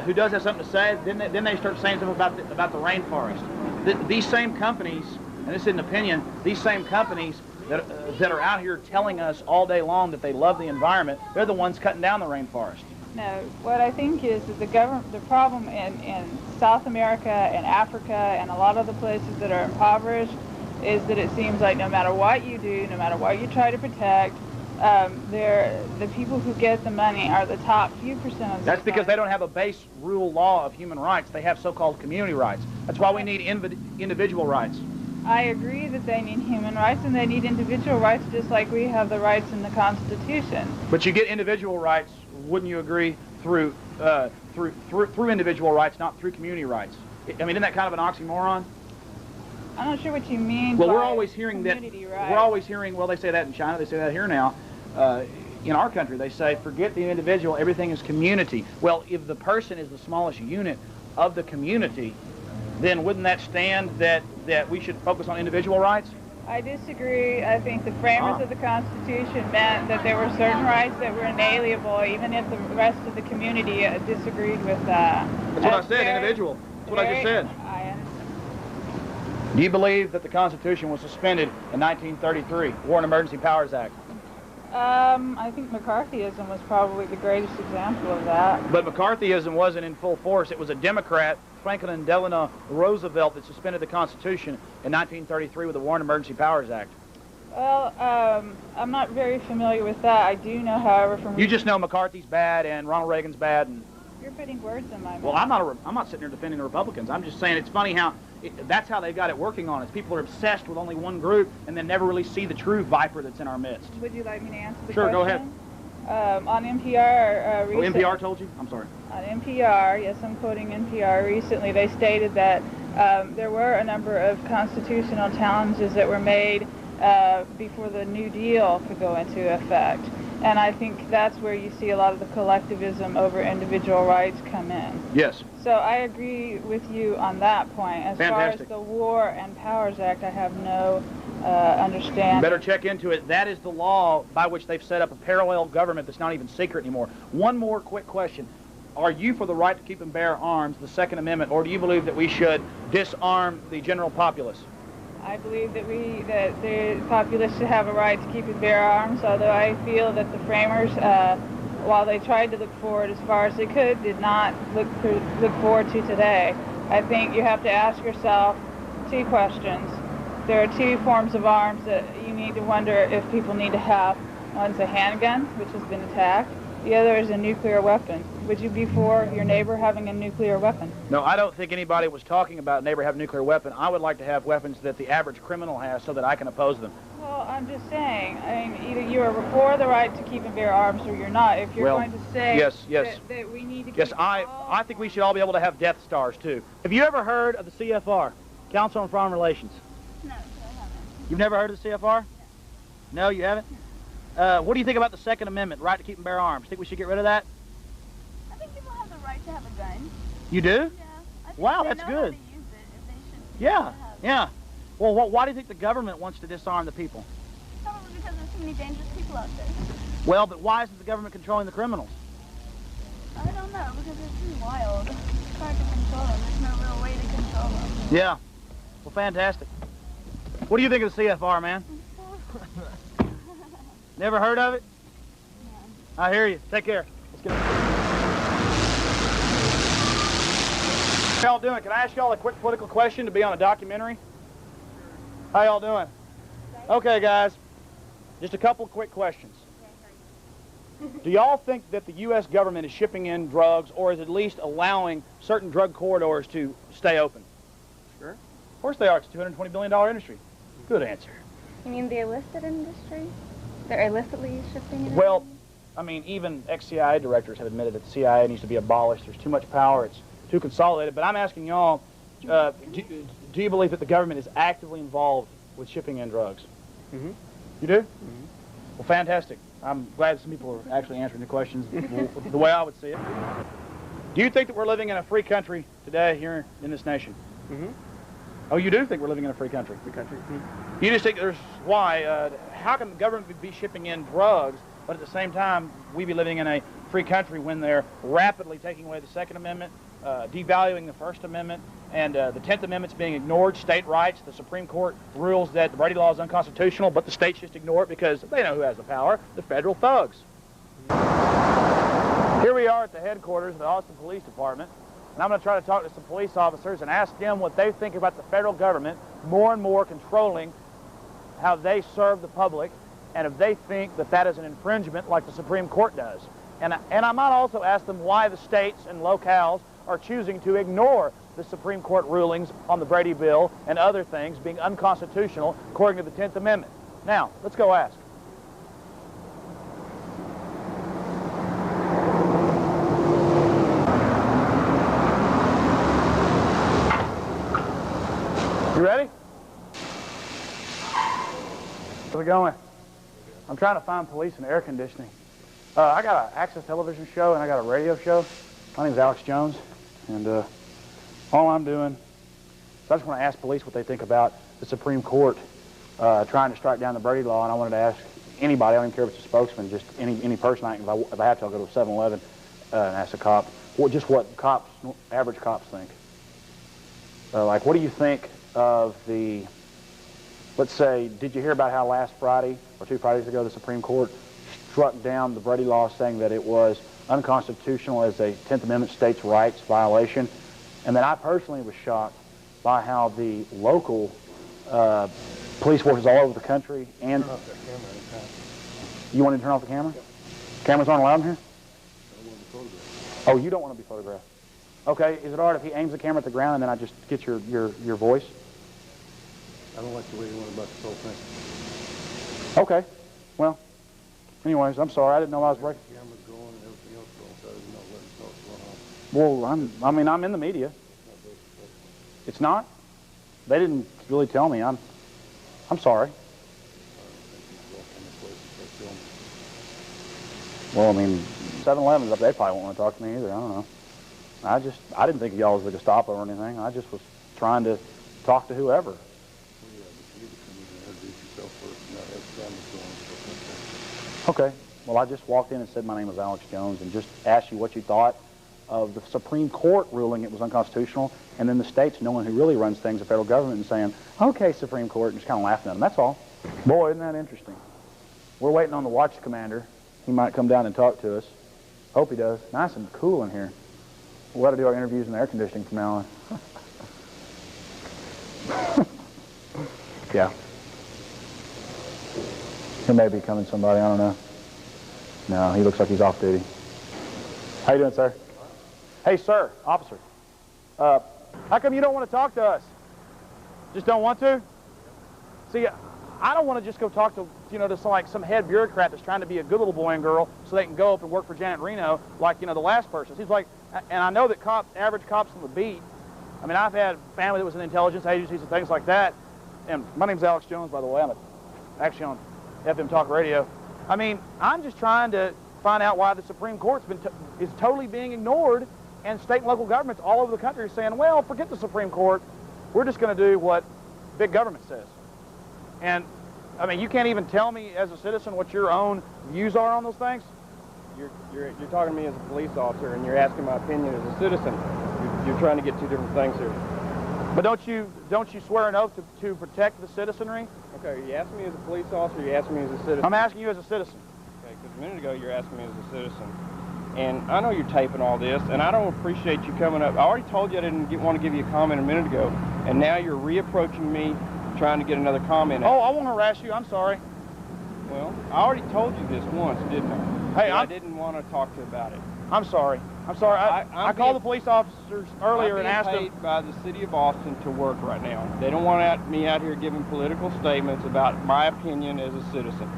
who does have something to say, then they start saying something about the rainforest. These same companies, and this is an opinion, these same companies that are out here telling us all day long that they love the environment, they're the ones cutting down the rainforest. No, what I think is that the problem in South America and Africa and a lot of the places that are impoverished is that it seems like no matter what you do, no matter what you try to protect, the people who get the money are the top few percent of the That's because they don't have a base rule law of human rights. They have so-called community rights. That's why we need individual rights. I agree that they need human rights and they need individual rights just like we have the rights in the Constitution. But you get individual rights, wouldn't you agree, through individual rights, not through community rights? I mean, isn't that kind of an oxymoron? I'm not sure what you mean. Well, by we're always hearing that. Rights. We're always hearing. Well, they say that in China. They say that here now. In our country, they say, forget the individual. Everything is community. Well, if the person is the smallest unit of the community, then wouldn't that stand that we should focus on individual rights? I disagree. I think the framers of the Constitution meant that there were certain rights that were inalienable, even if the rest of the community disagreed with that. That's what I said, individual. That's what I just said. I understand. Do you believe that the Constitution was suspended in 1933, War and Emergency Powers Act? I think McCarthyism was probably the greatest example of that. But McCarthyism wasn't in full force. It was a Democrat, Franklin Delano Roosevelt, that suspended the Constitution in 1933 with the War and Emergency Powers Act. Well, I'm not very familiar with that. I do know, however, from... You just know McCarthy's bad and Ronald Reagan's bad. And you're putting words in my mouth. Well, I'm not sitting here defending the Republicans. I'm just saying it's funny how that's how they've got it working on us. People are obsessed with only one group and then never really see the true viper that's in our midst. Would you like me to answer the question? Sure, go ahead. On NPR recently... NPR told you? I'm sorry. On NPR, yes, I'm quoting NPR recently, they stated that there were a number of constitutional challenges that were made before the New Deal could go into effect. And I think that's where you see a lot of the collectivism over individual rights come in. Yes. So I agree with you on that point. As Fantastic. far as the War and Powers Act, I have no understanding. Better check into it. That is the law by which they've set up a parallel government that's not even secret anymore. One more quick question. Are you for the right to keep and bear arms, the Second Amendment, or do you believe that we should disarm the general populace? I believe that the populace should have a right to keep and bear arms, although I feel that the framers, while they tried to look forward as far as they could, did not look forward to today. I think you have to ask yourself two questions. There are two forms of arms that you need to wonder if people need to have. One's a handgun, which has been attacked. The other is a nuclear weapon. Would you be for your neighbor having a nuclear weapon? No, I don't think anybody was talking about a neighbor having a nuclear weapon. I would like to have weapons that the average criminal has so that I can oppose them. Well, I'm just saying, I mean, either you are for the right to keep and bear arms or you're not. If you're going to say that we need to keep I think we should all be able to have Death Stars, too. Have you ever heard of the CFR, Council on Foreign Relations? No, I haven't. You've never heard of the CFR? No, you haven't? What do you think about the Second Amendment, right to keep and bear arms? Think we should get rid of that? I think people have the right to have a gun. You do? Yeah. I think wow, they that's know good. How to use it, if they should Yeah. Well, why do you think the government wants to disarm the people? Probably because there's too many dangerous people out there. Well, but why isn't the government controlling the criminals? I don't know, because they're too wild. It's hard to control them. There's no real way to control them. Yeah. Well, fantastic. What do you think of the CFR, man? Never heard of it? No. I hear you. Take care. Let's get How y'all doing? Can I ask y'all a quick political question to be on a documentary? How y'all doing? Okay, guys. Just a couple of quick questions. Do y'all think that the U.S. government is shipping in drugs, or is at least allowing certain drug corridors to stay open? Sure. Of course they are. It's a $220 billion industry. Good answer. You mean the illicit industry? They're illicitly shipping it? Well, I mean, even ex-CIA directors have admitted that the CIA needs to be abolished. There's too much power. It's too consolidated. But I'm asking y'all, do you believe that the government is actively involved with shipping in drugs? Mm-hmm. You do? Mm-hmm. Well, fantastic. I'm glad some people are actually answering the questions the way I would see it. Do you think that we're living in a free country today here in this nation? Mm-hmm. Oh, you do think we're living in a free country? Free country. Mm-hmm. You just think there's why? How can the government be shipping in drugs, but at the same time we be living in a free country when they're rapidly taking away the Second Amendment, devaluing the First Amendment, and the 10th Amendment's being ignored, state rights? The Supreme Court rules that the Brady Law is unconstitutional, but the states just ignore it because they know who has the power, the federal thugs. Here we are at the headquarters of the Austin Police Department, and I'm going to try to talk to some police officers and ask them what they think about the federal government more and more controlling how they serve the public, and if they think that that is an infringement like the Supreme Court does. And I might also ask them why the states and locales are choosing to ignore the Supreme Court rulings on the Brady Bill and other things being unconstitutional according to the 10th Amendment. Now, let's go ask. You ready? How's it going? I'm trying to find police and air conditioning. I got an Access television show and I got a radio show. My name's Alex Jones, and all I'm doing is I just want to ask police what they think about the Supreme Court trying to strike down the Brady Law, and I wanted to ask anybody, I don't even care if it's a spokesman, just any person, if I have to, I'll go to a 7-Eleven and ask a cop, just what average cops think. Like, what do you think of the, let's say, did you hear about how last Friday, or 2 Fridays ago, the Supreme Court struck down the Brady Law saying that it was unconstitutional as a 10th Amendment states' rights violation? And then I personally was shocked by how the local police forces all over the country and... Turn off that camera anytime. You want to turn off the camera? Yep. Cameras aren't allowed in here? I don't want to be photographed. Oh, you don't want to be photographed. Okay, is it all right if he aims the camera at the ground and then I just get your voice? I don't like the way you went about this whole thing. Okay. Well, anyways, I'm sorry. I didn't know I was breaking. The camera's going and everything else going, so I didn't know what's going on. Well, I'm in the media. It's not? They didn't really tell me. I'm sorry. Well, I mean, 7-Eleven's up, they probably won't want to talk to me either. I don't know. I didn't think y'all was the Gestapo or anything. I just was trying to talk to whoever. Okay. Well, I just walked in and said my name was Alex Jones and just asked you what you thought of the Supreme Court ruling it was unconstitutional, and then the states knowing who really runs things, the federal government, and saying, okay, Supreme Court, and just kind of laughing at them. That's all. Boy, isn't that interesting. We're waiting on the watch commander. He might come down and talk to us. Hope he does. Nice and cool in here. We'll have to do our interviews in the air conditioning from now on. Yeah. He may be coming somebody, I don't know. No, he looks like he's off duty. How you doing, sir? Hey, sir, officer. How come you don't want to talk to us? Just don't want to? See, I don't want to just go talk to, just like some head bureaucrat that's trying to be a good little boy and girl so they can go up and work for Janet Reno like, the last person. He's like, and I know that average cops on the beat, I mean, I've had family that was in intelligence agencies and things like that. And my name's Alex Jones, by the way. I'm actually on FM Talk Radio. I mean, I'm just trying to find out why the Supreme Court's is totally being ignored, and state and local governments all over the country are saying, well, forget the Supreme Court. We're just going to do what big government says. And, I mean, you can't even tell me as a citizen what your own views are on those things? You're talking to me as a police officer, and you're asking my opinion as a citizen. You're trying to get two different things here. But don't you swear an oath to protect the citizenry? Okay, are you asking me as a police officer, or are you asking me as a citizen? I'm asking you as a citizen. Okay, because a minute ago you're asking me as a citizen. And I know you're taping all this, and I don't appreciate you coming up. I already told you I didn't want to give you a comment a minute ago, and now you're reapproaching me trying to get another comment out. Oh, I won't harass you. I'm sorry. Well, I already told you this once, didn't I? Hey, I didn't want to talk to you about it. I'm sorry. I'm sorry. I called the police officers earlier and asked them. I'm being paid by the city of Austin to work right now. They don't want me out here giving political statements about my opinion as a citizen.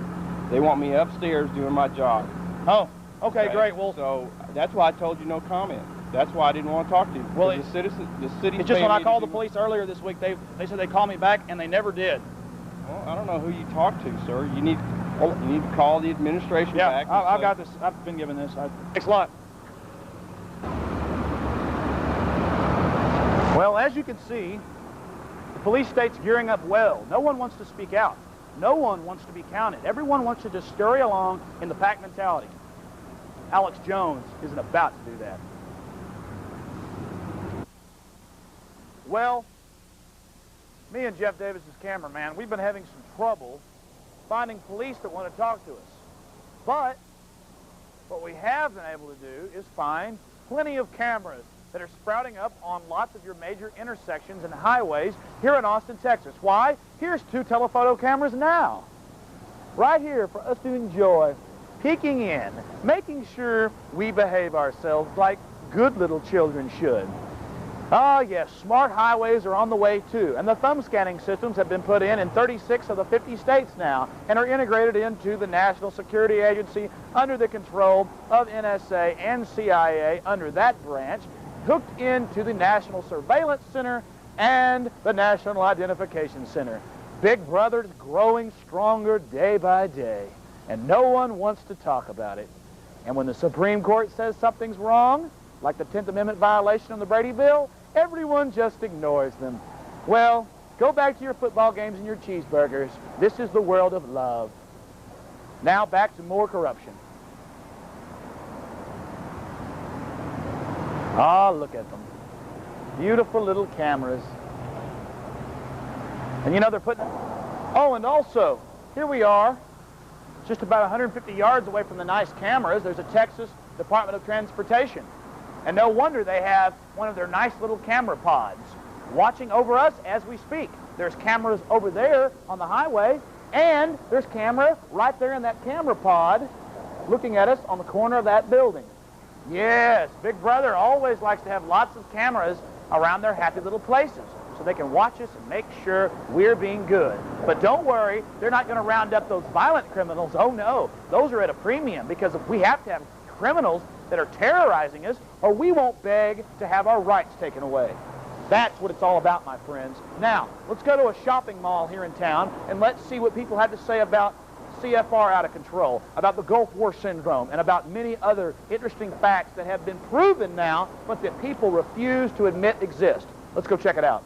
They want me upstairs doing my job. Oh, okay, great. Well, so that's why I told you no comment. That's why I didn't want to talk to you. Well, the city. It's just when I called the police earlier this week, they said they'd call me back, and they never did. Well, I don't know who you talked to, sir. You need to call the administration back. Yeah, I've got this. I've been given this. Thanks a lot. Well, as you can see, the police state's gearing up well. No one wants to speak out. No one wants to be counted. Everyone wants to just scurry along in the pack mentality. Alex Jones isn't about to do that. Well, me and Jeff Davis's cameraman, we've been having some trouble finding police that want to talk to us. But what we have been able to do is find plenty of cameras that are sprouting up on lots of your major intersections and highways here in Austin, Texas. Why? Here's 2 telephoto cameras now. Right here for us to enjoy, peeking in, making sure we behave ourselves like good little children should. Ah, yes, smart highways are on the way too, and the thumb scanning systems have been put in 36 of the 50 states now and are integrated into the National Security Agency under the control of NSA and CIA under that branch, hooked into the National Surveillance Center and the National Identification Center. Big Brother's growing stronger day by day, and no one wants to talk about it. And when the Supreme Court says something's wrong, like the 10th Amendment violation of the Brady Bill, everyone just ignores them. Well, go back to your football games and your cheeseburgers. This is the world of love. Now back to more corruption. Ah, look at them. Beautiful little cameras. And you know they're putting... Oh, and also, here we are, just about 150 yards away from the nice cameras. There's a Texas Department of Transportation. And no wonder they have one of their nice little camera pods watching over us as we speak. There's cameras over there on the highway, and there's camera right there in that camera pod looking at us on the corner of that building. Yes, Big Brother always likes to have lots of cameras around their happy little places so they can watch us and make sure we're being good. But don't worry, they're not going to round up those violent criminals. Oh, no. Those are at a premium because we have to have criminals that are terrorizing us, or we won't beg to have our rights taken away. That's what it's all about, my friends. Now, let's go to a shopping mall here in town, and let's see what people have to say about CFR out of control, about the Gulf War syndrome, and about many other interesting facts that have been proven now, but that people refuse to admit exist. Let's go check it out.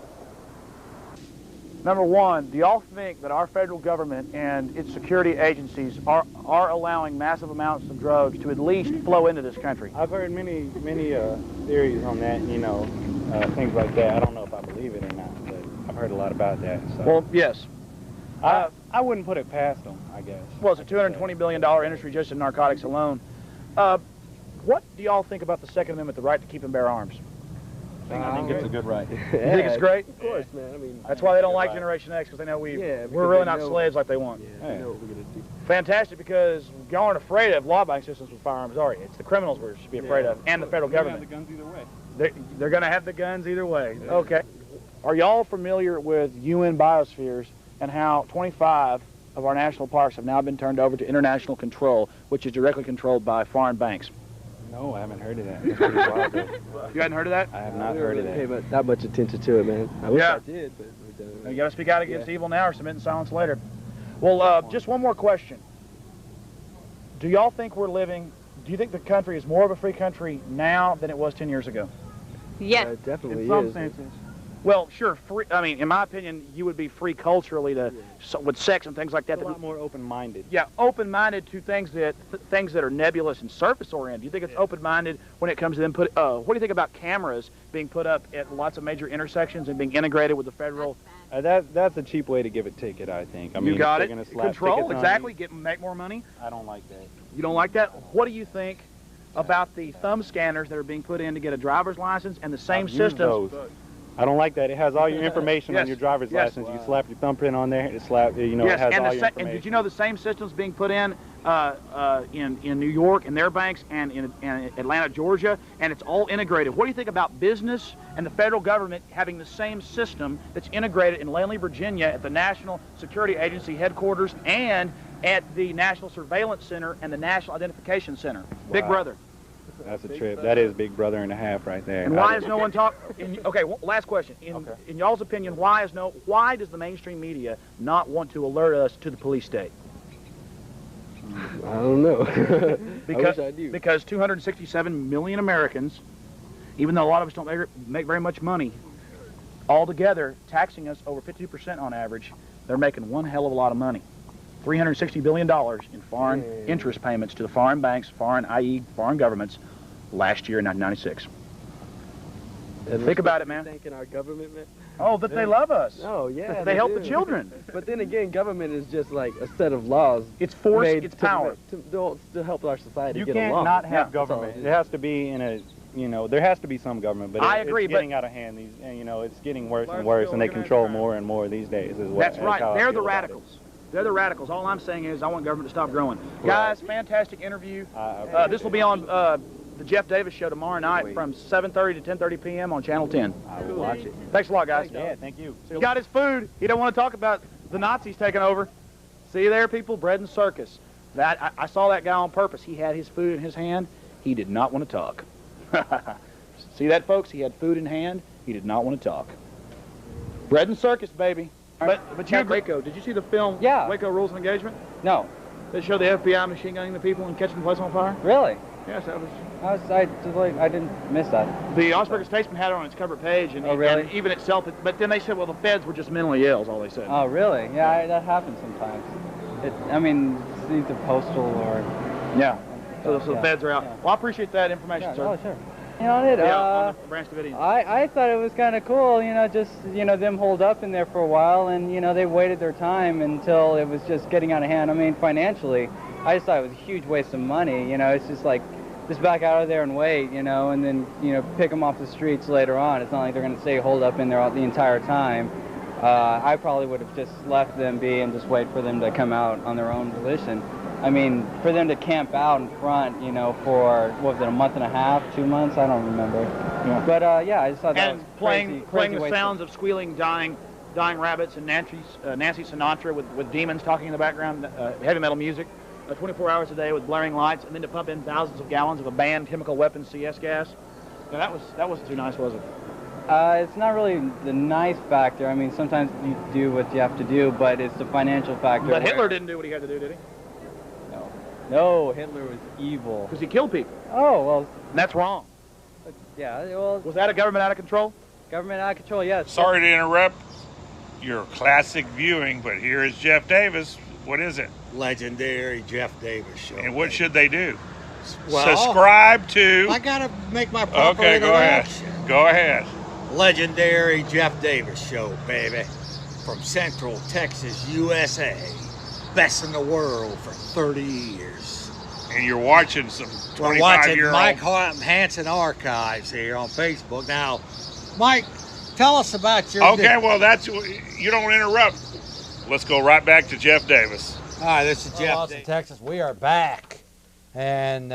Number one, do y'all think that our federal government and its security agencies are allowing massive amounts of drugs to at least flow into this country? I've heard many theories on that, things like that. I don't know if I believe it or not, but I've heard a lot about that. So. Well, yes. I wouldn't put it past them, I guess. Well, it's a $220 billion industry just in narcotics alone. What do y'all think about the Second Amendment, the right to keep and bear arms? I think it's a good right. You think it's great? Of course, man. I mean, that's why they don't like Generation X, because they know we're really not slaves like they want. Yeah, they know what we're going to do. Fantastic, because y'all aren't afraid of law-abiding systems with firearms, are you? It's the criminals we should be afraid of, and the federal government. They're going to have the guns either way. They're going to have the guns either way. Yeah. Okay. Are y'all familiar with UN biospheres and how 25 of our national parks have now been turned over to international control, which is directly controlled by foreign banks? No, I haven't heard of that. That's pretty wild, though. You hadn't heard of that? I have not heard of that. Pay that much attention to it, man. I wish I did, but we don't. You got to speak out against evil now or submit in silence later. Well, just one more question. Do y'all think do you think the country is more of a free country now than it was 10 years ago? Yes. It definitely in some is. senses. Well, sure. Free, I mean, in my opinion, you would be free culturally with sex and things like that. A lot more open-minded. Yeah, open-minded to things that are nebulous and surface-oriented. Do you think it's open-minded when it comes to them what do you think about cameras being put up at lots of major intersections and being integrated with the federal? That's a cheap way to give a ticket, I think. I mean, you got it. Gonna slap Control, exactly. Make more money. I don't like that. You don't like that? What do you think about the thumb scanners that are being put in to get a driver's license and the same systems? I don't like that. It has all your information on your driver's license. You slap your thumbprint on there. It has all your information. And did you know the same systems being put in New York in their banks and in Atlanta, Georgia, and it's all integrated? What do you think about business and the federal government having the same system that's integrated in Langley, Virginia at the National Security Agency headquarters and at the National Surveillance Center and the National Identification Center? Wow. Big Brother. That's a trip. That is Big Brother and a half right there. And why is no one talking? Okay, last question. In y'all's opinion, why does the mainstream media not want to alert us to the police state? I don't know. Because, I wish I do. Because 267 million Americans, even though a lot of us don't make very much money, altogether taxing us over 52% on average, they're making one hell of a lot of money. $360 billion in foreign interest payments to the foreign banks, i.e. foreign governments, last year in 1996. Think about it, man. Thanking our government, man. Oh, that they love us. Oh, yeah. They help the children. But then again, government is just like a set of laws. It's force, it's power. To help our society get along. You can't not have government. It has to be in a, there has to be some government. But I agree, it's getting out of hand. It's getting worse and worse, and they control more and more these days. That's right. They're the radicals. They're the radicals. All I'm saying is I want government to stop growing. Right. Guys, fantastic interview. This will be on the Jeff Davis Show tomorrow night from 7:30 to 10:30 p.m. on Channel 10. I will watch it. Thanks a lot, guys. Yeah, thank you. He got his food. He don't want to talk about the Nazis taking over. See you there, people. Bread and circus. I saw that guy on purpose. He had his food in his hand. He did not want to talk. See that, folks? He had food in hand. He did not want to talk. Bread and circus, baby. But you, Waco, did you see the film Waco Rules of Engagement? No. They showed the FBI machine gunning the people and catching the place on fire? Really? Yes, that was... I didn't miss that. The Augsburger Statesman had it on its cover page, and, and even itself, but then they said, well, the feds were just mentally ill, is all they said. Oh, really? Yeah, that happens sometimes. It's either postal or... Yeah, so the feds are out. Yeah. Well, I appreciate that information, sir. Oh, sure. On Branch Davidian. I thought it was kind of cool, them holed up in there for a while, and, they waited their time until it was just getting out of hand. I mean, financially, I just thought it was a huge waste of money, it's just like, just back out of there and wait, and then, pick them off the streets later on. It's not like they're going to stay holed up in there the entire time. I probably would have just left them be and just wait for them to come out on their own volition. I mean, for them to camp out in front, for, what was it, a month and a half, 2 months? I don't remember. Yeah. But, I just thought that was playing the sounds of squealing, dying rabbits and Nancy Sinatra with demons talking in the background, heavy metal music, 24 hours a day with blaring lights, and then to pump in thousands of gallons of a banned chemical weapons CS gas. Now, that wasn't too nice, was it? It's not really the nice factor. I mean, sometimes you do what you have to do, but it's the financial factor. But Hitler didn't do what he had to do, did he? No, Hitler was evil. Because he killed people. Oh, well. And that's wrong. Yeah, well. Was that a government out of control? Government out of control, yes. Sorry to interrupt your classic viewing, but here is Jeff Davis. What is it? Legendary Jeff Davis show. And what should they do? Well, subscribe to. I gotta make my proper Okay, go ahead. Go ahead. Legendary Jeff Davis show, baby. From Central Texas, USA. Best in the world for 30 years. And you're watching some 25-year-old. We're watching Mike Hanson Archives here on Facebook. Now, Mike, tell us about your... Okay, well, you don't interrupt. Let's go right back to Jeff Davis. All right, this is Jeff Austin, Texas. We are back. And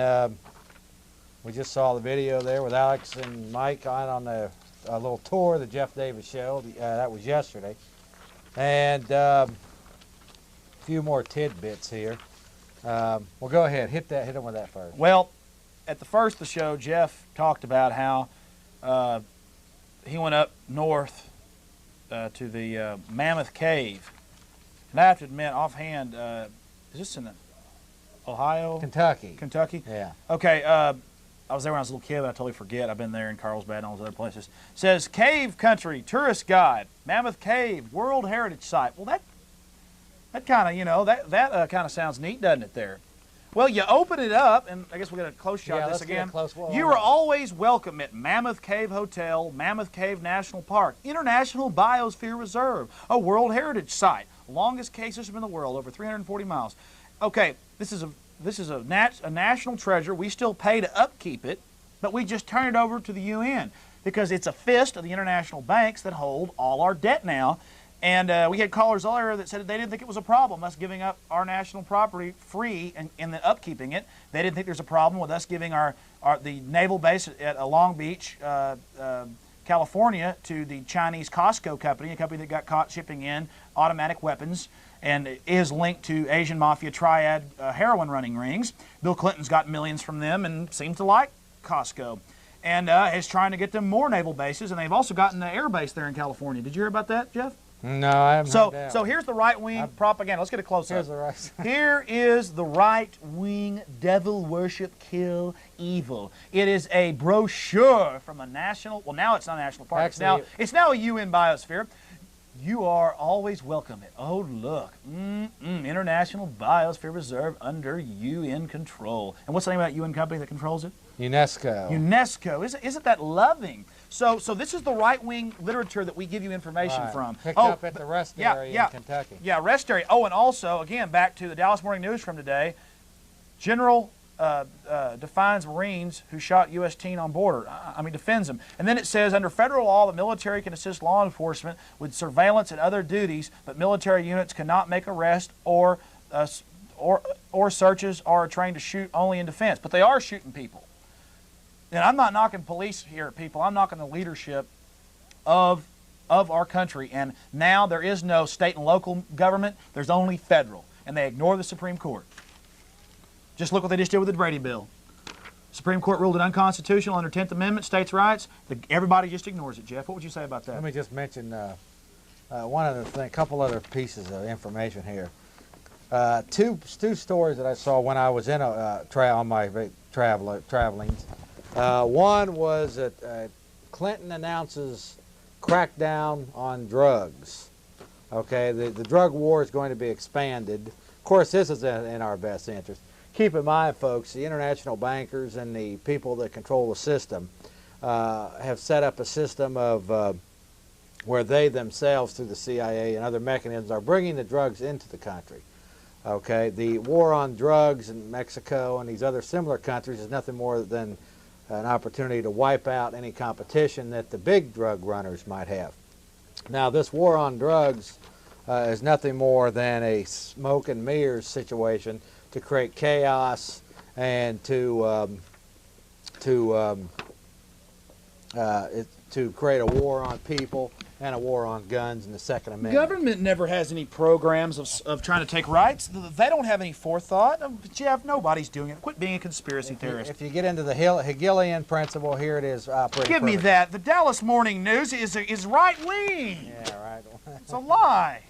we just saw the video there with Alex and Mike on a little tour of the Jeff Davis show. That was yesterday. And a few more tidbits here. Well, go ahead. Hit him with that first. Well, at the first of the show, Jeff talked about how he went up north to the Mammoth Cave. And I have to admit, offhand, is this in Ohio? Kentucky. Kentucky? Yeah. Okay, I was there when I was a little kid, but I totally forget. I've been there in Carlsbad and all those other places. It says, Cave Country, Tourist Guide, Mammoth Cave, World Heritage Site. Well, that kind of, you know, that kind of sounds neat, doesn't it there? Well, you open it up, and I guess we'll get a close shot of this again. You are always welcome at Mammoth Cave Hotel, Mammoth Cave National Park, International Biosphere Reserve, a World Heritage Site, longest cave system in the world, over 340 miles. Okay, this is a national treasure. We still pay to upkeep it, but we just turn it over to the UN because it's a fist of the international banks that hold all our debt now. And we had callers earlier that said they didn't think it was a problem, us giving up our national property free and then upkeeping it. They didn't think there's a problem with us giving the naval base at Long Beach, California, to the Chinese Costco company, a company that got caught shipping in automatic weapons and is linked to Asian Mafia triad heroin running rings. Bill Clinton's got millions from them and seems to like Costco. And is trying to get them more naval bases, and they've also gotten the air base there in California. Did you hear about that, Jeff? No, I haven't heard that. So here's the right-wing propaganda. Let's get a close-up. Here is the right-wing devil worship, kill evil. It is a brochure from a national, well, now it's not a national park. Actually, it's now a UN biosphere. You are always welcome. Oh, look. International Biosphere Reserve under UN control. And what's the name of that UN company that controls it? UNESCO. UNESCO. Isn't that loving? So this is the right-wing literature that we give you information from. Picked up at the rest area in Kentucky. Yeah, rest area. Oh, and also, again, back to the Dallas Morning News from today, General defines Marines who shot U.S. teen on border. Defends them. And then it says, under federal law, the military can assist law enforcement with surveillance and other duties, but military units cannot make arrests or searches or are trained to shoot only in defense. But they are shooting people. And I'm not knocking police here, people. I'm knocking the leadership of our country. And now there is no state and local government. There's only federal. And they ignore the Supreme Court. Just look what they just did with the Brady bill. Supreme Court ruled it unconstitutional under 10th Amendment, states' rights. Everybody just ignores it, Jeff. What would you say about that? Let me just mention one other thing, a couple other pieces of information here. Two stories that I saw when I was in on my travelings. One was that Clinton announces crackdown on drugs. Okay, the drug war is going to be expanded. Of course, this is in our best interest. Keep in mind, folks, the international bankers and the people that control the system have set up a system of where they themselves, through the CIA and other mechanisms, are bringing the drugs into the country. Okay, the war on drugs in Mexico and these other similar countries is nothing more than an opportunity to wipe out any competition that the big drug runners might have. Now, this war on drugs is nothing more than a smoke and mirrors situation to create chaos and to create a war on people and a war on guns and the Second Amendment. Government never has any programs of trying to take rights. They don't have any forethought. Jeff, nobody's doing it. Quit being a conspiracy theorist. If you get into the Hegelian principle, here it is. Give me that. The Dallas Morning News is right-wing. Yeah, right. It's a lie.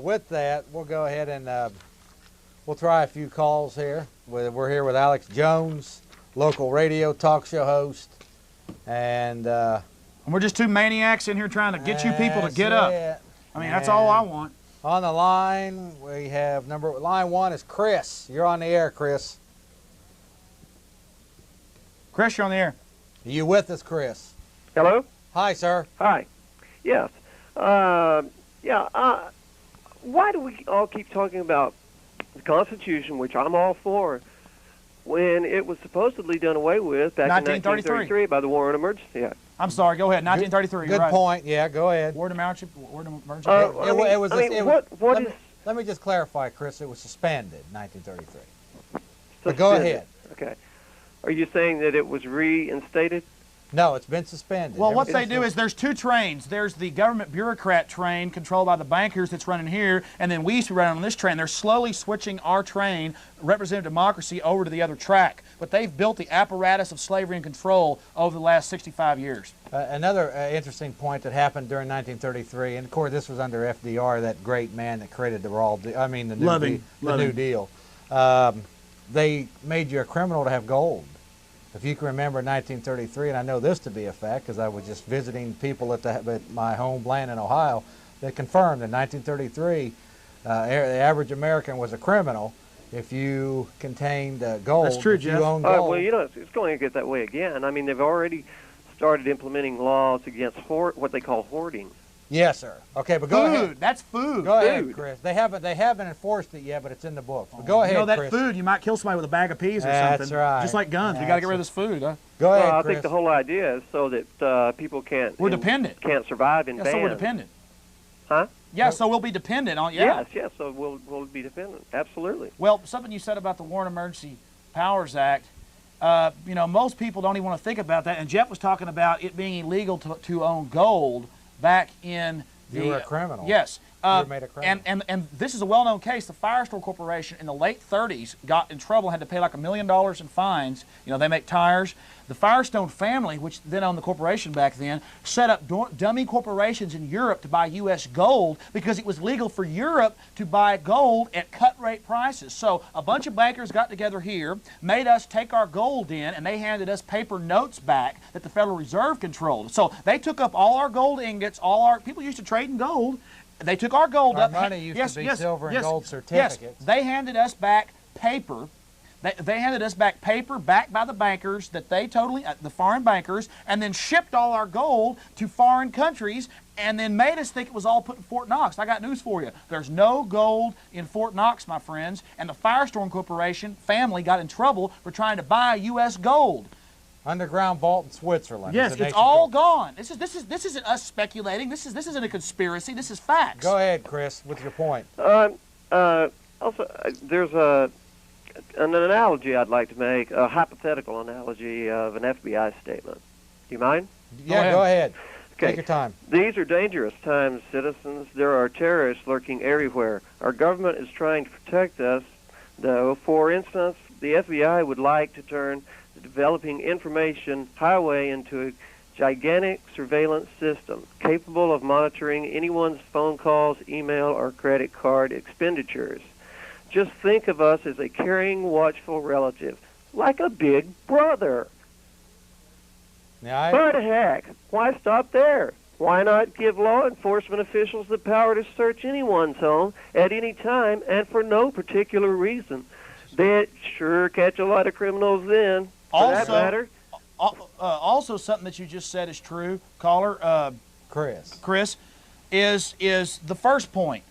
With that, we'll go ahead and We'll try a few calls here. We're here with Alex Jones, local radio talk show host, and we're just two maniacs in here trying to get you people to get up. I mean, that's all I want. On the line, we have line 1 is Chris. You're on the air, Chris. Chris, you're on the air. Are you with us, Chris? Hello? Hi, sir. Hi. Yes. Why do we all keep talking about the Constitution, which I'm all for, when it was supposedly done away with back in 1933 by the War and Emergency Act? I'm sorry, go ahead. 1933. Good right. point. Yeah, go ahead. War and Emergency. Let me just clarify, Chris. It was suspended in 1933. But go ahead. Okay. Are you saying that it was reinstated? No, it's been suspended. Well, what they do is there's two trains. There's the government bureaucrat train controlled by the bankers that's running here, and then we used to run on this train. They're slowly switching our train, representative democracy, over to the other track. But they've built the apparatus of slavery and control over the last 65 years. Another interesting point that happened during 1933, and of course this was under FDR, that great man that created the New Deal. They made you a criminal to have gold. If you can remember 1933, and I know this to be a fact because I was just visiting people at my homeland in Ohio that confirmed in 1933 the average American was a criminal if you contained gold. That's true, Jeff. You owned gold. Well, you know, it's going to get that way again. I mean, they've already started implementing laws against what they call hoarding. Yes, sir. Okay, but go ahead. Food. That's food. Go ahead, Chris. They haven't enforced it yet, but it's in the book. But go ahead, You know that Chris. food, you might kill somebody with a bag of peas or something. That's right. Just like guns. We got to get rid of this food, huh? Go ahead, I Chris. think the whole idea is so that people can't. We're dependent. Can't survive in Yeah, bands. so we're dependent. Huh? Yeah, so we'll be dependent on. Yeah. Yes. So we'll be dependent. Absolutely. Well, something you said about the War and Emergency Powers Act. You know, most people don't even want to think about that. And Jeff was talking about it being illegal to own gold back in. You were a criminal. Yes. You were made a criminal. And this is a well-known case. The Firestone Corporation in the late 30s got in trouble, had to pay like $1 million in fines. You know, they make tires. The Firestone family, which then owned the corporation back then, set up dummy corporations in Europe to buy U.S. gold because it was legal for Europe to buy gold at cut-rate prices. So a bunch of bankers got together here, made us take our gold in, and they handed us paper notes back that the Federal Reserve controlled. So they took up all our gold ingots, people used to trade in gold. They took our gold up. Our money used to be silver and gold certificates. Yes, they handed us back paper. They handed us back paper backed by the bankers that the foreign bankers, and then shipped all our gold to foreign countries and then made us think it was all put in Fort Knox. I got news for you. There's no gold in Fort Knox, my friends, and the Firestone Corporation family got in trouble for trying to buy U.S. gold. Underground vault in Switzerland. Yes, it's all gone. This isn't us speculating. This isn't a conspiracy. This is facts. Go ahead, Chris, with your point. Also, there's an analogy I'd like to make, a hypothetical analogy of an FBI statement. Do you mind? Yeah, go ahead. Okay. Take your time. These are dangerous times, citizens. There are terrorists lurking everywhere. Our government is trying to protect us, though. For instance, the FBI would like to turn the developing information highway into a gigantic surveillance system capable of monitoring anyone's phone calls, email, or credit card expenditures. Just think of us as a caring, watchful relative, like a big brother. But heck, why stop there? Why not give law enforcement officials the power to search anyone's home at any time and for no particular reason? They'd sure catch a lot of criminals then, for that matter. Also, something that you just said is true, caller. Chris, is the first point.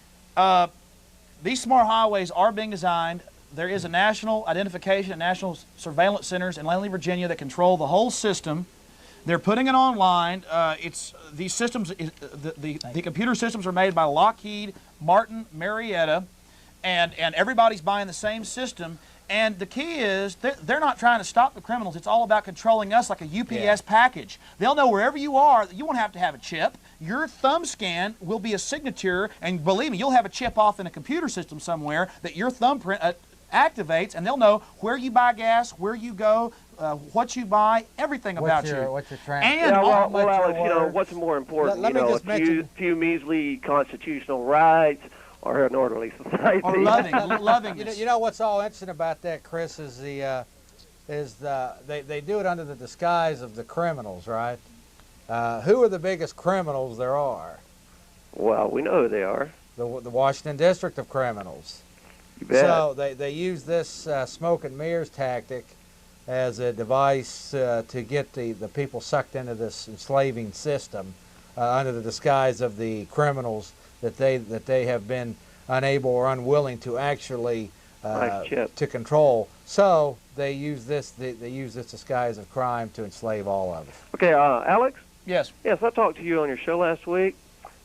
These smart highways are being designed. There is a national identification and national surveillance centers in Langley, Virginia that control the whole system. They're putting it online. These systems, the computer systems are made by Lockheed Martin Marietta, and everybody's buying the same system. And the key is they're not trying to stop the criminals. It's all about controlling us like a UPS package. They'll know wherever you are. You won't have to have a chip. Your thumb scan will be a signature, and believe me, you'll have a chip off in a computer system somewhere that your thumbprint activates, and they'll know where you buy gas, where you go, what you buy, everything about you. What's your And well, Alex, what's more important? A few measly constitutional rights, or an orderly society. Or loving. You know what's all interesting about that, Chris, is they do it under the disguise of the criminals, right? Who are the biggest criminals there are? Well, we know who they are. The Washington District of Criminals. You bet. So they use this smoke and mirrors tactic as a device to get the people sucked into this enslaving system under the disguise of the criminals that they have been unable or unwilling to actually to control. So they use this disguise of crime to enslave all of us. Okay, Alex? Yes. Yes, I talked to you on your show last week,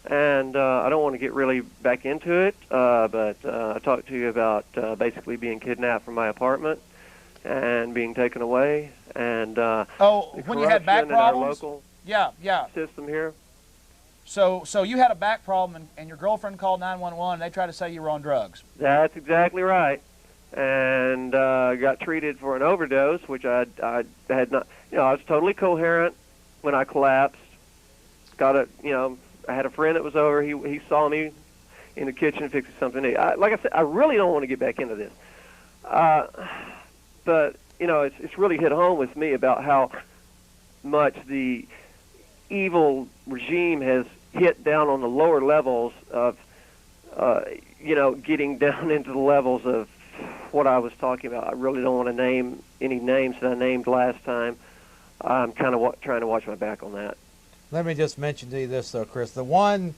and I don't want to get really back into it, but I talked to you about basically being kidnapped from my apartment and being taken away, and when you had back problems? Local yeah. system here. So you had a back problem, and your girlfriend called 911, and they tried to say you were on drugs. That's exactly right. And got treated for an overdose, which I had not. I was totally coherent when I collapsed. I had a friend that was over. He saw me in the kitchen fixing something. Like I said, I really don't want to get back into this. But it's really hit home with me about how much the evil regime has hit down on the lower levels of, getting down into the levels of what I was talking about. I really don't want to name any names that I named last time. I'm kind of trying to watch my back on that. Let me just mention to you this, though, Chris. The one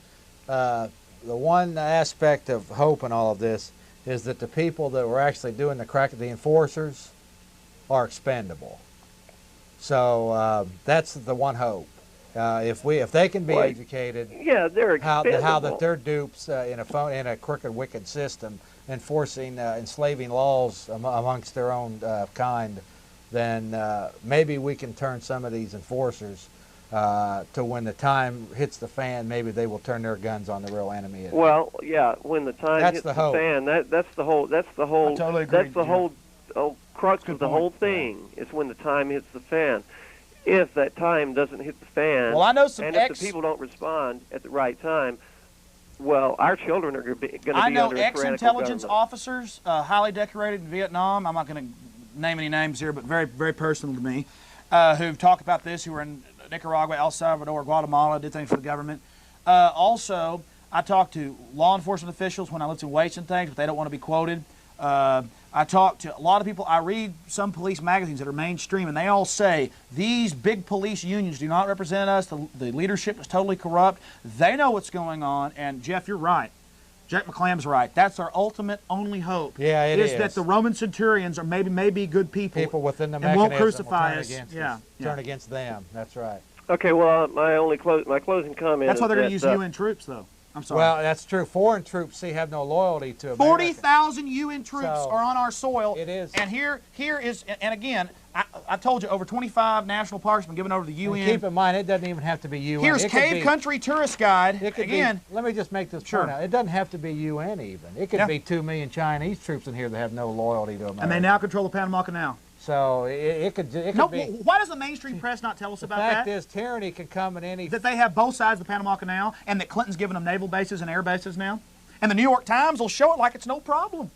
aspect of hope in all of this is that the people that were actually doing the enforcers, are expendable. So that's the one hope. If they can be educated, yeah, they're expendable. how that they're dupes in a crooked, wicked system, enforcing enslaving laws amongst their own kind, then maybe we can turn some of these enforcers to when the time hits the fan, maybe they will turn their guns on the real enemy. Well, yeah, when the time hits the fan, that's the whole. I totally agree. That's the whole crux of the whole thing. Yeah. Is when the time hits the fan. If that time doesn't hit the fan, well, I know some and if the people don't respond at the right time, well, our children are going to be under a tyrannical government. I know ex-intelligence officers, highly decorated in Vietnam. I'm not going to name any names here, but very, very personal to me, who've talked about this, who were in Nicaragua, El Salvador, Guatemala, did things for the government. Also, I talked to law enforcement officials when I looked in weights and things, but they don't want to be quoted. I talk to a lot of people. I read some police magazines that are mainstream, and they all say these big police unions do not represent us. The leadership is totally corrupt. They know what's going on, and Jeff, you're right. Jack McClam's right. That's our ultimate only hope. Yeah, it is. That the Roman centurions are maybe good people. People within the and mechanism won't crucify us. Turn against them. That's right. Okay, well, my closing comment. That's why they're going to use UN troops, though. I'm sorry. Well, that's true. Foreign troops, have no loyalty to America. 40,000 UN troops are on our soil. It is. And here is, and again, I told you, over 25 national parks have been given over to the UN. And keep in mind, it doesn't even have to be UN. Here's Cave Country Tourist Guide. Again, let me just make this point out. It doesn't have to be UN even. It could be 2 million Chinese troops in here that have no loyalty to America. And they now control the Panama Canal. So it could be. Why does the mainstream press not tell us about that? The fact is, tyranny can come in any. That they have both sides of the Panama Canal, and that Clinton's giving them naval bases and air bases now, and the New York Times will show it like it's no problem.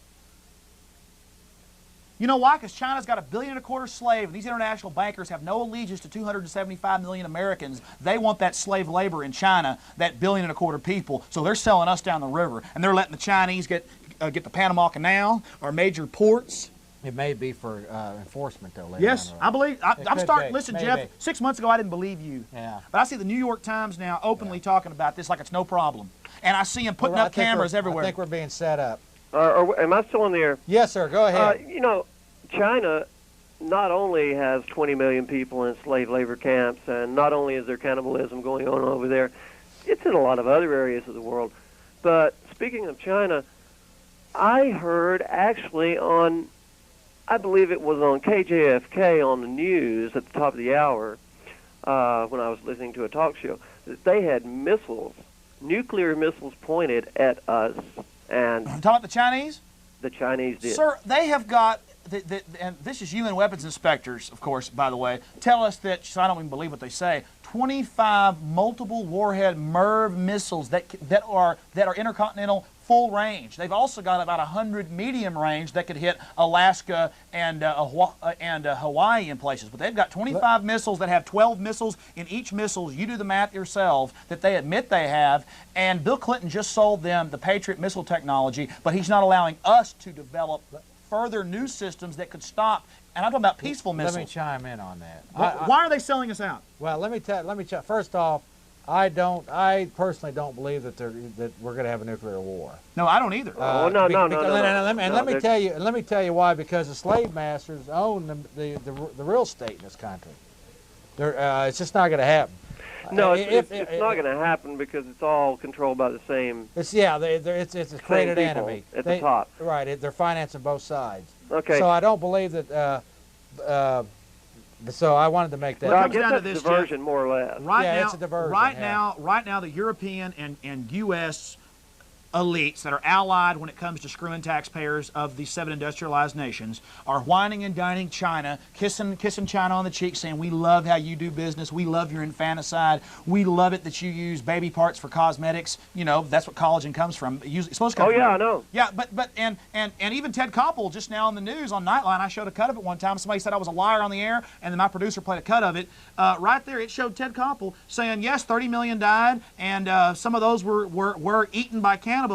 You know why? Because China's got $1.25 billion slave, and these international bankers have no allegiance to 275 million Americans. They want that slave labor in China, that $1.25 billion people. So they're selling us down the river, and they're letting the Chinese get the Panama Canal, our major ports. It may be for enforcement, though. Yes, I believe. I'm starting. Listen, maybe. Jeff. 6 months ago, I didn't believe you. Yeah. But I see the New York Times now openly talking about this like it's no problem, and I see them putting up cameras everywhere. I think we're being set up. Am I still in the air? Yes, sir. Go ahead. China not only has 20 million people in slave labor camps, and not only is there cannibalism going on over there, it's in a lot of other areas of the world. But speaking of China, I heard actually on, I believe it was on KJFK on the news at the top of the hour when I was listening to a talk show, that they had nuclear missiles pointed at us. And talking about the Chinese? The Chinese did. Sir, they have got, and this is UN weapons inspectors, of course, by the way, tell us that, so I don't even believe what they say, 25 multiple warhead MIRV missiles that are intercontinental full range. They've also got about 100 medium range that could hit Alaska and Hawaii in places. But they've got 25 missiles that have 12 missiles in each missile. You do the math yourself that they admit they have. And Bill Clinton just sold them the Patriot missile technology, but he's not allowing us to develop further new systems that could stop. And I'm talking about peaceful missiles. Let me chime in on that. Why are they selling us out? Well, let me first off, I personally don't believe that we're going to have a nuclear war. No, I don't either. No. Let me tell you why. Because the slave masters own the real estate in this country. It's just not going to happen. No, it's not going to happen because it's all controlled by the same. It's a created enemy at the top. Right, they're financing both sides. Okay. So I don't believe that. So I wanted to make that. Well, I guess that's diversion, more or less. It's a diversion. Right now, the European and U.S. elites that are allied when it comes to screwing taxpayers of the 7 industrialized nations are whining and dining China, kissing China on the cheek, saying, we love how you do business, we love your infanticide, we love it that you use baby parts for cosmetics. You know, that's what collagen comes from. It's supposed to come from. I know. Yeah, but even Ted Koppel just now on the news on Nightline, I showed a cut of it one time. Somebody said I was a liar on the air, and then my producer played a cut of it. Right there, it showed Ted Koppel saying, yes, 30 million died, and some of those were eaten by cannibalism.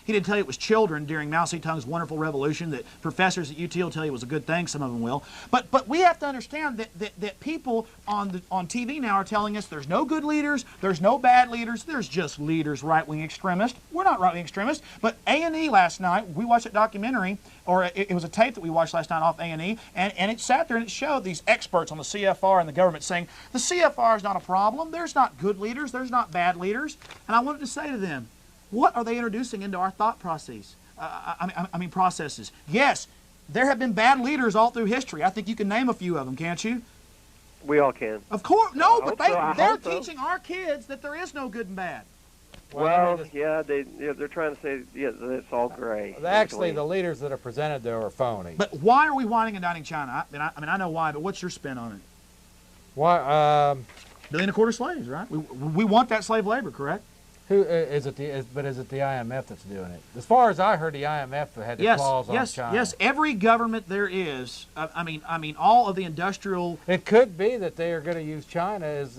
He didn't tell you it was children during Mao Zedong's wonderful revolution that professors at UT will tell you was a good thing. Some of them will. But we have to understand that people on TV now are telling us there's no good leaders, there's no bad leaders, there's just leaders, right-wing extremists. We're not right-wing extremists. But A&E last night, we watched a documentary, or it was a tape that we watched last night off A&E, and it sat there and it showed these experts on the CFR and the government saying the CFR is not a problem. There's not good leaders. There's not bad leaders. And I wanted to say to them, what are they introducing into our thought processes? Processes. Yes, there have been bad leaders all through history. I think you can name a few of them, can't you? We all can. Of course. No, but they're teaching our kids that there is no good and bad. Well, they're trying to say, it's all gray. Actually, the leaders that are presented there are phony. But why are we whining and dining China? I know why, but what's your spin on it? Why? 1.25 billion slaves, right? We want that slave labor, correct? Who is it? But is it the IMF that's doing it? As far as I heard, the IMF had the claws on China. Yes, every government there is. All of the industrial. It could be that they are going to use China as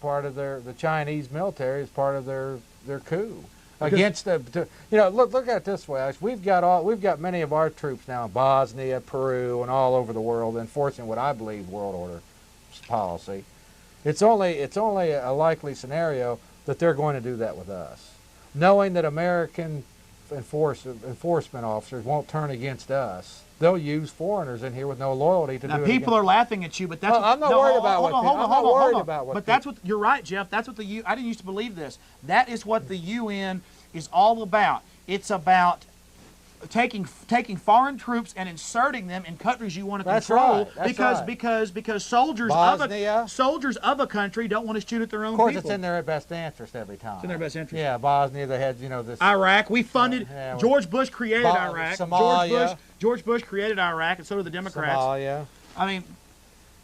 part of the Chinese military as part of their coup against the. Look at it this way. We've got many of our troops now in Bosnia, Peru, and all over the world enforcing what I believe world order policy. It's only a likely scenario that they're going to do that with us, knowing that American enforcement officers won't turn against us. They'll use foreigners in here with no loyalty to do it. People are laughing at you, but that's. I'm not worried about what. I'm not worried about what. But that's what you're right, Jeff. That's what I didn't used to believe this. That is what the UN is all about. It's about taking foreign troops and inserting them in countries you want to control because soldiers of a country don't want to shoot at their own people. Of course, it's in their best interest every time. It's in their best interest. Yeah, Bosnia, they had this. Iraq, we funded. George Bush created Iraq. Somalia. George Bush created Iraq, and so did the Democrats. Somalia.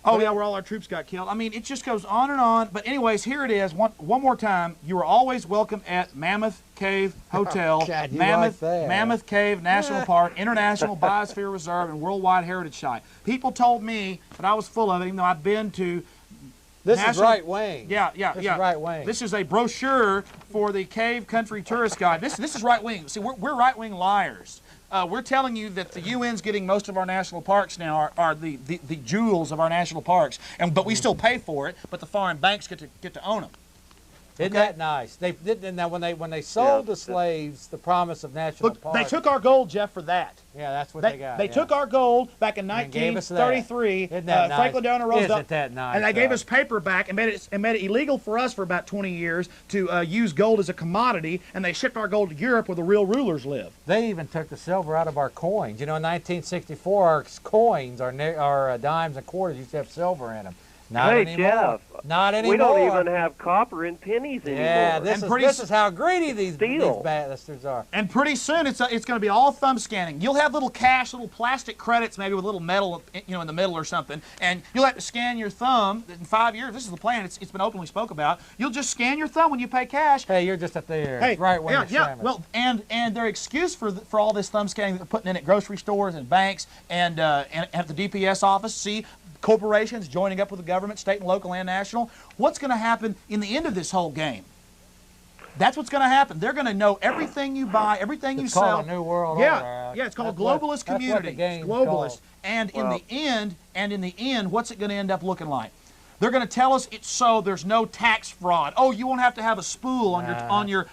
Where all our troops got killed. It just goes on and on. But anyways, here it is. One more time. You are always welcome at Mammoth Cave Hotel, Mammoth Cave National Park, International Biosphere Reserve, and Worldwide Heritage Site. People told me that I was full of it, even though I've been to. This is right wing. Yeah. This is right wing. This is a brochure for the Cave Country Tourist Guide. This is right wing. See, we're right wing liars. We're telling you that the UN's getting most of our national parks now are the jewels of our national parks, but we still pay for it. But the foreign banks get to own them. Isn't that nice? They did. Now when they sold the slaves the promise of national parks. They took our gold, Jeff, for that. Yeah, that's what they got. They took our gold back in 1933. Isn't that nice? Franklin Delano Roosevelt. Isn't that nice? And they gave us paper back and made it illegal for us for about 20 years to use gold as a commodity. And they shipped our gold to Europe where the real rulers live. They even took the silver out of our coins. In 1964, our coins, our dimes and quarters used to have silver in them. Not anymore. Jeff, Not anymore. We don't even have copper in pennies anymore. Yeah, this is how greedy these bastards are. And pretty soon it's going to be all thumb scanning. You'll have little cash, little plastic credits, maybe with a little metal, in the middle or something, and you'll have to scan your thumb. In 5 years, this is the plan. It's been openly spoke about. You'll just scan your thumb when you pay cash. Hey, you're just up there. Hey, right when yeah. Well, and their excuse for all this thumb scanning that they're putting in at grocery stores and banks and at the DPS office. See, corporations joining up with the government, state and local and national. What's going to happen in the end of this whole game? That's what's going to happen. They're going to know everything you buy, everything you sell. It's called a new world order. Yeah, it's called globalist community. Globalist. And in the end, what's it going to end up looking like? They're going to tell us it's so there's no tax fraud. Oh, you won't have to have a spool on your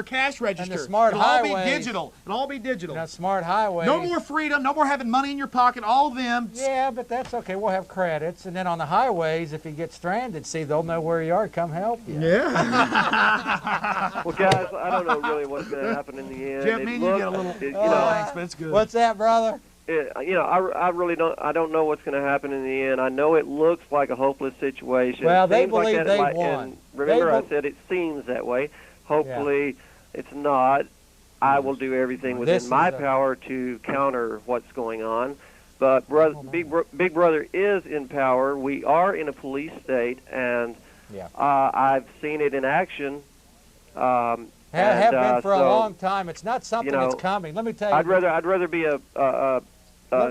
cash register. And the smart It'll highways. all be digital. It'll all be digital. And smart highways. No more freedom. No more having money in your pocket. All of them. Yeah, but that's okay. We'll have credits, and then on the highways, if you get stranded, see, they'll know where you are. Come help you. Yeah. Well, guys, I don't know really what's going to happen in the end. Jeff, you get a little. Thanks, but it's good. What's that, brother? I really don't. I don't know what's going to happen in the end. I know it looks like a hopeless situation. Well, they Seems like believe that, they won. And remember, I said it seems that way. Hopefully, it's not. I will do everything within my power to counter what's going on. But Big Brother is in power. We are in a police state, and I've seen it in action. Have been for a long time. It's not something that's coming. Let me tell you. I'd rather be a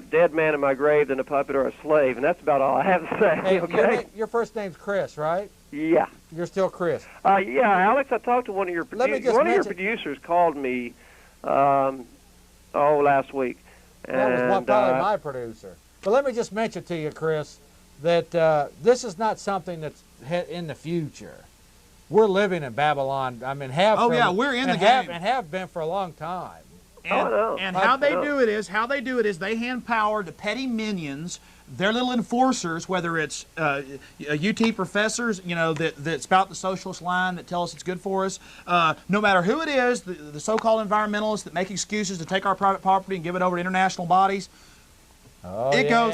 dead man in my grave than a puppet or a slave, and that's about all I have to say. Hey, okay. Your first name's Chris, right? Yeah. You're still Chris. Yeah, Alex. I talked to one of your your producers called me last week. That was probably my producer. But let me just mention to you, Chris, that this is not something that's in the future. We're living in Babylon. I mean, we're in the game and have been for a long time. And how they do it is they hand power to petty minions, their little enforcers, whether it's UT professors, that spout the socialist line that tell us it's good for us. No matter who it is, the so-called environmentalists that make excuses to take our private property and give it over to international bodies. Oh, it goes.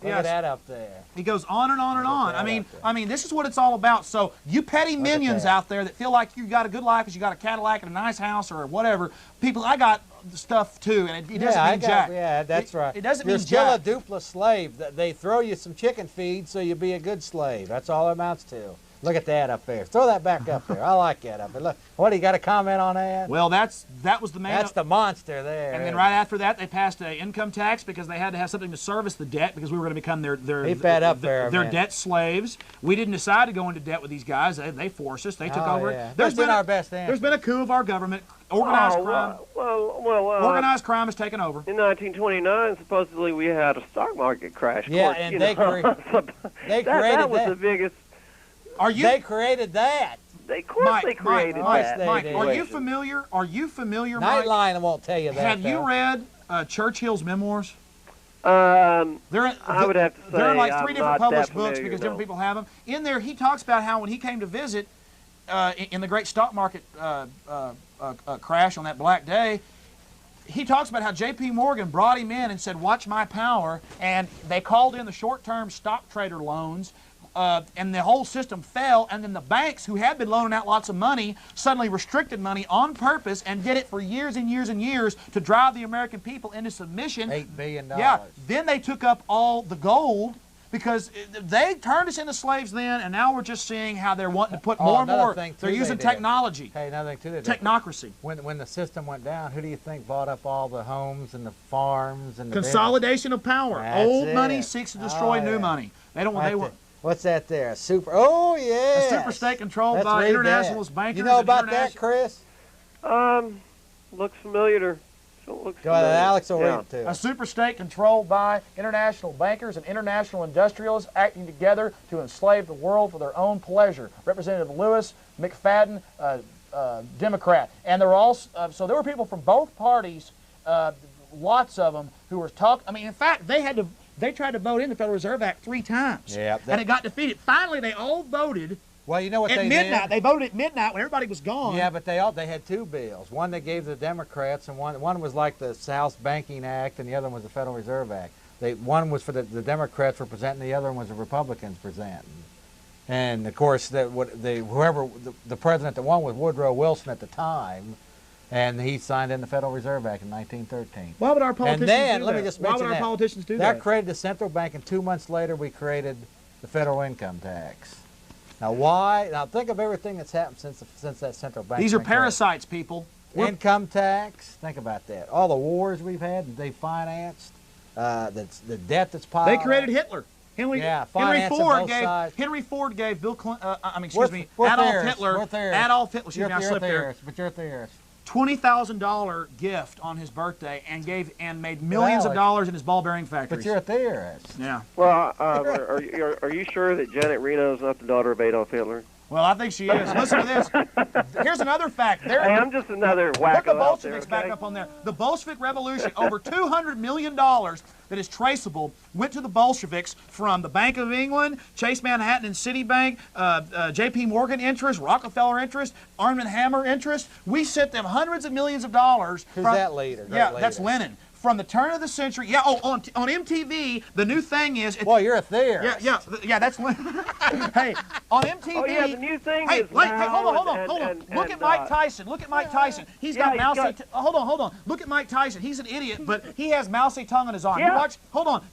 Look at that up there. It goes on and on and on. I mean, this is what it's all about. So you petty minions out there that feel like you got a good life because you got a Cadillac and a nice house or whatever. People, I got stuff too, and it doesn't mean jack. Yeah, that's right. It doesn't You're mean still jack. a dupla slave. They throw you some chicken feed so you be a good slave. That's all it amounts to. Look at that up there. Throw that back up there. I like that up there. Look, what, do you got a comment on that? Well, that was the main. That's the monster there. And then right after that, they passed an income tax because they had to have something to service the debt because we were going to become their debt slaves. We didn't decide to go into debt with these guys. They forced us. They took over. Yeah. There's been our best answer. There's been a coup of our government. Organized crime. Organized crime has taken over. In 1929, supposedly we had a stock market crash. Yeah, course, and they created that was the biggest. They created that. They created that. Mike, are you familiar? Mike? Nightline won't tell you that. Have you read Churchill's memoirs? I would have to say they're in like 3 different published books familiar, because different people have them. In there, he talks about how when he came to visit in the great stock market crash on that black day, he talks about how J.P. Morgan brought him in and said, "Watch my power," and they called in the short-term stock trader loans. And the whole system fell, and then the banks, who had been loaning out lots of money, suddenly restricted money on purpose and did it for years and years and years to drive the American people into submission. $8 billion. Yeah. Then they took up all the gold because they turned us into slaves then, and now we're just seeing how they're wanting to put more and more. They're using technology. Hey, another thing too. Technocracy. When the system went down, who do you think bought up all the homes and the farms and the consolidation of power? That's Old it. Money seeks to destroy new money. They don't want. They want. What's that there? A super. Oh yeah. A super state controlled by internationalist bankers. You know about that, Chris? Looks familiar. Go ahead, Alex will read it too. A super state controlled by international bankers and international industrialists acting together to enslave the world for their own pleasure. Representative Lewis McFadden, Democrat, and there were also so there were people from both parties, lots of them who were talking. I mean, in fact, they tried to vote in the Federal Reserve Act 3 times, and it got defeated. Finally, they all voted. Well, you know what at they midnight. did? They voted at midnight when everybody was gone. Yeah, but they had 2 bills. One they gave the Democrats, and one was like the South Banking Act, and the other one was the Federal Reserve Act. one was for the Democrats were presenting, the other one was the Republicans presenting. And of course, the president that won was Woodrow Wilson at the time, and he signed in the Federal Reserve Act in 1913. Why would our politicians and then, do let that? me just Why mention would our politicians do that? that? Created the central bank, and 2 months later we created the federal income tax. Now why? Now think of everything that's happened since that central bank. These are parasites, people. Income tax. Think about that. All the wars we've had that they financed. The debt that's piled. They created Hitler. Henry Ford gave Bill Clinton. Adolf Hitler. Excuse me, I slipped there. But you're a theorist. $20,000 gift on his birthday and made millions of dollars in his ball bearing factories. But you're a theorist. Yeah. Well, are you sure that Janet Reno is not the daughter of Adolf Hitler? Well, I think she is. Listen to this. Here's another fact. Hey, I'm just another wacko. Put the Bolsheviks back up on there. The Bolshevik Revolution, over $200 million that is traceable, went to the Bolsheviks from the Bank of England, Chase Manhattan and Citibank, J.P. Morgan interest, Rockefeller interest, Arm & Hammer interest. We sent them hundreds of millions of dollars. Who's that leader? That's Lenin. From the turn of the century, on MTV, the new thing is. Well, you're a theorist. Yeah, that's Hey, on MTV. Oh yeah, the new thing is. Hold on. Look at Mike Tyson. Look at Mike Tyson. He's got mousy. Hold on. Look at Mike Tyson. He's an idiot, but he has mousy tongue on his arm. Yeah.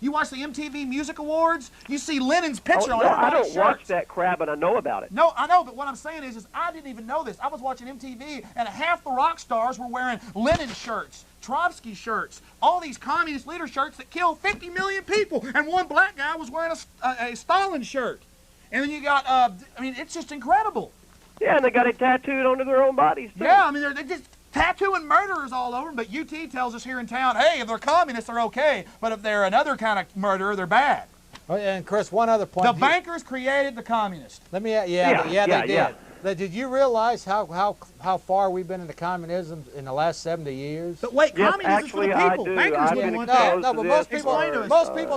You watch the MTV Music Awards. You see Lenin's picture on I everybody's don't watch shirts. that crap, but I know about it. No, I know, but what I'm saying is I didn't even know this. I was watching MTV, and half the rock stars were wearing Lenin shirts, Trotsky shirts, all these communist leader shirts that killed 50 million people, and one black guy was wearing a Stalin shirt. And then you got, it's just incredible. Yeah, and they got it tattooed onto their own bodies, too. Yeah, they're just tattooing murderers all over them, but UT tells us here in town, hey, if they're communists, they're okay, but if they're another kind of murderer, they're bad. Oh, and Chris, one other point. The bankers created the communists. Let me, they did. Did you realize how far we've been into communism in the last 70 years? But wait, communism is for the people. Bankers wouldn't want that. No, but most people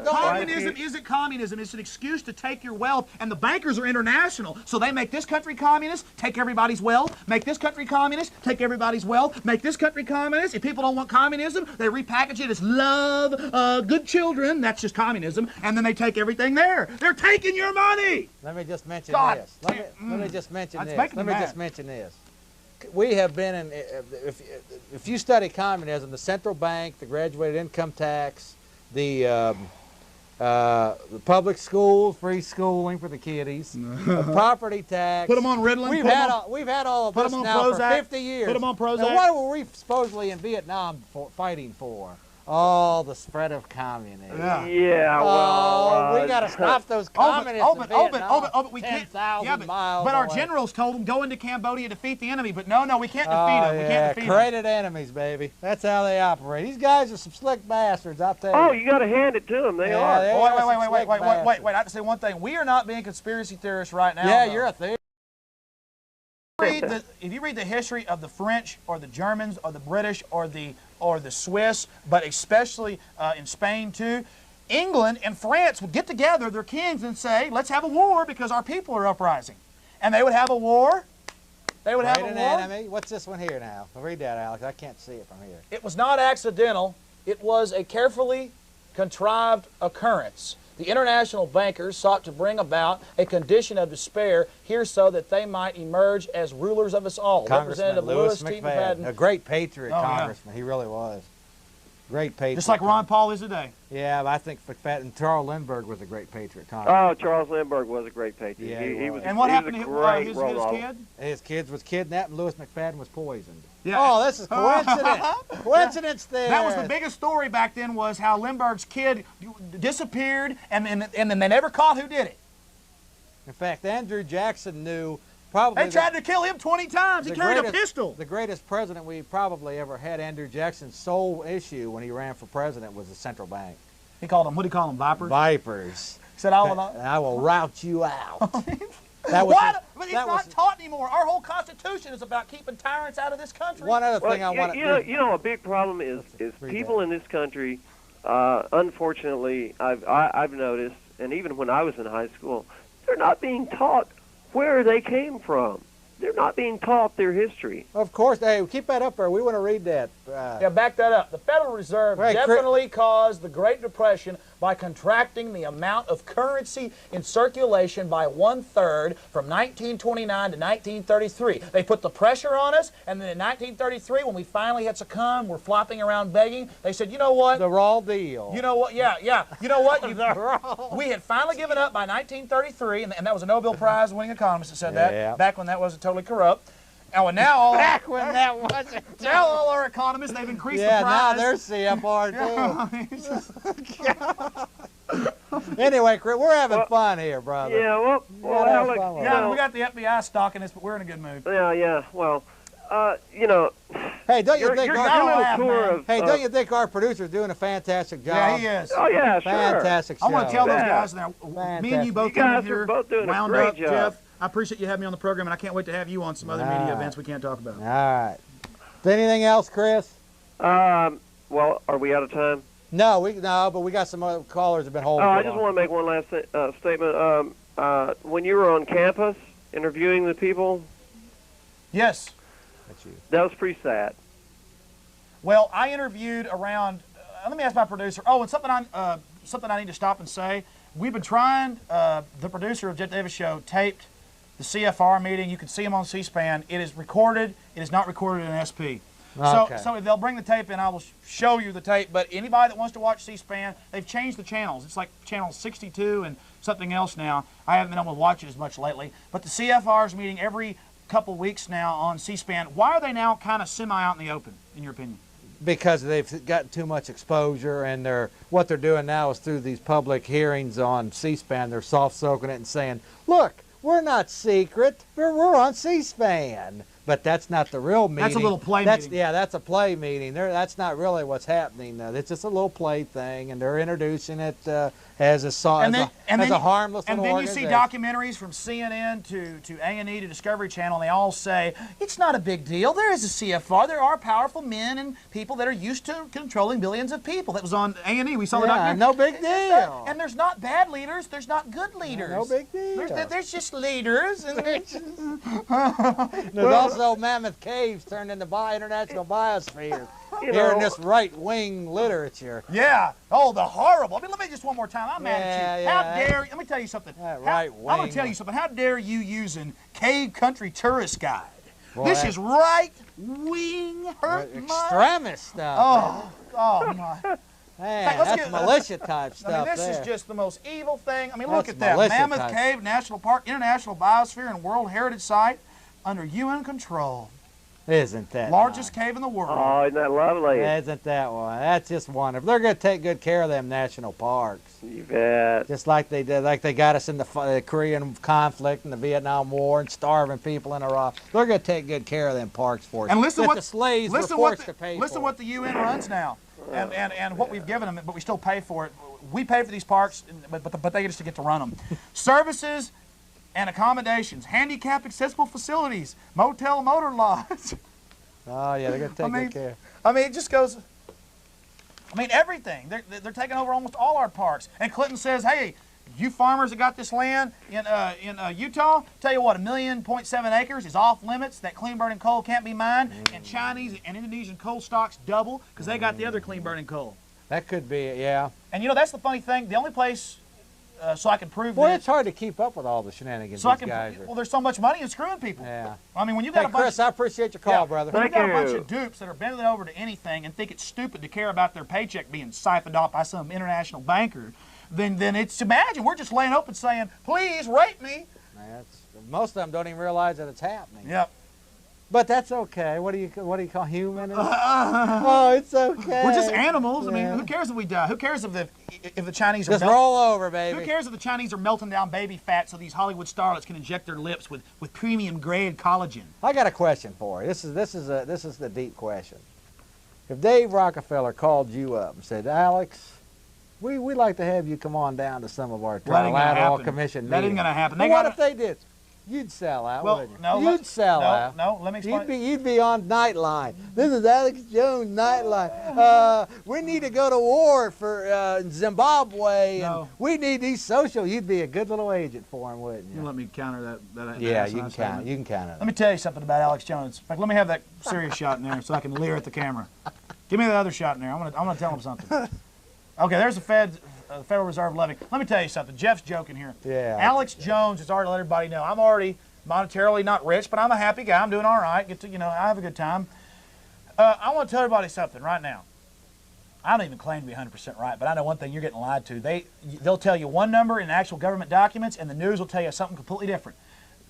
don't. Communism isn't communism. It's an excuse to take your wealth, and the bankers are international, so they make this country communist, take everybody's wealth, make this country communist, take everybody's wealth, make this country communist. If people don't want communism, they repackage it as love, good children. That's just communism, and then they take everything there. They're taking your money. Let me just mention this. Let me just mention this. Just mention this. We have been in, if you study communism, the central bank, the graduated income tax, the public schools, free schooling for the kiddies, the property tax. Put them on Ritalin. We've had all of this now for 50 years. Put them on Prozac. Now, what were we supposedly in Vietnam fighting for? Oh, the spread of communism. Yeah, we got to stop those communists in Vietnam. We can't. 10,000 miles but our away. generals told them, go into Cambodia, defeat the enemy. But no, we can't defeat them. We can't defeat them. Created enemies, baby. That's how they operate. These guys are some slick bastards, I'll tell you. Oh, you got to hand it to them. They are. Wait. I have to say one thing. We are not being conspiracy theorists right now. Yeah, you're a theorist. If you read the history of the French or the Germans or the British or the Swiss, but especially in Spain too, England and France would get together, their kings, and say, let's have a war because our people are uprising. And they would have a war. They would have a war. Enemy. What's this one here now? Read that, Alex. I can't see it from here. It was not accidental. It was a carefully contrived occurrence. The international bankers sought to bring about a condition of despair here so that they might emerge as rulers of us all. Representative Lewis T. McFadden. A great patriot congressman. He really was. Great patriot. Just like Ron Paul is today. Yeah, but I think McFadden, Charles Lindbergh was a great patriot congressman. Oh, Charles Lindbergh was a great patriot. Yeah, he was. And what happened to his kid? His kid was kidnapped and Lewis McFadden was poisoned. Yeah. Oh, this is coincidence. Coincidence there. That was the biggest story back then, was how Lindbergh's kid disappeared and then they never caught who did it. In fact, Andrew Jackson knew probably... They tried to kill him 20 times. He carried a pistol. The greatest president we probably ever had, Andrew Jackson's sole issue when he ran for president was the central bank. He called them, what did he call them, vipers? Vipers. He said, I will rout you out. But it's not taught anymore. Our whole Constitution is about keeping tyrants out of this country. One other thing I want to... You know, a big problem is people in this country, unfortunately, I've noticed, and even when I was in high school, they're not being taught where they came from. They're not being taught their history. Of course. Hey, keep that up there. We want to read that. Yeah, back that up. The Federal Reserve definitely caused the Great Depression by contracting the amount of currency in circulation by 1/3 from 1929 to 1933. They put the pressure on us, and then in 1933, when we finally had succumbed, we're flopping around begging, they said, you know what? The raw deal. You know what? Yeah. You know what? We had finally given up by 1933, and that was a Nobel Prize winning economist that said that, back when that wasn't totally corrupt. Oh, and now all back when that wasn't. Now all our economists, they've increased the prize. Yeah, now they're CFR too. Anyway, Chris, we're having fun here, brother. Yeah, well, Alex, we got the FBI stalking us, but we're in a good mood. Yeah. Well, you know. Hey, don't you think don't you think our producer's doing a fantastic job? Yeah, he is. Oh yeah, sure. Fantastic show. I want to tell those guys now. Me and you both guys here, are both doing wound a great up, job. Jeff. I appreciate you having me on the program, and I can't wait to have you on some other media events we can't talk about. All right. Anything else, Chris? Well, are we out of time? No, but we got some other callers that have been holding. I just want to make one last statement. When you were on campus interviewing the people, yes, that's you. That was pretty sad. Well, I interviewed around. Let me ask my producer. Oh, and something I need to stop and say. We've been trying. The producer of Jeff Davis Show taped the CFR meeting. You can see him on C-SPAN. It is recorded. It is not recorded in SP. Okay. So if they'll bring the tape in, I will show you the tape. But anybody that wants to watch C-SPAN, they've changed the channels. It's like channel 62 and something else now. I haven't been able to watch it as much lately. But the CFR is meeting every couple weeks now on C-SPAN. Why are they now kind of semi out in the open, in your opinion? Because they've gotten too much exposure, and what they're doing now is through these public hearings on C-SPAN, they're soft-soaking it and saying, look, we're not secret, we're on C-SPAN. But that's not the real meeting. That's a little play meeting. Yeah, that's a play meeting. That's not really what's happening. It's just a little play thing, and they're introducing it as a harmless And then you see documentaries from CNN to A&E to Discovery Channel, and they all say, it's not a big deal. There is a CFR. There are powerful men and people that are used to controlling billions of people. That was on A&E. We saw the documentary. No big deal. And there's not bad leaders. There's not good leaders. No big deal. There's just leaders. And there's also Mammoth Caves turned into international biospheres. Here in this right-wing literature. Yeah. Oh, the horrible. I mean, let me just one more time. I'm mad at you. How dare you? Let me tell you something. Right-wing. I'm going to tell you something. How dare you using Cave Country Tourist Guide? Boy, this is right-wing extremist stuff. Oh my. Man, that's militia type stuff. I mean, this there. is just the most evil thing. I mean, look at that. Mammoth Cave National Park, International Biosphere and World Heritage Site under UN control. Isn't that largest cave in the world? Oh, isn't that lovely? Isn't that one? That's just wonderful. They're going to take good care of them national parks. You bet. Just like they did, like they got us in the Korean conflict and the Vietnam War and starving people in Iraq. They're going to take good care of them parks for us. And listen, the slaves were forced to pay. Listen what the UN runs now, and what we've given them, but we still pay for it. We pay for these parks, but they just get to run them. Services and accommodations, handicapped accessible facilities, motel, motor lodge. Oh yeah, they're gonna take good care. I mean, it just goes. I mean, everything. They're taking over almost all our parks. And Clinton says, "Hey, you farmers that got this land in Utah, tell you what, 1.7 million acres is off limits. That clean burning coal can't be mined, and Chinese and Indonesian coal stocks double because they got the other clean burning coal." That could be, yeah. And you know, that's the funny thing. The only place. So I can prove Boy, that. it's hard to keep up with all the shenanigans these guys are. Well, there's so much money in screwing people. Yeah. I mean, when you got a bunch. Chris, I appreciate your call, brother. When you got a bunch of dupes that are bending over to anything and think it's stupid to care about their paycheck being siphoned off by some international banker, then it's imagine we're just laying open saying, "Please rape me." Most of them don't even realize that it's happening. Yep. But that's okay. What do you call human? Oh, it's okay. We're just animals. I mean, who cares if we die? Who cares if the Chinese are just roll over, baby? Who cares if the Chinese are melting down baby fat so these Hollywood starlets can inject their lips with premium grade collagen? I got a question for you. This is the deep question. If Dave Rockefeller called you up and said, "Alex, we'd like to have you come on down to some of our trilateral commission meetings," that ain't gonna happen. What if they did? You'd sell out, Well, wouldn't you? no, You'd sell out. No, let me explain. You'd be on Nightline. This is Alex Jones Nightline. We need to go to war for Zimbabwe, and we need these social. You'd be a good little agent for him, wouldn't you? You let me counter that. Yeah, you can count. You can count it. Let me tell you something about Alex Jones. In fact, let me have that serious shot in there so I can leer at the camera. Give me the other shot in there. I'm gonna tell him something. Okay, there's the Federal Reserve levy. Let me tell you something. Jeff's joking here. Yeah. Alex Jones has already let everybody know. I'm already monetarily not rich, but I'm a happy guy. I'm doing all right. I have a good time. I want to tell everybody something right now. I don't even claim to be 100% right, but I know one thing: you're getting lied to. They'll tell you one number in actual government documents, and the news will tell you something completely different.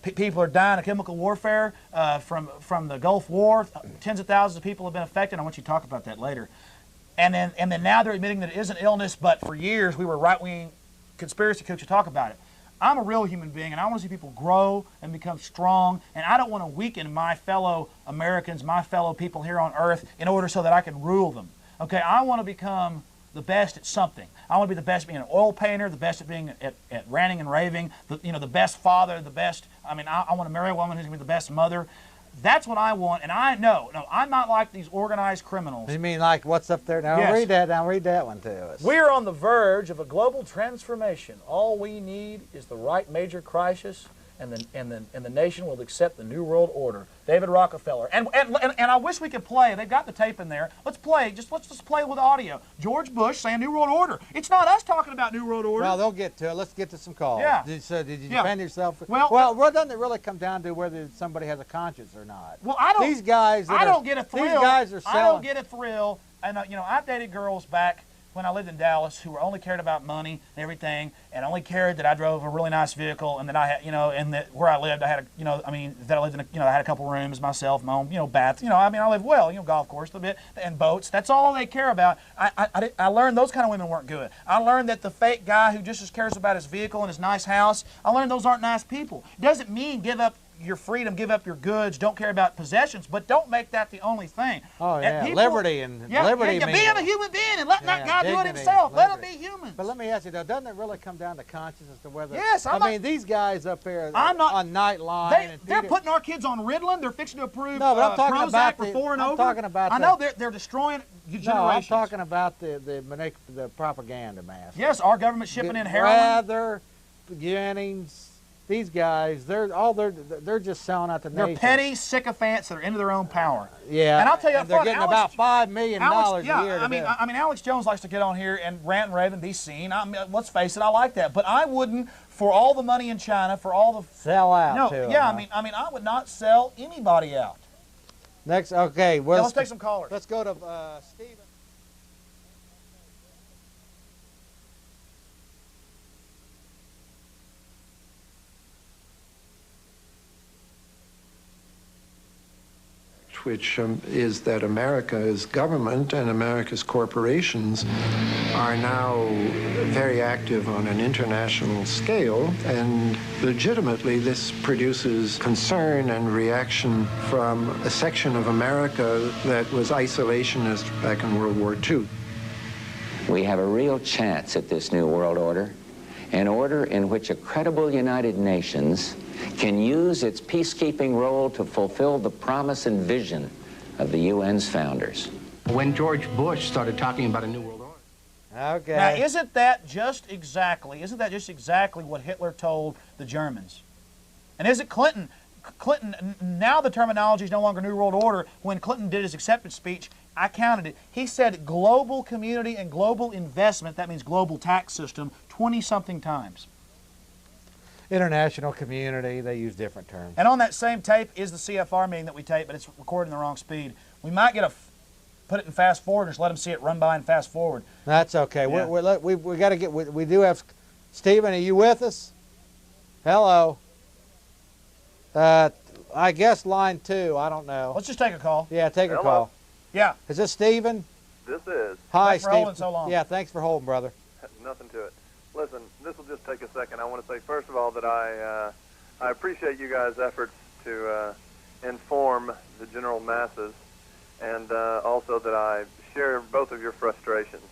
People are dying of chemical warfare from the Gulf War. Tens of thousands of people have been affected. I want you to talk about that later. And then now they're admitting that it is an illness, but for years we were right-wing conspiracy cooks to talk about it. I'm a real human being, and I want to see people grow and become strong, and I don't want to weaken my fellow Americans, my fellow people here on Earth, in order so that I can rule them. Okay, I want to become the best at something. I want to be the best at being an oil painter, the best at being at ranting and raving, the best father, the best. I want to marry a woman who's going to be the best mother. That's what I want, and I know. No, I'm not like these organized criminals. You mean like what's up there? Now Yes. read that. Now read that one to us. We're on the verge of a global transformation. All we need is the right major crisis, and the nation will accept the New World Order. David Rockefeller. And I wish we could play. They've got the tape in there. Let's play. Let's just play with audio. George Bush saying New World Order. It's not us talking about New World Order. Well, they'll get to it. Let's get to some calls. Yeah. Did you defend yourself? Well, what doesn't it really come down to whether somebody has a conscience or not? Well, I don't. These guys. I don't get a thrill. These guys are selling. I don't get a thrill. And I've dated girls back when I lived in Dallas who only cared about money and everything, and only cared that I drove a really nice vehicle, and that I had, and that where I lived, I had that I lived in I had a couple rooms myself, my own, bath. I lived well, golf course a bit, and boats. That's all they care about. I learned those kind of women weren't good. I learned that the fake guy who just cares about his vehicle and his nice house, I learned those aren't nice people. It doesn't mean give up your freedom, give up your goods, don't care about possessions, but don't make that the only thing. Oh yeah, liberty and liberty. Yeah, be a human being and let that guy do it himself. Let him be human. But let me ask you though, doesn't it really come down to conscience as to whether? Yes, I mean these guys up here on Nightline. They're putting our kids on Ritalin. They're fixing to approve no, but I'm talking Prozac about for 4 and over. I'm talking about. I know they're destroying generations. No, I'm talking about the propaganda mass. Yes, our government shipping in heroin. Rather, Jennings. These guys, they're just selling out the nation. They're petty sycophants that are into their own power. Yeah, and I'll tell you, they're getting about $5 million a year. I mean, Alex Jones likes to get on here and rant and rave and be seen. Let's face it, I like that, but I wouldn't for all the money in China, for all the sell out. No, to yeah, them, I would not sell anybody out. Next, okay, well, let's take some callers. Let's go to Stephen. Which is that America's government and America's corporations are now very active on an international scale, and legitimately this produces concern and reaction from a section of America that was isolationist back in World War II. We have a real chance at this new world order, an order in which a credible United Nations can use its peacekeeping role to fulfill the promise and vision of the UN's founders. When George Bush started talking about a new world order. Okay. Now, isn't that just exactly what Hitler told the Germans? And is it Clinton, now the terminology is no longer New World Order. When Clinton did his acceptance speech, I counted it. He said global community and global investment, that means global tax system, 20-something times. International community, they use different terms. And on that same tape is the CFR meeting that we tape, but it's recording the wrong speed. We might put it in fast forward and just let them see it run by and fast forward. That's okay. Yeah. We got to get. We do have. Stephen, are you with us? Hello. I guess line 2. I don't know. Let's just take a call. Yeah, take a call. Yeah. Is this Stephen? This is. Hi, Thanks for holding so long. Yeah, thanks for holding, brother. Nothing to it. Listen, this will just take a second. I want to say, first of all, that I appreciate you guys' efforts to inform the general masses, and also that I share both of your frustrations.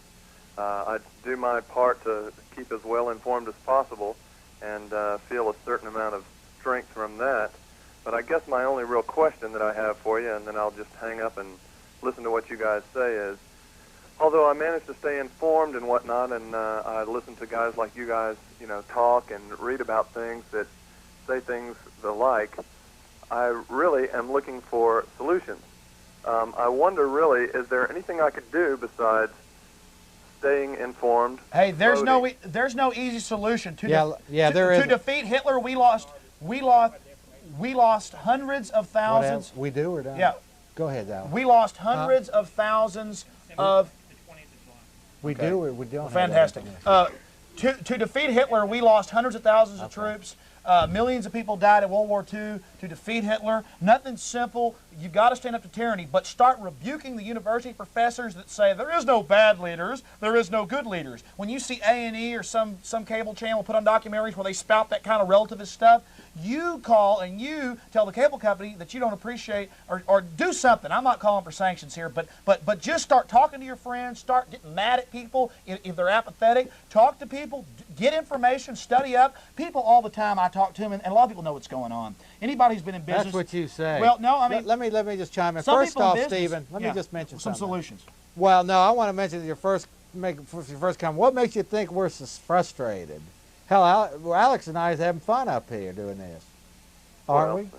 I do my part to keep as well informed as possible and feel a certain amount of strength from that. But I guess my only real question that I have for you, and then I'll just hang up and listen to what you guys say, is, although I managed to stay informed and whatnot, and I listen to guys like you guys, talk and read about things that say things the like, I really am looking for solutions. I wonder, really, is there anything I could do besides staying informed? Hey, there's no easy solution to there is. To defeat Hitler. We lost hundreds of thousands. We do or don't? Yeah. Go ahead, Al. We lost hundreds of thousands of. We do or we don't? Fantastic. To defeat Hitler, we lost hundreds of thousands of troops. Millions of people died in World War II to defeat Hitler. Nothing simple. You've got to stand up to tyranny, but start rebuking the university professors that say there is no bad leaders, there is no good leaders. When you see A&E or some cable channel put on documentaries where they spout that kind of relativist stuff, you call and you tell the cable company that you don't appreciate or do something. I'm not calling for sanctions here, but just start talking to your friends, start getting mad at people if they're apathetic. Talk to people, get information, study up. People all the time I talk to them, and a lot of people know what's going on. Anybody who's been in business. That's what you say. Well, no, I mean. Let me just chime in. Some First people in off, business, Stephen, let me just mention some something. solutions. Well, no, I want to mention your first comment. What makes you think we're so frustrated? Hell, Alex and I is having fun up here doing this, aren't we?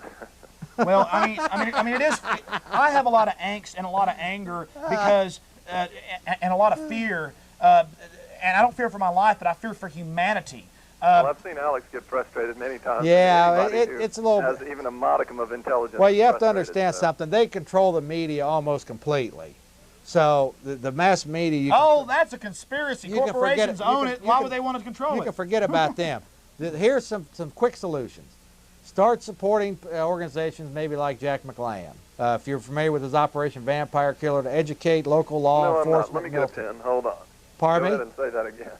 Well, I mean, it is. I have a lot of angst and a lot of anger because, and a lot of fear, and I don't fear for my life, but I fear for humanity. Well, I've seen Alex get frustrated many times. Yeah, it's a little. Has even a modicum of intelligence. Well, you have to understand something. They control the media almost completely. So the mass media. That's a conspiracy. Corporations own it. Why would they want to control it? You can forget about them. Here's some quick solutions. Start supporting organizations maybe like Jack McLam. If you're familiar with his Operation Vampire Killer, to educate local law enforcement. Let me get a pen. Hold on. Pardon me? Go ahead and say that again.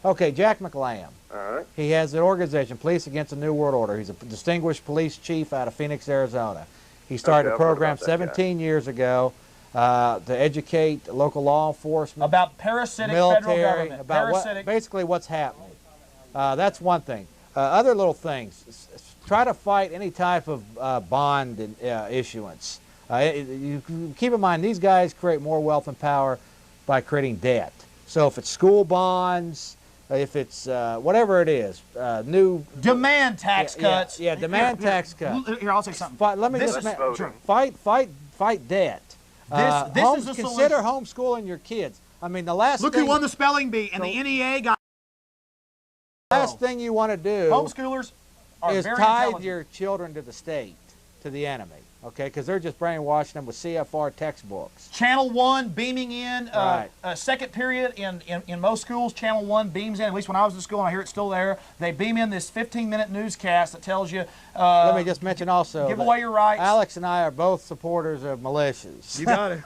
Okay, Jack McLam. All right. He has an organization, Police Against the New World Order. He's a distinguished police chief out of Phoenix, Arizona. He started a program 17 years ago to educate local law enforcement about parasitic military, federal government. about basically what's happening. That's one thing. Other little things. Try to fight any type of bond issuance. You keep in mind, these guys create more wealth and power by creating debt. So if it's school bonds, if it's whatever it is, new demand tax cuts. Yeah, demand tax cuts. Here, I'll say something. Let me just fight debt. This is a consider solution. Homeschooling your kids. I mean, the last look thing, who won the spelling bee, and the NEA got. Last thing you want to do. Homeschoolers are is very tie intelligent. your children to the state, to the enemy. Okay, because they're just brainwashing them with CFR textbooks. Channel 1 beaming in, second period in most schools, Channel 1 beams in, at least when I was in school, and I hear it's still there, they beam in this 15-minute newscast that tells you... Let me just mention also... Give away your rights. Alex and I are both supporters of militias. You got it.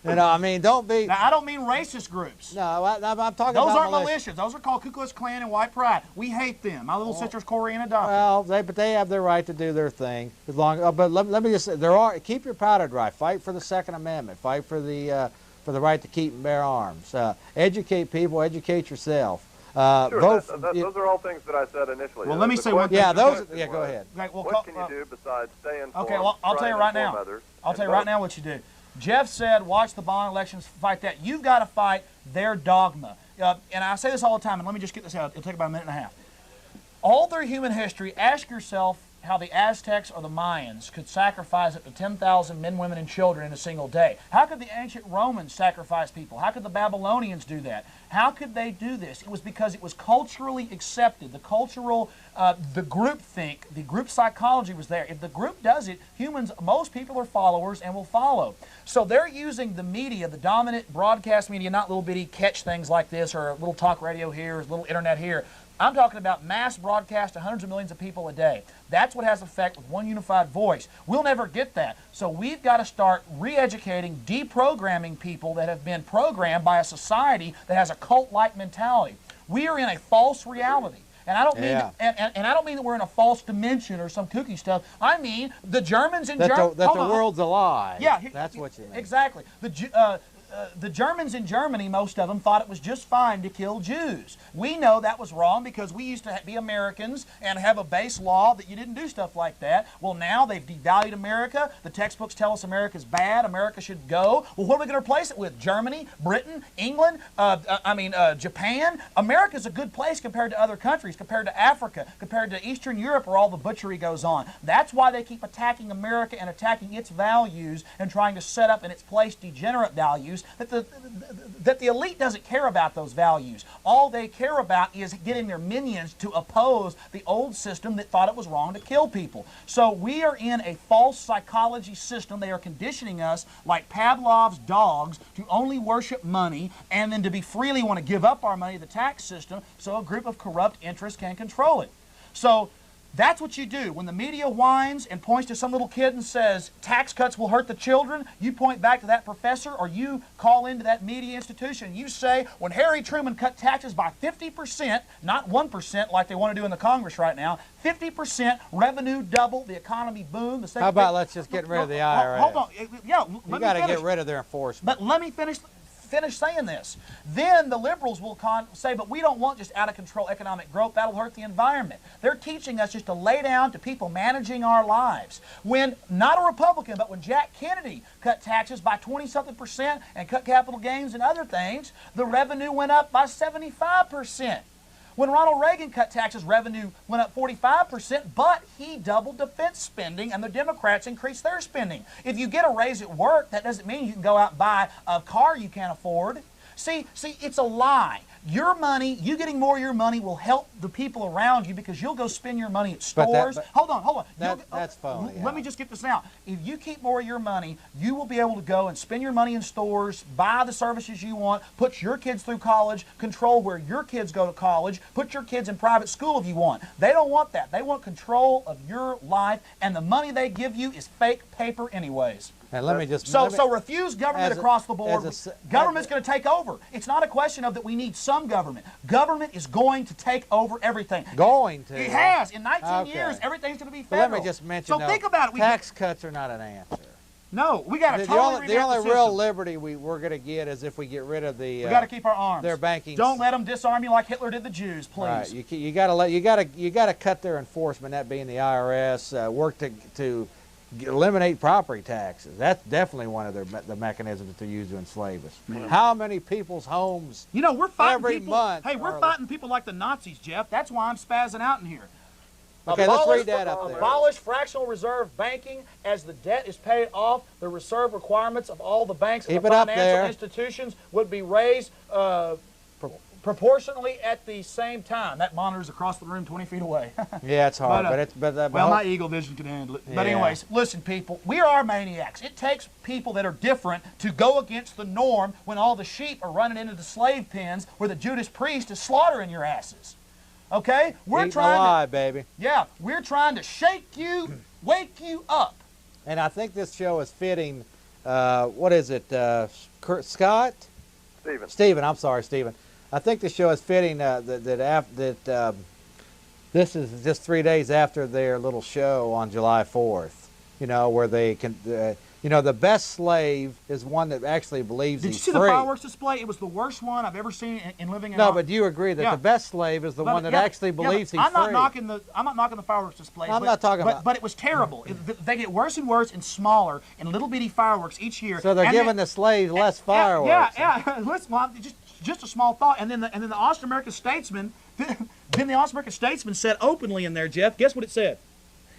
I mean, don't be... Now, I don't mean racist groups. No, I'm talking Those about aren't militias. Those are called Ku Klux Klan and White Pride. We hate them. My little sister's Korean adopted. Well, but they have their right to do their thing. As long, but let me just say, keep your powder dry. Fight for the Second Amendment. Fight for the right to keep and bear arms. Educate people. Educate yourself. Sure, those are all things that I said initially. Well, let me say one thing. Yeah, those. Yeah, go ahead. What can you do besides stay informed? Okay, well, I'll tell you right now. I'll tell you right now what you do. Jeff said, watch the bond elections, fight that. You've got to fight their dogma. And I say this all the time, and let me just get this out. It'll take about a minute and a half. All through human history, ask yourself how the Aztecs or the Mayans could sacrifice up to 10,000 men, women, and children in a single day. How could the ancient Romans sacrifice people? How could the Babylonians do that? How could they do this? It was because it was culturally accepted. The cultural, the group think, the group psychology was there. If the group does it, humans, most people are followers and will follow. So they're using the media, the dominant broadcast media, not little bitty catch things like this or a little talk radio here or a little internet here. I'm talking about mass broadcast to hundreds of millions of people a day. That's what has effect with one unified voice. We'll never get that. So we've got to start re-educating, deprogramming people that have been programmed by a society that has a cult-like mentality. We are in a false reality. And I don't mean and I don't mean that we're in a false dimension or some kooky stuff. I mean the Germans in Germany. That the world's a lie. Yeah, that's what you mean. Exactly. the Germans in Germany, most of them, thought it was just fine to kill Jews. We know that was wrong because we used to be Americans and have a base law that you didn't do stuff like that. Well, now they've devalued America. The textbooks tell us America's bad. America should go. Well, what are we going to replace it with? Germany, Britain, England, Japan? America's a good place compared to other countries, compared to Africa, compared to Eastern Europe where all the butchery goes on. That's why they keep attacking America and attacking its values and trying to set up in its place degenerate values that the elite doesn't care about those values. All they care about is getting their minions to oppose the old system that thought it was wrong to kill people. So we are in a false psychology system. They are conditioning us like Pavlov's dogs to only worship money and then to be freely want to give up our money to the tax system so a group of corrupt interests can control it. So that's what you do. When the media whines and points to some little kid and says, tax cuts will hurt the children, you point back to that professor or you call into that media institution and you say, when Harry Truman cut taxes by 50%, not 1% like they want to do in the Congress right now, 50%, revenue double, the economy boom. How about let's just get rid of the IRS? Hold on. Yeah, you got to get rid of their enforcement. But let me finish saying this. Then the liberals will say, but we don't want just out-of-control economic growth. That'll hurt the environment. They're teaching us just to lay down to people managing our lives. When, not a Republican, but when Jack Kennedy cut taxes by 20-something% and cut capital gains and other things, the revenue went up by 75%. When Ronald Reagan cut taxes, revenue went up 45%, but he doubled defense spending, and the Democrats increased their spending. If you get a raise at work, that doesn't mean you can go out and buy a car you can't afford. See, it's a lie. Your money, you getting more of your money will help the people around you because you'll go spend your money at stores. Hold on. That's phony. Let me just get this out. If you keep more of your money, you will be able to go and spend your money in stores, buy the services you want, put your kids through college, control where your kids go to college, put your kids in private school if you want. They don't want that. They want control of your life, and the money they give you is fake paper anyways. And let me just so refuse government across the board. Government's going to take over. It's not a question of that we need some government. Government is going to take over everything. Going to. It has. In 19 years, everything's going to be federal. But let me just mention. So think about it. Tax cuts are not an answer. No, we got to totally the only real liberty we're going to get is if we get rid of the. We got to keep our arms. Their banking. Don't let them disarm you like Hitler did the Jews, please. Right. You got to cut their enforcement. That being the IRS. Work to eliminate property taxes. That's definitely one of the mechanisms that they use to enslave us. Yeah. How many people's homes? You know, we're fighting every people. Month. Hey, we're fighting people like the Nazis, Jeff. That's why I'm spazzing out in here. Okay, let's read that up there. Abolish fractional reserve banking as the debt is paid off. The reserve requirements of all the banks and the financial institutions would be raised proportionally at the same time. That monitor's across the room 20 feet away. Yeah, it's hard, but my eagle vision can handle it. But anyways, listen, people, we are maniacs. It takes people that are different to go against the norm when all the sheep are running into the slave pens where the Judas priest is slaughtering your asses. Okay? We're trying to, baby. Yeah, we're trying to shake you, wake you up. And I think this show is fitting. What is it? Scott? Stephen. I'm sorry, Stephen. I think the show is fitting that this is just 3 days after their little show on July 4th. You know, where they can, the best slave is one that actually believes he's free. Did you see the fireworks display? It was the worst one I've ever seen in living in. No, but do you agree that the best slave is the one that actually believes he's free? I'm not knocking the fireworks display. I'm not talking about. But it was terrible. They get worse and worse and smaller and little bitty fireworks each year. So they're giving the slaves less fireworks. Yeah. Listen, just a small thought, and then the Austin American Statesman, said openly in there, Jeff. Guess what it said?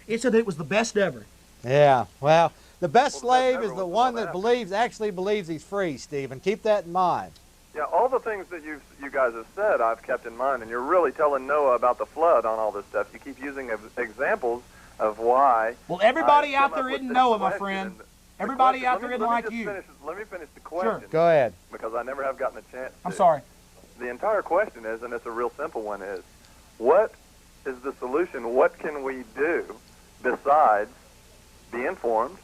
It said that it was the best ever. Yeah. Well, the best slave is the one that actually believes he's free. Stephen, keep that in mind. Yeah, all the things that you guys have said, I've kept in mind, and you're really telling Noah about the flood on all this stuff. You keep using examples of why. Well, everybody out there isn't Noah, my friend. Everybody out there isn't like you. Let me finish the question. Sure. Go ahead. Because I never have gotten a chance to. I'm sorry. The entire question is, and it's a real simple one, is what is the solution? What can we do besides be informed,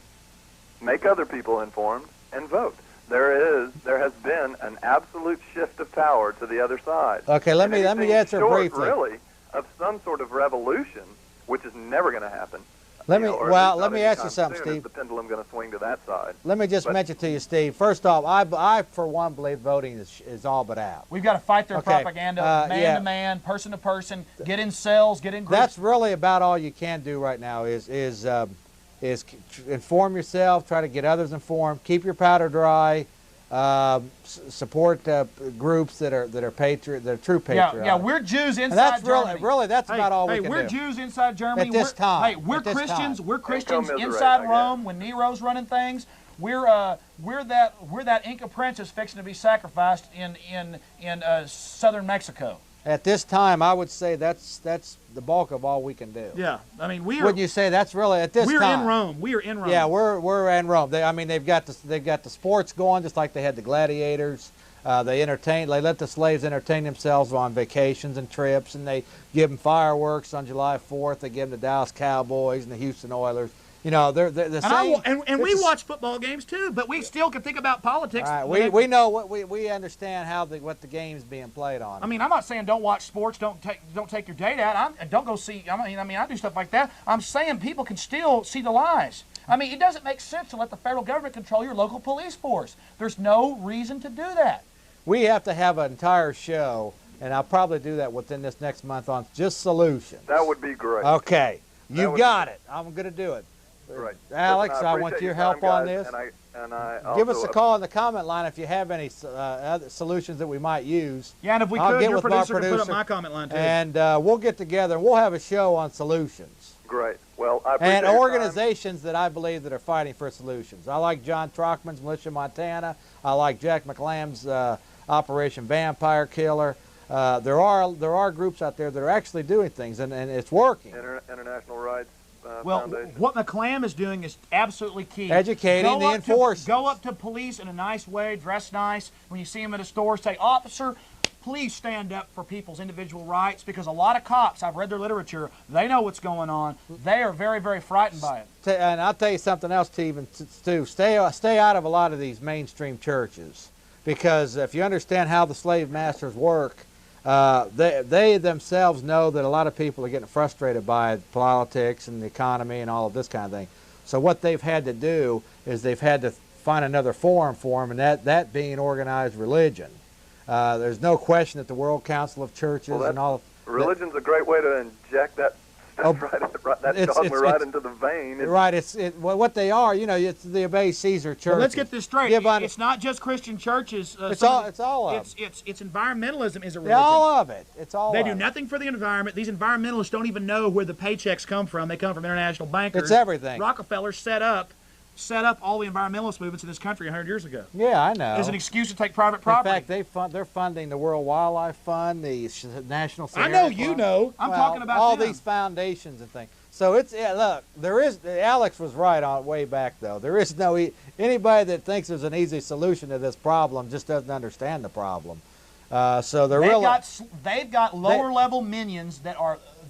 make other people informed, and vote? There has been an absolute shift of power to the other side. Okay, let me answer briefly. Really, of some sort of revolution, which is never going to happen. Let me let me ask you something, Steve. Is the pendulum going to swing to that side? Let me just mention to you, Steve. First off, I for one believe voting is all but out. We've got to fight their propaganda, man to man, person to person. Get in cells, get in groups. That's really about all you can do right now. Is inform yourself, try to get others informed, keep your powder dry, support groups that are true patriots. Yeah, we're Jews inside and that's Germany. Really that's about all we can do. Hey, we're Jews inside Germany. At this time. Hey, we're Christians. We're Christians inside Rome when Nero's running things. We're that Inca princess fixing to be sacrificed in southern Mexico. At this time, I would say that's the bulk of all we can do. Yeah, I mean Wouldn't you say that's really at this time? We're in Rome. We are in Rome. Yeah, we're in Rome. They've got the sports going just like they had the gladiators. They let the slaves entertain themselves on vacations and trips, and they give them fireworks on July 4th. They give them the Dallas Cowboys and the Houston Oilers. You know, they're the same. And we watch football games too, but we still can think about politics. Right, we know we understand what the game's being played on. I mean, I'm not saying don't watch sports, don't take your date out, don't go see. I mean, I do stuff like that. I'm saying people can still see the lies. I mean, it doesn't make sense to let the federal government control your local police force. There's no reason to do that. We have to have an entire show, and I'll probably do that within this next month on just solutions. That would be great. Okay, you got it. I'm going to do it. Right. Alex, Listen, I want your help on this. And I give us a call in the comment line if you have any other solutions that we might use. Yeah, and if we could, your producer could put up my comment line too. And we'll get together and we'll have a show on solutions. Great. Well, I appreciate and organizations that I believe that are fighting for solutions. I like John Trockman's Militia Montana. I like Jack McLamb's Operation Vampire Killer. There are groups out there that are actually doing things, and it's working. International Rights. Well, Foundation. what McClam is doing is absolutely key. Educating the enforcers. Go up to police in a nice way, dress nice. When you see them at a store, say, "Officer, please stand up for people's individual rights," because a lot of cops, I've read their literature, they know what's going on. They are very, very frightened by it. And I'll tell you something else, Steve, too. Stay out of a lot of these mainstream churches, because if you understand how the slave masters work, they themselves know that a lot of people are getting frustrated by politics and the economy and all of this kind of thing. So what they've had to do is they've had to find another forum for them, and that being organized religion. There's no question that the World Council of Churches and all. Religion's a great way to inject that stuff right into the vein. Right. What they are, it's the Obey Caesar church. Well, let's get this straight. It's not just Christian churches. It's all of it. It's environmentalism is a religion. All of it. It's all. They do nothing for the environment. These environmentalists don't even know where the paychecks come from. They come from international bankers. It's everything. Rockefeller set up all the environmentalist movements in this country 100 years ago. Yeah, I know. As an excuse to take private property. In fact, they're funding the World Wildlife Fund, the National Sierra I know Fund. you know. I'm talking about all them. These foundations and things. So look, Alex was right on way back though. There is no anybody that thinks there's an easy solution to this problem just doesn't understand the problem. So they've got lower level minions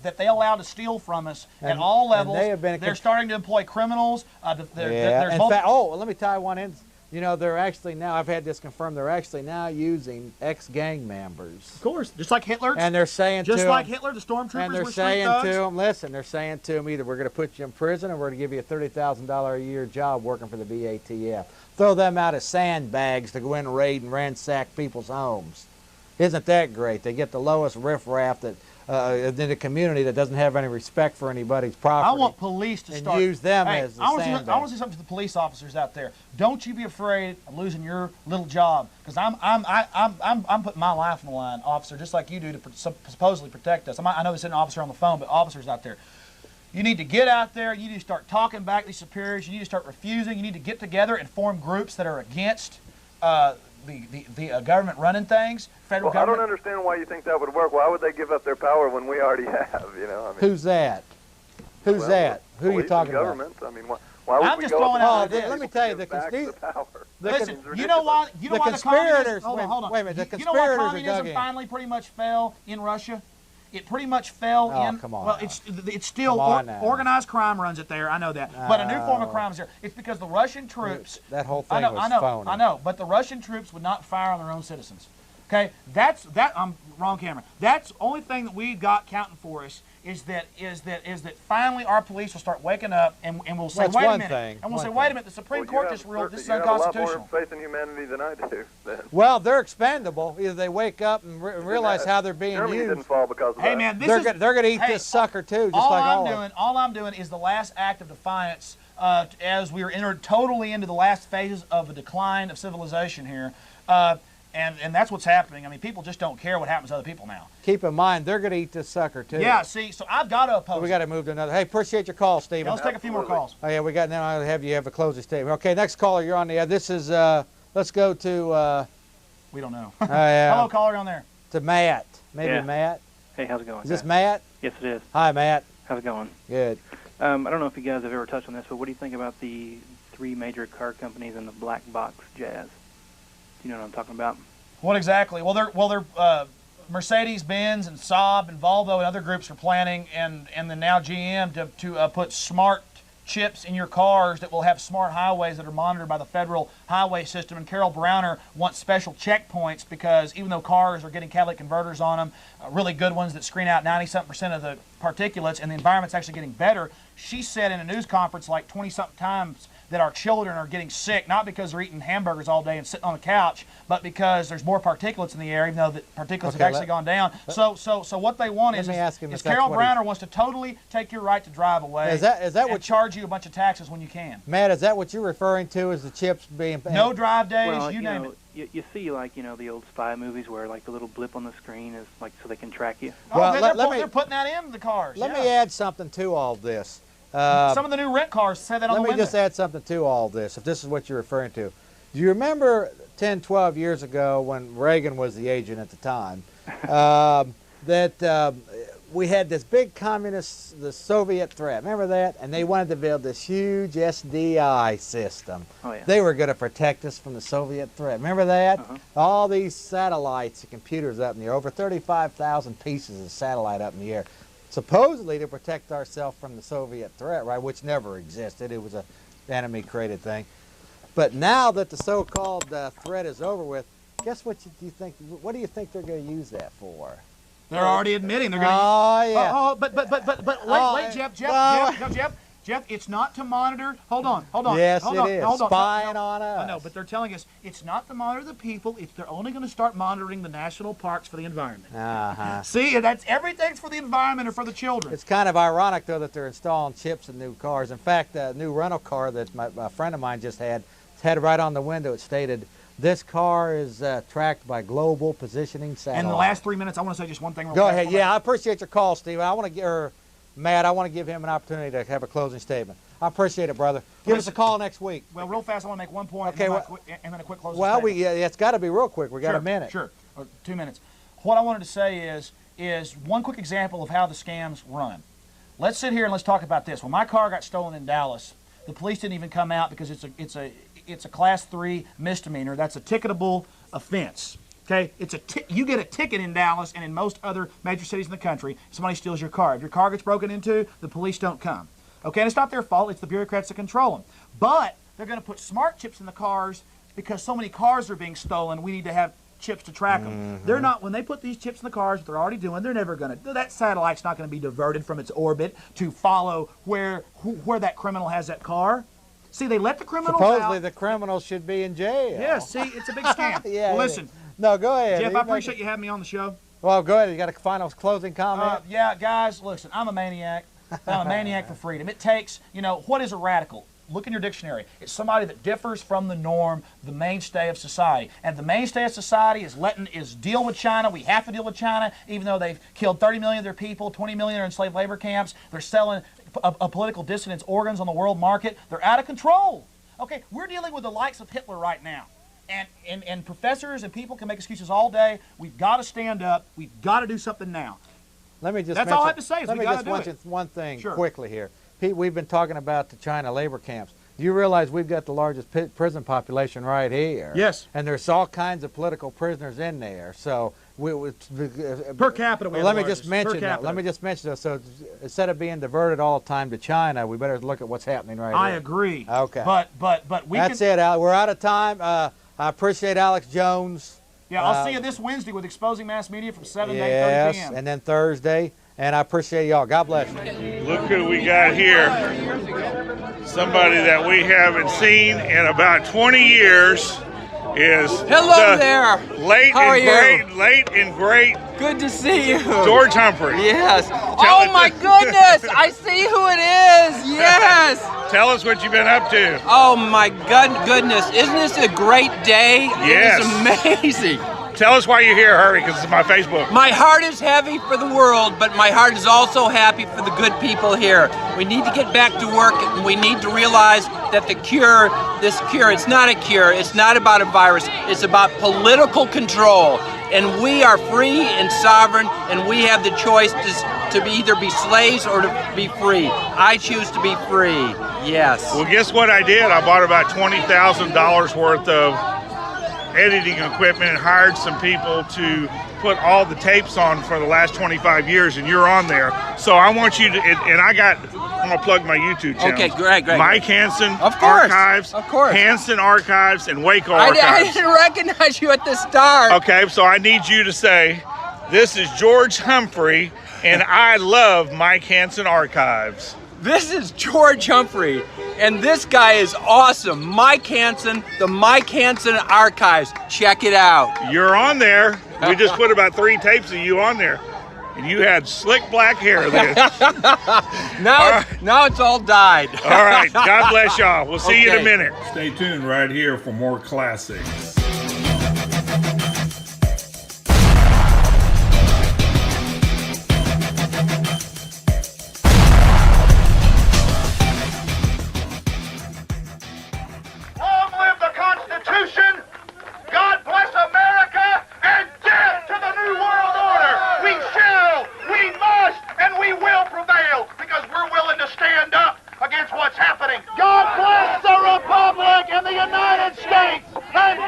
that they allow to steal from us at all levels. They're starting to employ criminals. In fact, let me tie one in. They're actually now, I've had this confirmed, they're actually now using ex-gang members. Of course, just like Hitler. And they're saying just like Hitler, the stormtroopers and they're were saying street thugs. to them, listen, they're saying to them, either we're going to put you in prison or we're going to give you a $30,000 a year job working for the BATF. Throw them out as sandbags to go in and raid and ransack people's homes. Isn't that great? They get the lowest riffraff in the community that doesn't have any respect for anybody's property. I want police to start. Use them as the sandbag. I want to say something to the police officers out there. Don't you be afraid of losing your little job, because I'm putting my life on the line, officer, just like you do to supposedly protect us. I know this isn't an officer on the phone, but officers out there. You need to get out there. You need to start talking back to these superiors. You need to start refusing. You need to get together and form groups that are against the government running things. Federal government. I don't understand why you think that would work. Why would they give up their power when we already have? Who's that? Who are you talking government. about? I mean, why would I'm we just go throwing out. Let me tell you, Listen, you know why? You know why the conspirators. Hold on. Wait a minute. The conspirators you know why are communism finally pretty much fell in Russia? It pretty much fell in. Come on. Well, it's still organized crime runs it there. I know that, but a new form of crime is there. It's because the Russian troops. That whole thing was phony. I know, but the Russian troops would not fire on their own citizens. Okay, I'm wrong camera. That's the only thing that we got counting for us is that finally our police will start waking up and we'll say, wait a minute, and we'll say, wait a minute, the Supreme Court just ruled this is unconstitutional. You have a lot more faith in humanity than I do. Then. Well, they're expendable. Either they wake up and realize how they're being Germany used. Didn't fall because of Hey that. man, they're going to eat this sucker too, just all I'm doing is the last act of defiance as we are entered totally into the last phases of a decline of civilization here. And that's what's happening. I mean, people just don't care what happens to other people now. Keep in mind, they're going to eat this sucker too. Yeah, see, so I've got to oppose we got to move to another. Hey, appreciate your call, Stephen. Yeah, let's take a few more calls. Oh, yeah, we got, now I'll have you have a closing statement. Okay, next caller, you're on the air. This is, let's go to... we don't know. Hello, caller, on there. To Matt. Maybe yeah. Matt? Hey, how's it going? Is this Matt? Yes, it is. Hi, Matt. How's it going? Good. I don't know if you guys have ever touched on this, but what do you think about the 3 major car companies and the black box jazz? Do you know what I'm talking about? What exactly? Well, they're Mercedes-Benz and Saab and Volvo and other groups are planning, and then now GM to put smart chips in your cars that will have smart highways that are monitored by the federal highway system. And Carol Browner wants special checkpoints because even though cars are getting catalytic converters on them, really good ones that screen out 90-something% of the particulates, and the environment's actually getting better, she said in a news conference like 20-something times that our children are getting sick, not because they're eating hamburgers all day and sitting on the couch, but because there's more particulates in the air, even though the particulates have actually gone down. So what they want is Carol Browner wants to totally take your right to drive away. Is that what charge you a bunch of taxes when you can? Matt, is that what you're referring to as the chips being... No drive days, well, you name it. You see, like, the old spy movies where, like, the little blip on the screen is, like, so they can track you. Well, they're putting that in the cars. Let me add something to all this. Some of the new rent cars say that on the window. Let me just add something to all this, if this is what you're referring to. Do you remember 10, 12 years ago when Reagan was the agent at the time, that we had this big communist, the Soviet threat. Remember that? And they wanted to build this huge SDI system. Oh, yeah. They were going to protect us from the Soviet threat. Remember that? All these satellites and computers up in the air, over 35,000 pieces of satellite up in the air, supposedly to protect ourselves from the Soviet threat, right, which never existed. It was an enemy-created thing. But now that the so-called threat is over with, guess what do you think? What do you think they're going to use that for? They're already admitting they're going to. Oh yeah. But Jeff, it's not to monitor. Hold on. Yes, hold it on, is. Hold on. Spying on us. I know, but they're telling us it's not to monitor the people. They're only going to start monitoring the national parks for the environment. See, that's everything's for the environment or for the children. It's kind of ironic though that they're installing chips in new cars. In fact, a new rental car that a friend of mine just had right on the window. It stated, "This car is tracked by global positioning satellite." In the last 3 minutes, I want to say just one thing. Go ahead. Yeah, I appreciate your call, Steve. Matt, I want to give him an opportunity to have a closing statement. I appreciate it, brother. Give us a call next week. Well, real fast, I want to make one point okay, and then a quick closing statement. Well, it's got to be real quick. We got a minute. Sure, 2 minutes. What I wanted to say is one quick example of how the scams run. Let's sit here and let's talk about this. When my car got stolen in Dallas, the police didn't even come out because it's a class 3 misdemeanor. That's a ticketable offense. Okay, you get a ticket in Dallas and in most other major cities in the country. Somebody steals your car. If your car gets broken into, the police don't come. Okay, and it's not their fault. It's the bureaucrats that control them. But they're going to put smart chips in the cars because so many cars are being stolen. We need to have chips to track them. They're not. When they put these chips in the cars, what they're already doing, they're never going to. That satellite's not going to be diverted from its orbit to follow where that criminal has that car. See, they let the criminals out. Supposedly the criminals should be in jail. Yeah, see, it's a big scam. Yeah, well, listen. No, go ahead. Jeff, I appreciate you having me on the show. Well, go ahead. You got a final closing comment? Yeah, guys, listen, I'm a maniac. I'm a maniac for freedom. It takes, what is a radical? Look in your dictionary. It's somebody that differs from the norm, the mainstay of society. And the mainstay of society is deal with China. We have to deal with China, even though they've killed 30 million of their people, 20 million are in slave labor camps. They're selling political dissidents organs on the world market. They're out of control. Okay, we're dealing with the likes of Hitler right now. And professors and people can make excuses all day. We've got to stand up. We've got to do something now. That's all I have to say. Let me just mention one thing quickly here. Pete, we've been talking about the China labor camps. Do you realize we've got the largest prison population right here? Yes. And there's all kinds of political prisoners in there. So per capita, let me just mention this. So instead of being diverted all the time to China, we better look at what's happening right here. I agree. Okay. But That's it, Al. We're out of time. I appreciate Alex Jones Yeah, I'll see you this Wednesday with Exposing Mass Media from 7 to 8:30 Yes, p.m. and then Thursday. And I appreciate y'all. God bless you. Look who we got here. Somebody that we haven't seen in about 20 years is Hello there. Late and great. Good to see you. George Humphrey. Yes. Oh my goodness! I see who it is. Yes. Tell us what you've been up to. Oh my goodness! Isn't this a great day? Yes. It is amazing. Tell us why you're here, hurry, because it's my Facebook. My heart is heavy for the world, but my heart is also happy for the good people here. We need to get back to work, and we need to realize that this cure, it's not a cure, it's not about a virus, it's about political control. And we are free and sovereign, and we have the choice to either be slaves or to be free. I choose to be free, yes. Well, guess what I did? I bought about $20,000 worth of editing equipment and hired some people to put all the tapes on for the last 25 years, and you're on there. So I want you to, and I'm gonna plug my YouTube channel. Okay, great. Mike Hanson Archives, Hanson Archives, and Waco Archives. I didn't recognize you at the start. Okay, so I need you to say, this is George Humphrey, and I love Mike Hanson Archives. This is George Humphrey, and this guy is awesome. Mike Hanson, the Mike Hanson Archives. Check it out. You're on there. We just put about 3 tapes of you on there. And you had slick black hair then. Now it's all dyed. All right. God bless y'all. We'll see you in a minute. Stay tuned right here for more classics. Long live the Constitution! God bless America, and death to the New World Order! We shall, we must, and we will prevail because we're willing to stand up against what's happening. God bless the Republic and the United States, and